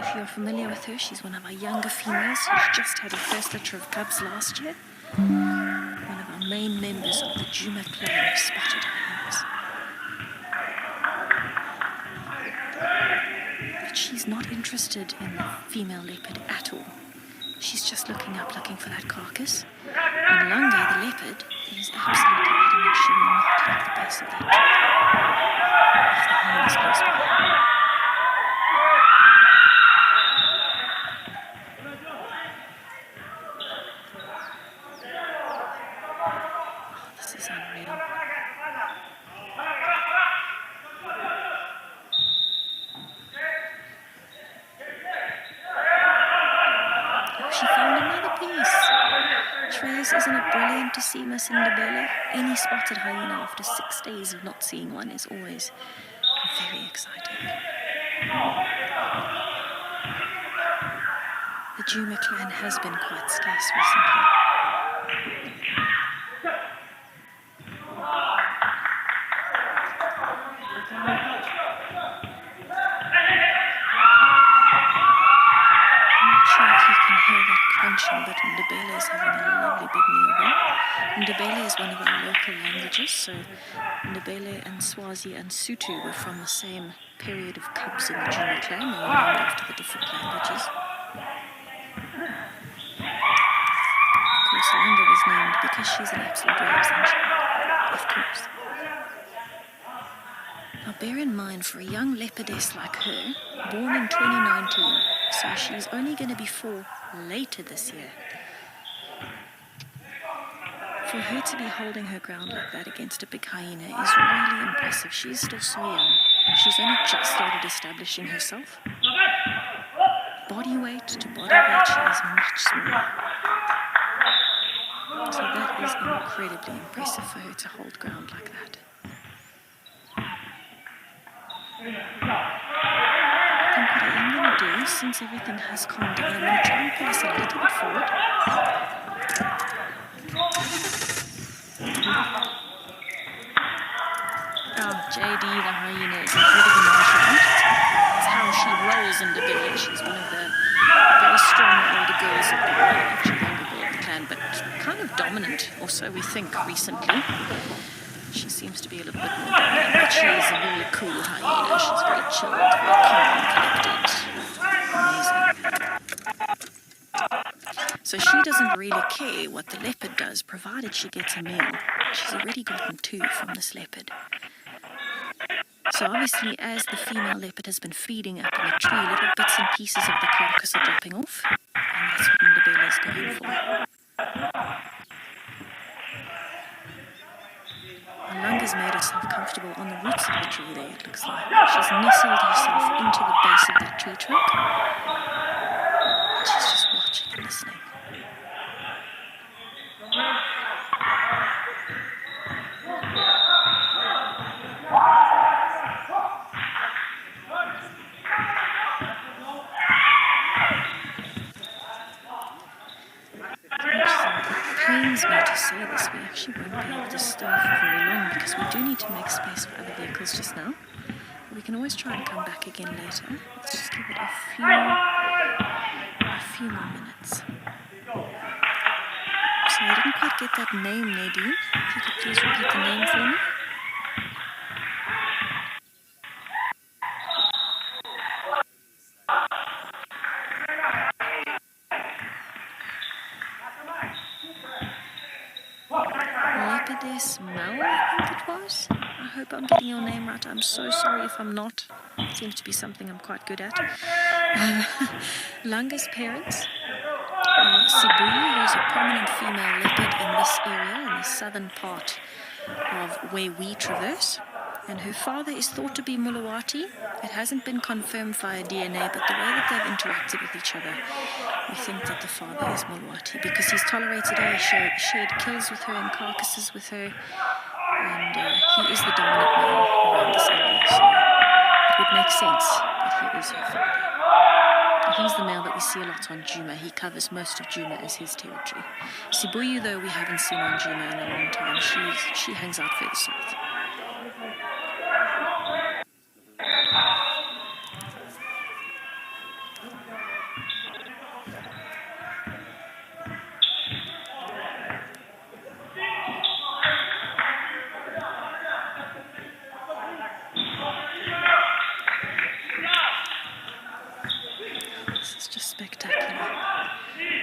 If you're familiar with her, she's one of our younger females who's just had her first litter of cubs last year. One of our main members of the Juma clan of spotted hyenas. But she's not interested in the female leopard at all. She's just looking up, looking for that carcass. And Langa, the leopard, is absolutely adamant she will not leave the base of that tree if the hyenas close by. Oh, this is unreal. Oh, she found another piece. Trace, isn't it brilliant to see Miss Ndebele? Any spotted hyena after 6 days of not seeing one is always very exciting. The Juma clan has been quite scarce recently. But Ndebele is having a lovely big meal there. Ndebele is one of our local languages, so Ndebele and Swazi and Sotho were from the same period of cubs in the Juma clan. They were named after the different languages. Of course, Langa was named because she's an absolute ray of sunshine. Of course. Now bear in mind, for a young leopardess like her, born in 2019, so she's only going to be 4 later this year. For her to be holding her ground like that against a big hyena is really impressive. She is still so young. She's only just started establishing herself. Body weight to body weight, she is much smaller. So that is incredibly impressive for her to hold ground like that. I think what I am going to do, since everything has calmed down, I'm going to try and pull us a little bit forward. Oh, JD, the hyena, is incredibly nonchalant. That's how she rolls in the village. She's one of the very strong older girls of the world, actually younger girl of the clan, but kind of dominant also, we think, recently. She seems to be a little bit more dominant, but she is a very cool hyena. She's very chilled, very calm, collected. Amazing. So she doesn't really care what the leopard does, provided she gets a meal. She's already gotten 2 from this leopard. So obviously, as the female leopard has been feeding up in the tree, little bits and pieces of the carcass are dropping off, and that's what Ndabella's going for. Langa's made herself comfortable on the roots of the tree there, it looks like. She's nestled herself into the base of that tree trunk. She's just watching and listening. Pains me to say this, we actually won't be able to stay for very long because we do need to make space for other vehicles just now. But we can always try and come back again later. Let's just give it a few more minutes. So I didn't quite get that name, Nadine. If you could please repeat the name for me. Mel, I think it was. I hope I'm getting your name right. I'm so sorry if I'm not. It seems to be something I'm quite good at. Langa's parents are Sibuyi, who's a prominent female leopard in this area, in the southern part of where we traverse. And her father is thought to be Mulawati. It hasn't been confirmed via DNA, but the way that they've interacted with each other, we think that the father is Mulawati because he's tolerated her, shared kills with her and carcasses with her, and he is the dominant male around this area, so it would make sense that he is her father. He's the male that we see a lot on Juma. He covers most of Juma as his territory. Sibuyi, though, we haven't seen on Juma in a long time. She hangs out further south.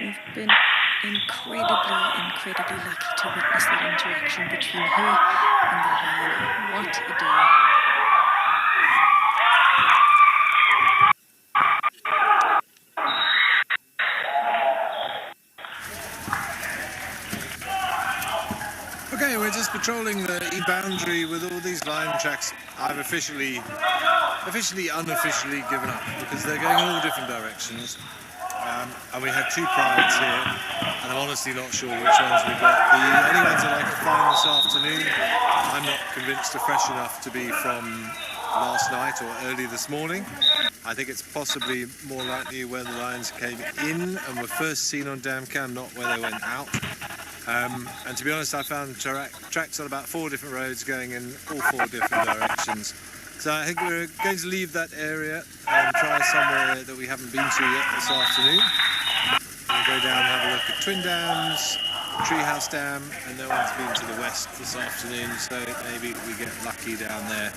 We've been incredibly lucky to witness that interaction between her and the hyena. What a day. Okay, we're just patrolling the boundary with all these lion tracks. I've officially unofficially given up because they're going in all different directions. And we had 2 prides here, and I'm honestly not sure which ones we got. The only ones I'd like to find this afternoon, I'm not convinced are fresh enough to be from last night or early this morning. I think it's possibly more likely where the lions came in and were first seen on dam cam, not where they went out. And to be honest, I found tracks on about 4 different roads going in all 4 different directions. So I think we're going to leave that area and try somewhere that we haven't been to yet this afternoon. We'll go down and have a look at Twin Dams, Treehouse Dam, and no one's been to the west this afternoon, so maybe we get lucky down there.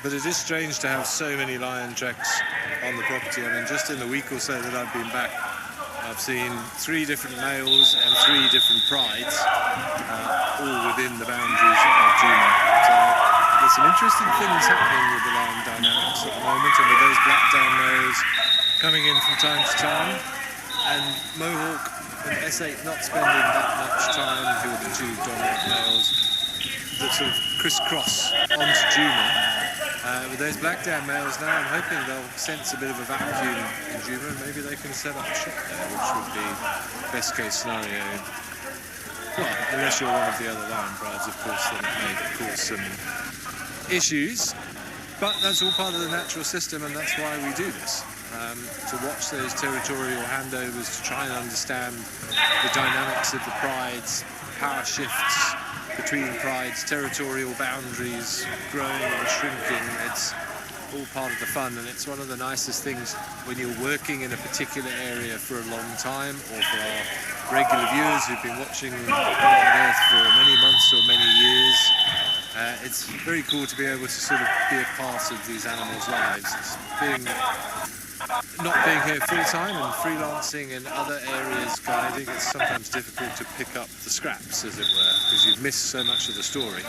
But it is strange to have so many lion tracks on the property. I mean, just in the week or so that I've been back, I've seen 3 different males and 3 different prides, all within the boundaries of Juma. So there's some interesting things happening with the lion dynamics at the moment, and with those black down males coming in from time to time, and Mohawk and S8 not spending that much time, who are the 2 dominant males that sort of crisscross onto Juma. With those black down males now, I'm hoping they'll sense a bit of a vacuum in Juma, and maybe they can set up shop there, which would be best case scenario. Well, unless you're one of the other lion brides, of course, then it may cause some issues. But that's all part of the natural system, and that's why we do this. To watch those territorial handovers, to try and understand the dynamics of the prides, power shifts between prides, territorial boundaries, growing and shrinking. It's all part of the fun, and it's one of the nicest things when you're working in a particular area for a long time, or for our regular viewers who've been watching on Earth for many months or many years. It's very cool to be able to sort of be a part of these animals' lives. Not being here full-time and freelancing in other areas guiding, it's sometimes difficult to pick up the scraps, as it were, because you've missed so much of the story.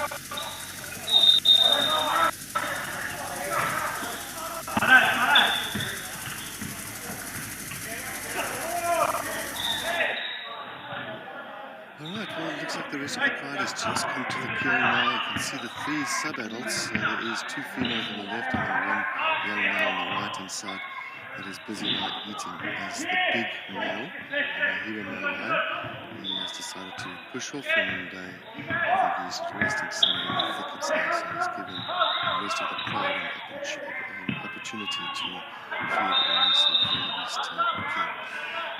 Alright, well, it looks like the rest of the pride has just come to the kill now. You can see the 3 sub-adults. There is 2 females on the left and then 1 young male on the right-hand side that is busy now eating. As the big male, the hero male lion, he has decided to push off, and I think he's resting somewhere in the thickets now, so he's given the rest of the pride an opportunity to feed on this very east kill.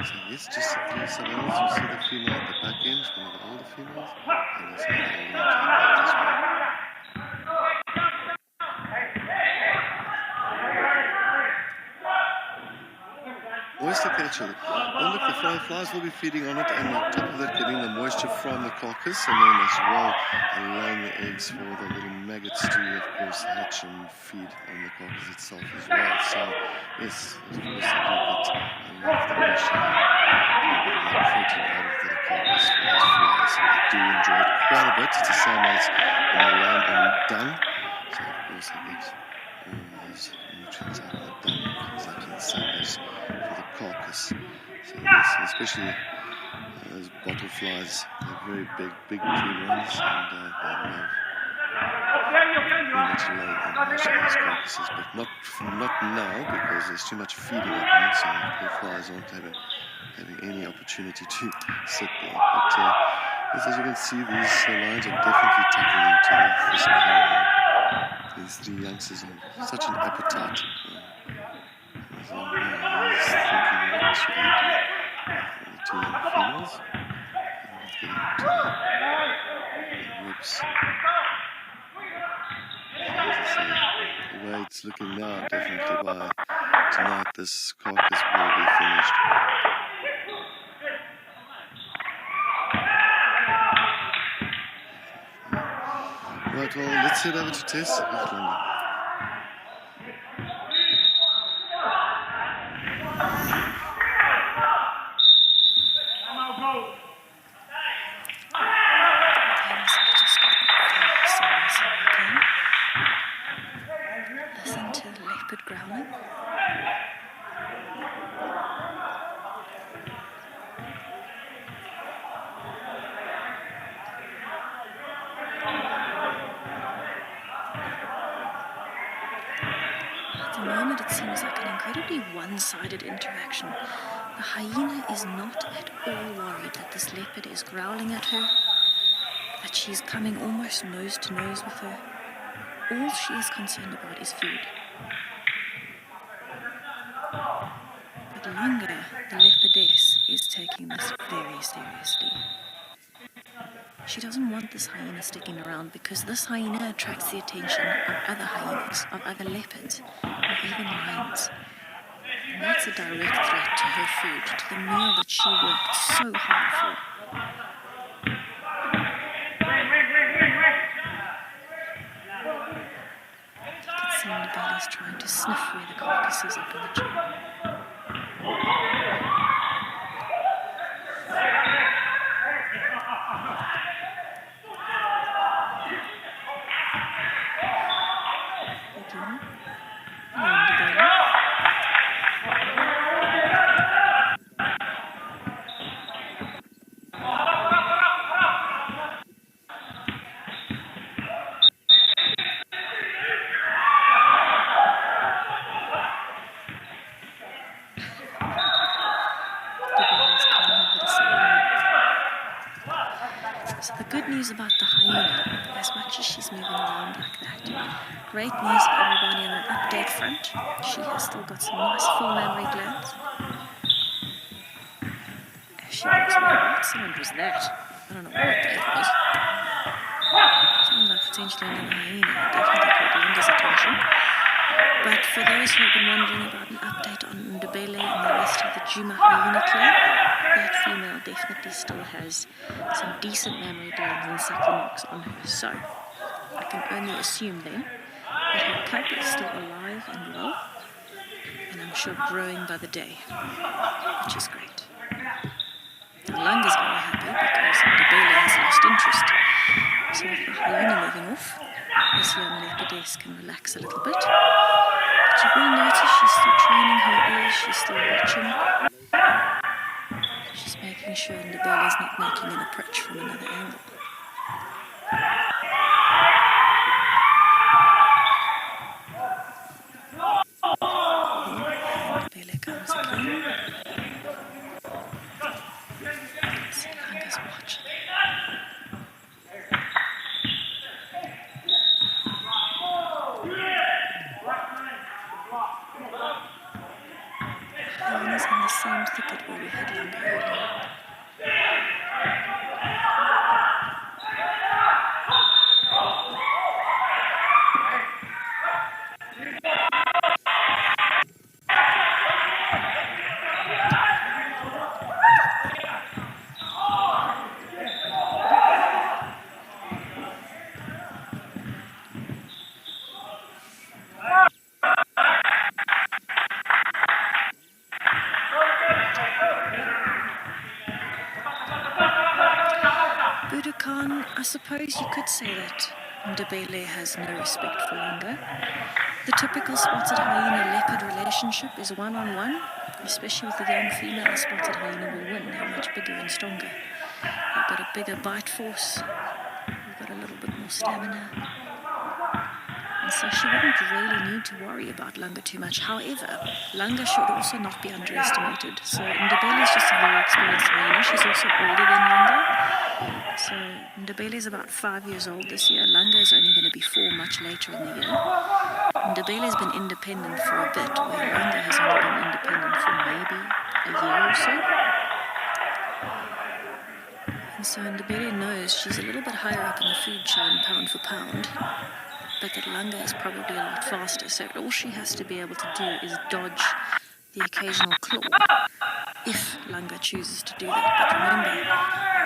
So yes, just the 3 sub-adults. You see the female at the back end, one of the older females, and there's another older one to the right as well. Oyster catcher. Well, look, the flies will be feeding on it, and on top of that, getting the moisture from the carcass, and then as well laying the eggs for the little maggots to, of course, hatch and feed on the carcass itself as well. So yes, of course, they do get a lot of the moisture and the protein out of the carcass for those flies. So they do enjoy it quite a bit. It's the same as when they land on dung. So of course, they get all those nutrients out of the dung, exactly the same as for the carcass. So yes, especially those bottle flies, they're very big clean ones, and they love pretty much lay in most of those carcasses, but not now, because there's too much feeding happening, so the flies aren't having any opportunity to sit there. But as you can see, these lions are definitely tapping into the physical. These 3 youngsters have such an appetite. He's thinking, what should I do? The 2 young females. Let's get into the ribs. As I say, the way it's looking now, definitely by tonight this carcass will be finished. Right, well, let's head over to Tess with London. Listen to the leopard growling. At the moment, it seems like an incredibly one-sided interaction. The hyena is not at all worried that this leopard is growling at her, that she's coming almost nose to nose with her. All she is concerned about is food. But Lunga, the leopardess, is taking this very seriously. She doesn't want this hyena sticking around, because this hyena attracts the attention of other hyenas, of other leopards, or even lions. And that's a direct threat to her food, to the meal that she worked so hard for. Belly's trying to sniff where the carcass is up in the tree. So the good news about the hyena, as much as she's moving around like that, great news for everybody on an update front. She has still got some nice full mammary glands. As she walks away, what sound was that? I don't know what that was. Sounded like potentially another hyena. It definitely caught Linda's attention. But for those who have been wondering about an update on Ndebele and the rest of the Juma hyena clan, that female definitely still has some decent mammary glands and suckle marks on her. So I can only assume then that her cub is still alive and well, and I'm sure growing by the day, which is great. Now Langa's very happy because Ndebele has lost interest. So with the hyena moving off, this young leopardess can relax a little bit. But you will notice she's still training her ears, she's still watching. She's making sure Ndebele is not making an approach from another angle. Ndebele comes again. See, Langa's watching. Hyena's in the same thicket where we had Langa earlier. Budokan, I suppose you could say that Ndebele has no respect for Langa. The typical spotted hyena-leopard relationship is one-on-one, especially with the young female. A spotted hyena will win. They're much bigger and stronger. They've got a bigger bite force. They've got a little bit more stamina. And so she wouldn't really need to worry about Langa too much. However, Langa should also not be underestimated. So Ndebele is just a very experienced hyena. She's also older than Langa. So Ndebele is about 5 years old this year. Langa is only going to be 4 much later in the year. Ndebele has been independent for a bit, where Langa has only been independent for maybe a year or so. And so Ndebele knows she's a little bit higher up in the food chain, pound for pound, but that Langa is probably a lot faster. So all she has to be able to do is dodge the occasional claw, if Langa chooses to do that. But remember,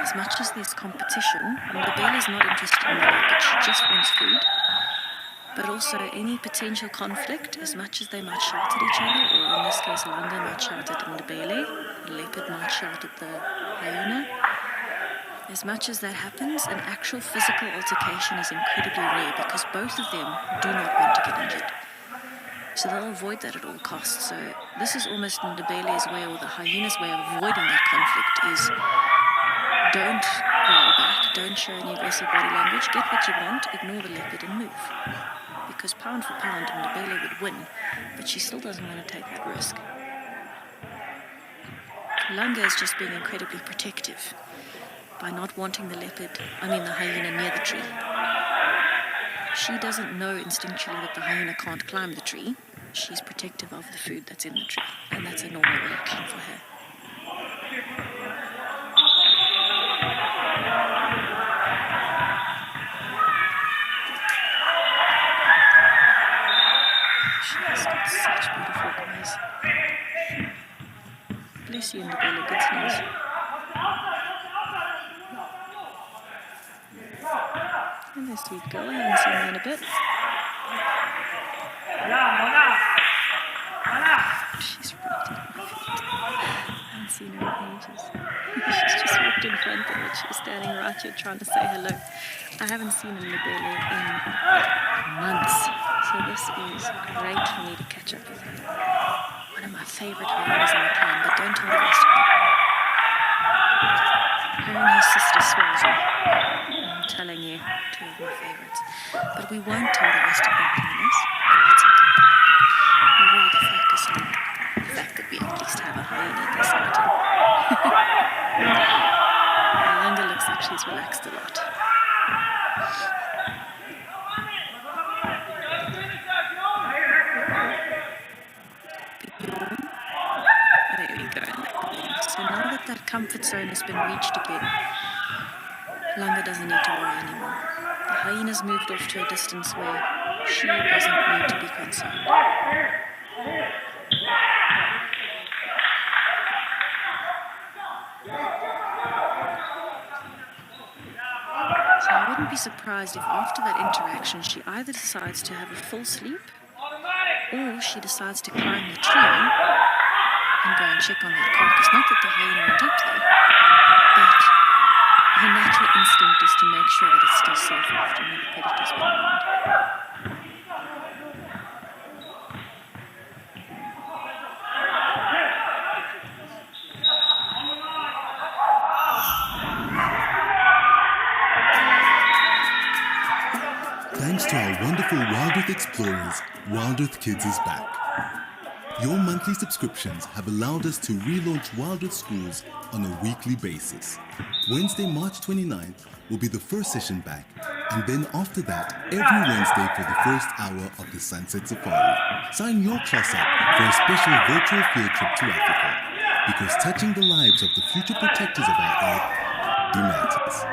as much as there's competition, Ndebele is not interested in the leopard, she just wants food. But also any potential conflict, as much as they might shout at each other, or in this case Langa might shout at Ndebele, the leopard might shout at the hyena, as much as that happens, an actual physical altercation is incredibly rare because both of them do not want to get injured. So they'll avoid that at all costs. So this is almost Ndebele's way, or the hyena's way of avoiding that conflict, is don't growl back, don't show any aggressive body language, get what you want, ignore the leopard and move. Because pound for pound, Ndebele would win, but she still doesn't want to take that risk. Langa is just being incredibly protective by not wanting the hyena near the tree. She doesn't know instinctually that the hyena can't climb the tree. She's protective of the food that's in the tree, and that's a normal reaction for her. She has got such beautiful eyes. Bless you, Ndebele, good sneeze. And there's sweet girl, I haven't seen her in a bit. She's right at my feet. I haven't seen her in ages. She's just walked in front of it. She's standing right here trying to say hello. I haven't seen Ndebele in months, so this is great for me to catch up with her. One of my favorite hyenas in the clan, but don't tell the rest of them. Her and her sister Swazi. I'm telling you, 2 of my favorites. But we won't tell the rest of the hyenas. It's okay. We will focus on the fact that we at least have a hyena this item. Langa looks actually he's relaxed a lot. There we go. So now that comfort zone has been reached again, Langa doesn't need to worry anymore. The hyena's moved off to a distance where she doesn't need to be concerned. So I wouldn't be surprised if after that interaction she either decides to have a full sleep or she decides to climb the tree and go and check on that carcass. Not that the hyena went up there, but her natural instinct is to make sure that it's still safe after another predator's been around. Thanks to our wonderful Wild Earth Explorers, Wild Earth Kids is back. Your monthly subscriptions have allowed us to relaunch Wild Earth Schools on a weekly basis. Wednesday, March 29th will be the first session back, and then after that, every Wednesday for the first hour of the Sunset Safari. Sign your class up for a special virtual field trip to Africa, because touching the lives of the future protectors of our Earth matters.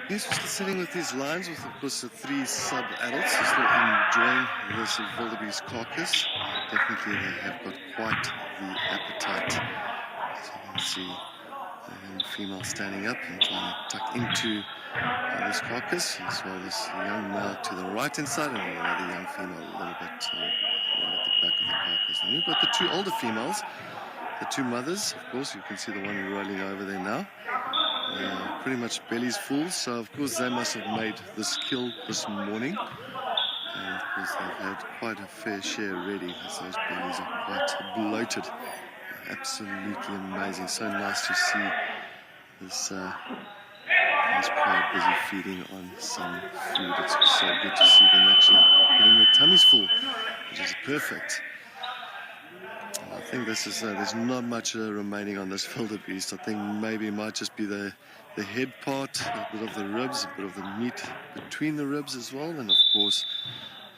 Yes, we're still sitting with these lions with, of course, the 3's sub-adults who still enjoying this wildebeest carcass. Definitely they have got quite the appetite. So you can see the young female standing up and trying to tuck into this carcass, as well as the young male to the right-hand side and another young female a little bit right at the back of the carcass. And we've got the two older females, the two mothers, of course. You can see the one rolling over there now. Pretty much bellies full, so of course they must have made this kill this morning, and of course they've had quite a fair share already, as those bellies are quite bloated. Absolutely amazing. So nice to see this pride busy feeding on some food. It's so good to see them actually getting their tummies full, which is perfect. I think this is there's not much remaining on this wildebeest. I think maybe it might just be the head part, a bit of the ribs, a bit of the meat between the ribs as well, and of course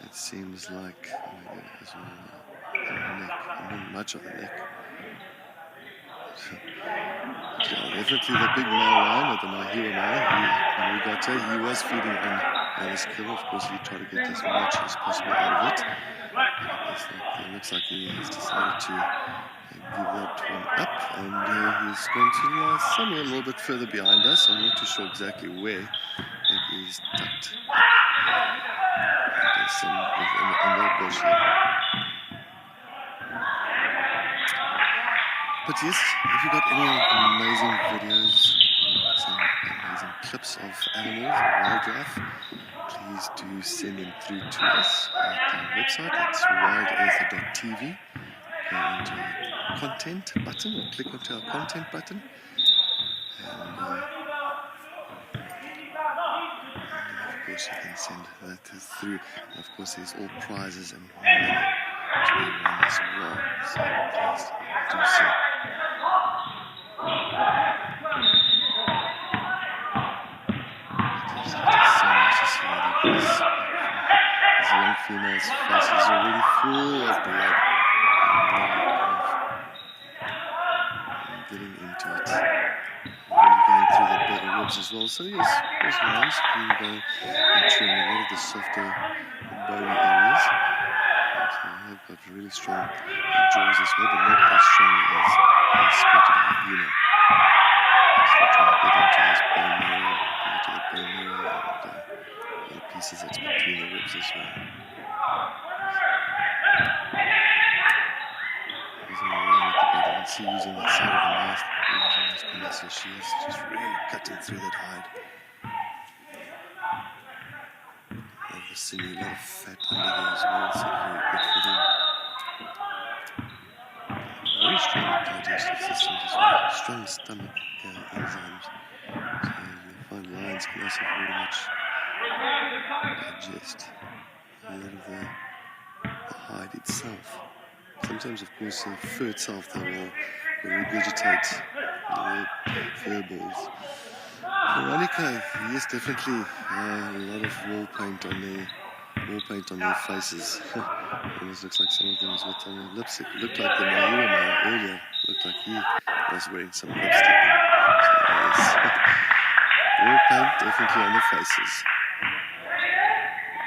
it seems like as well, the neck, not much of the neck. Yeah, definitely the big male lion, the Mahira male, when we got he was feeding on this kill. Of course he tried to get as much as possible out of it. It looks like he has decided to give that one up, and he's going to lie somewhere a little bit further behind us. I'm not too sure exactly where. I think he's tucked under under a bush here. But yes, if you've got any amazing videos, some amazing clips of animals or wildlife, please do send them through to us at our website. It's wildearther.tv. Go into our content button or click onto our content button. And of course you can send that through. And of course there's all prizes and money to be won as well. So please do so. These young females' faces are already full of blood. And getting into it. Already going through the better ribs as well. So there's lines. You can go and trim a lot of the softer bony areas. So they've got really strong jaws as well, but not as strong as spotted hyena. Still trying to get into those bone marrow, into the bone marrow and the pieces that's between the ribs as well. Using the line at the bottom and see using that side of the mouth, using those condenser shears, just really cutting through that hide. Love the sinew, a lot of fat under there as well, so very good for them. Very strong digestive systems as well, strong stomach enzymes. So you'll find lions can also very much digest a lot of the hide itself. Sometimes, of course, the fur itself they will regurgitate the fur balls. Veronica, yes, definitely a lot of wall paint on their faces. And it looks like some of them is with on their lips. It looked like the Mahua male earlier. Looked like he was wearing some lipstick. So yes, wall paint definitely on the faces.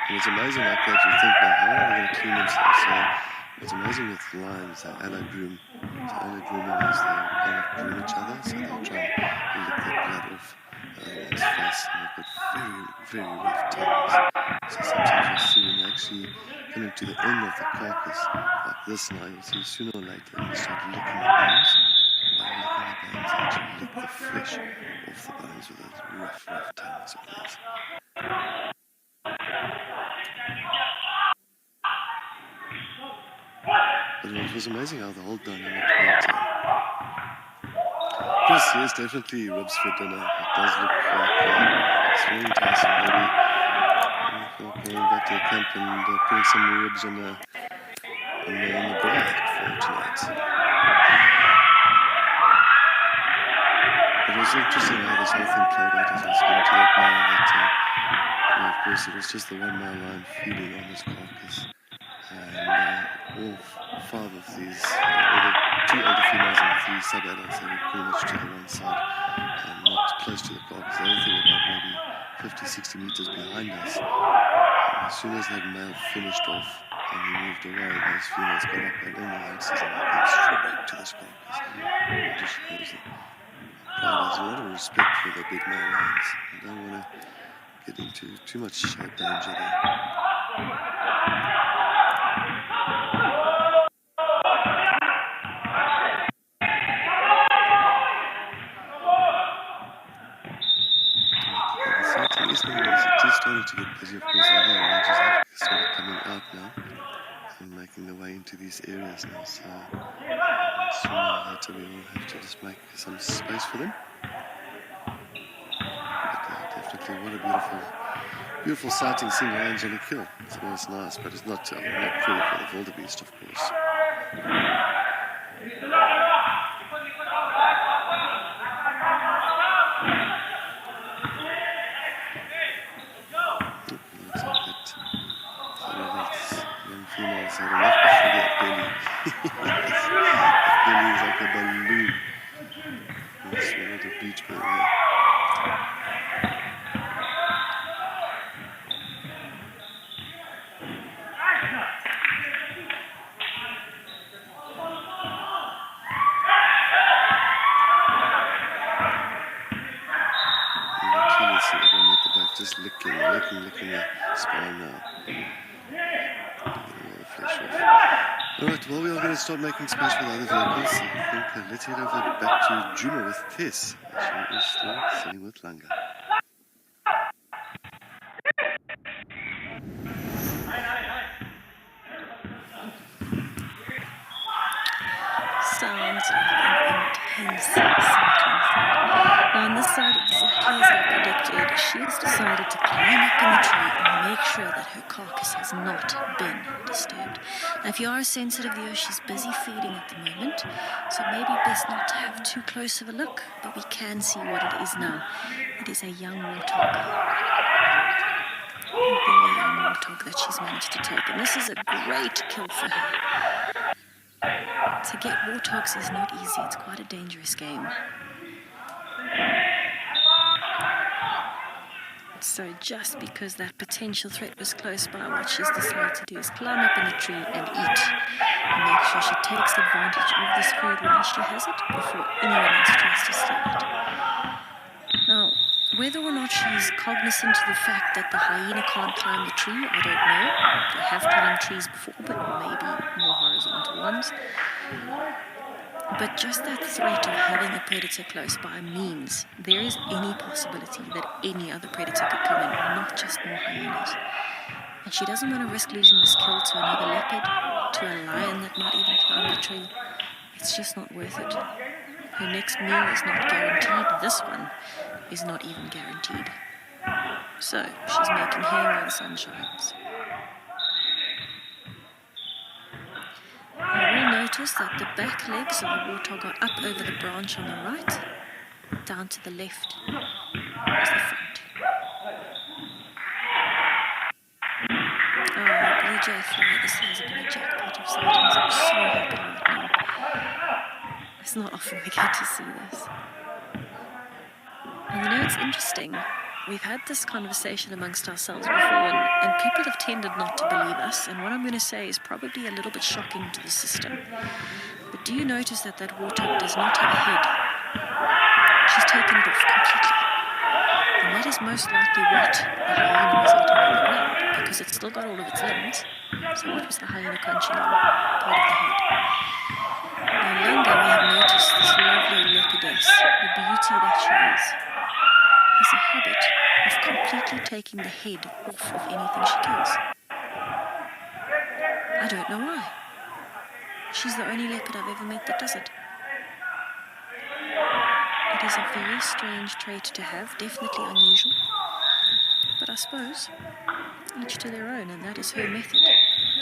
And it's amazing like that. You think, now, how are they going to clean themselves? So what's amazing with lions, they allo-groom. So allo-grooming is they kind of groom each other. So they'll try and lick the blood off one's face. And they've got very, very rough tongues. So sometimes you'll see when they actually come into the end of the carcass, like this now, you'll see sooner or later they start licking the bones. By licking the bones, they actually lick the flesh off the bones with those rough, rough tongues of theirs. But it was amazing how the whole dynamic worked. Chris, yes, definitely ribs for dinner. It does look like it's very enticing. Maybe going back to the camp and putting some ribs on the braai for tonight. But it was interesting how this whole thing played out as I was coming to that now that, of course, it was just the 1 mile line feeding on this carcass. And all 5 of these, all the 2 older females and the 3 sub-adults, they were pretty much to the one side and not close to the carcass. Everything about maybe 50, 60 meters behind us. And as soon as that male finished off and he moved away, those females got up and all the youngsters and they came straight to this carcass. It just shows that pride has a lot of respect for the big male lions. You don't want to get into too much danger there. It's starting to get busy, of course. The other ranges have started coming out now and making their way into these areas now. So sooner or later we will have to just make some space for them. But definitely, what a beautiful sighting, seeing lions on a kill. It's always nice, but it's not pretty for the wildebeest, of course. Females had enough for that belly. That belly is like a balloon. That's one of the beach belly there. Right, well, we are going to start making space for the other vehicles. I think let's head over back to Juma with Tess. She is still sitting with Langa. Sounds like an intense cycling side. Now on this side, exactly as I predicted, she has decided to climb up in the tree and make sure that her carcass has not been disturbed. Now if you are a sensitive viewer, she's busy feeding at the moment, so maybe best not to have too close of a look, but we can see what it is now. It is a young warthog. A very young warthog that she's managed to take, and this is a great kill for her. To get warthogs is not easy, it's quite a dangerous game. So just because that potential threat was close by, what she's decided to do is climb up in the tree and eat. And make sure she takes advantage of this food while she has it before anyone else tries to steal it. Now, whether or not she's cognizant of the fact that the hyena can't climb the tree, I don't know. They have climbed trees before, but maybe more horizontal ones. But just that threat of having a predator close by means there is any possibility that any other predator could come in, not just more hyenas. And she doesn't want to risk losing this kill to another leopard, to a lion that might even climb the tree. It's just not worth it. Her next meal is not guaranteed. This one is not even guaranteed. So she's making hay while the sun shines. You will notice that the back legs of the warthog are up over the branch on the right, down to the left is the front. Oh, blue jay fly, this has been a jackpot of sightings. I'm so happy right now. It's not often we get to see this. And you know, it's interesting. We've had this conversation amongst ourselves before, and people have tended not to believe us, and what I'm going to say is probably a little bit shocking to the system. But do you notice that that warthog does not have a head? She's taken it off completely. And that is most likely what the hyena was eating on the ground, because it's still got all of its limbs. So what was the hyena crunching on? Part of the head. Now Langa, we have noticed this lovely leopardess, the beauty that she is, has a habit of completely taking the head off of anything she kills. I don't know why. She's the only leopard I've ever met that does it. It is a very strange trait to have, definitely unusual. But I suppose each to their own, and that is her method.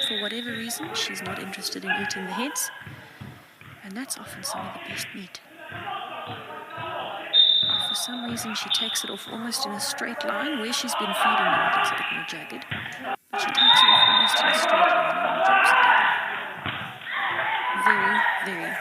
For whatever reason, she's not interested in eating the heads, and that's often some of the best meat. For some reason, she takes it off almost in a straight line. Where she's been feeding now, it looks a bit more jagged. But she takes it off almost in a straight line and drops it down. Very, very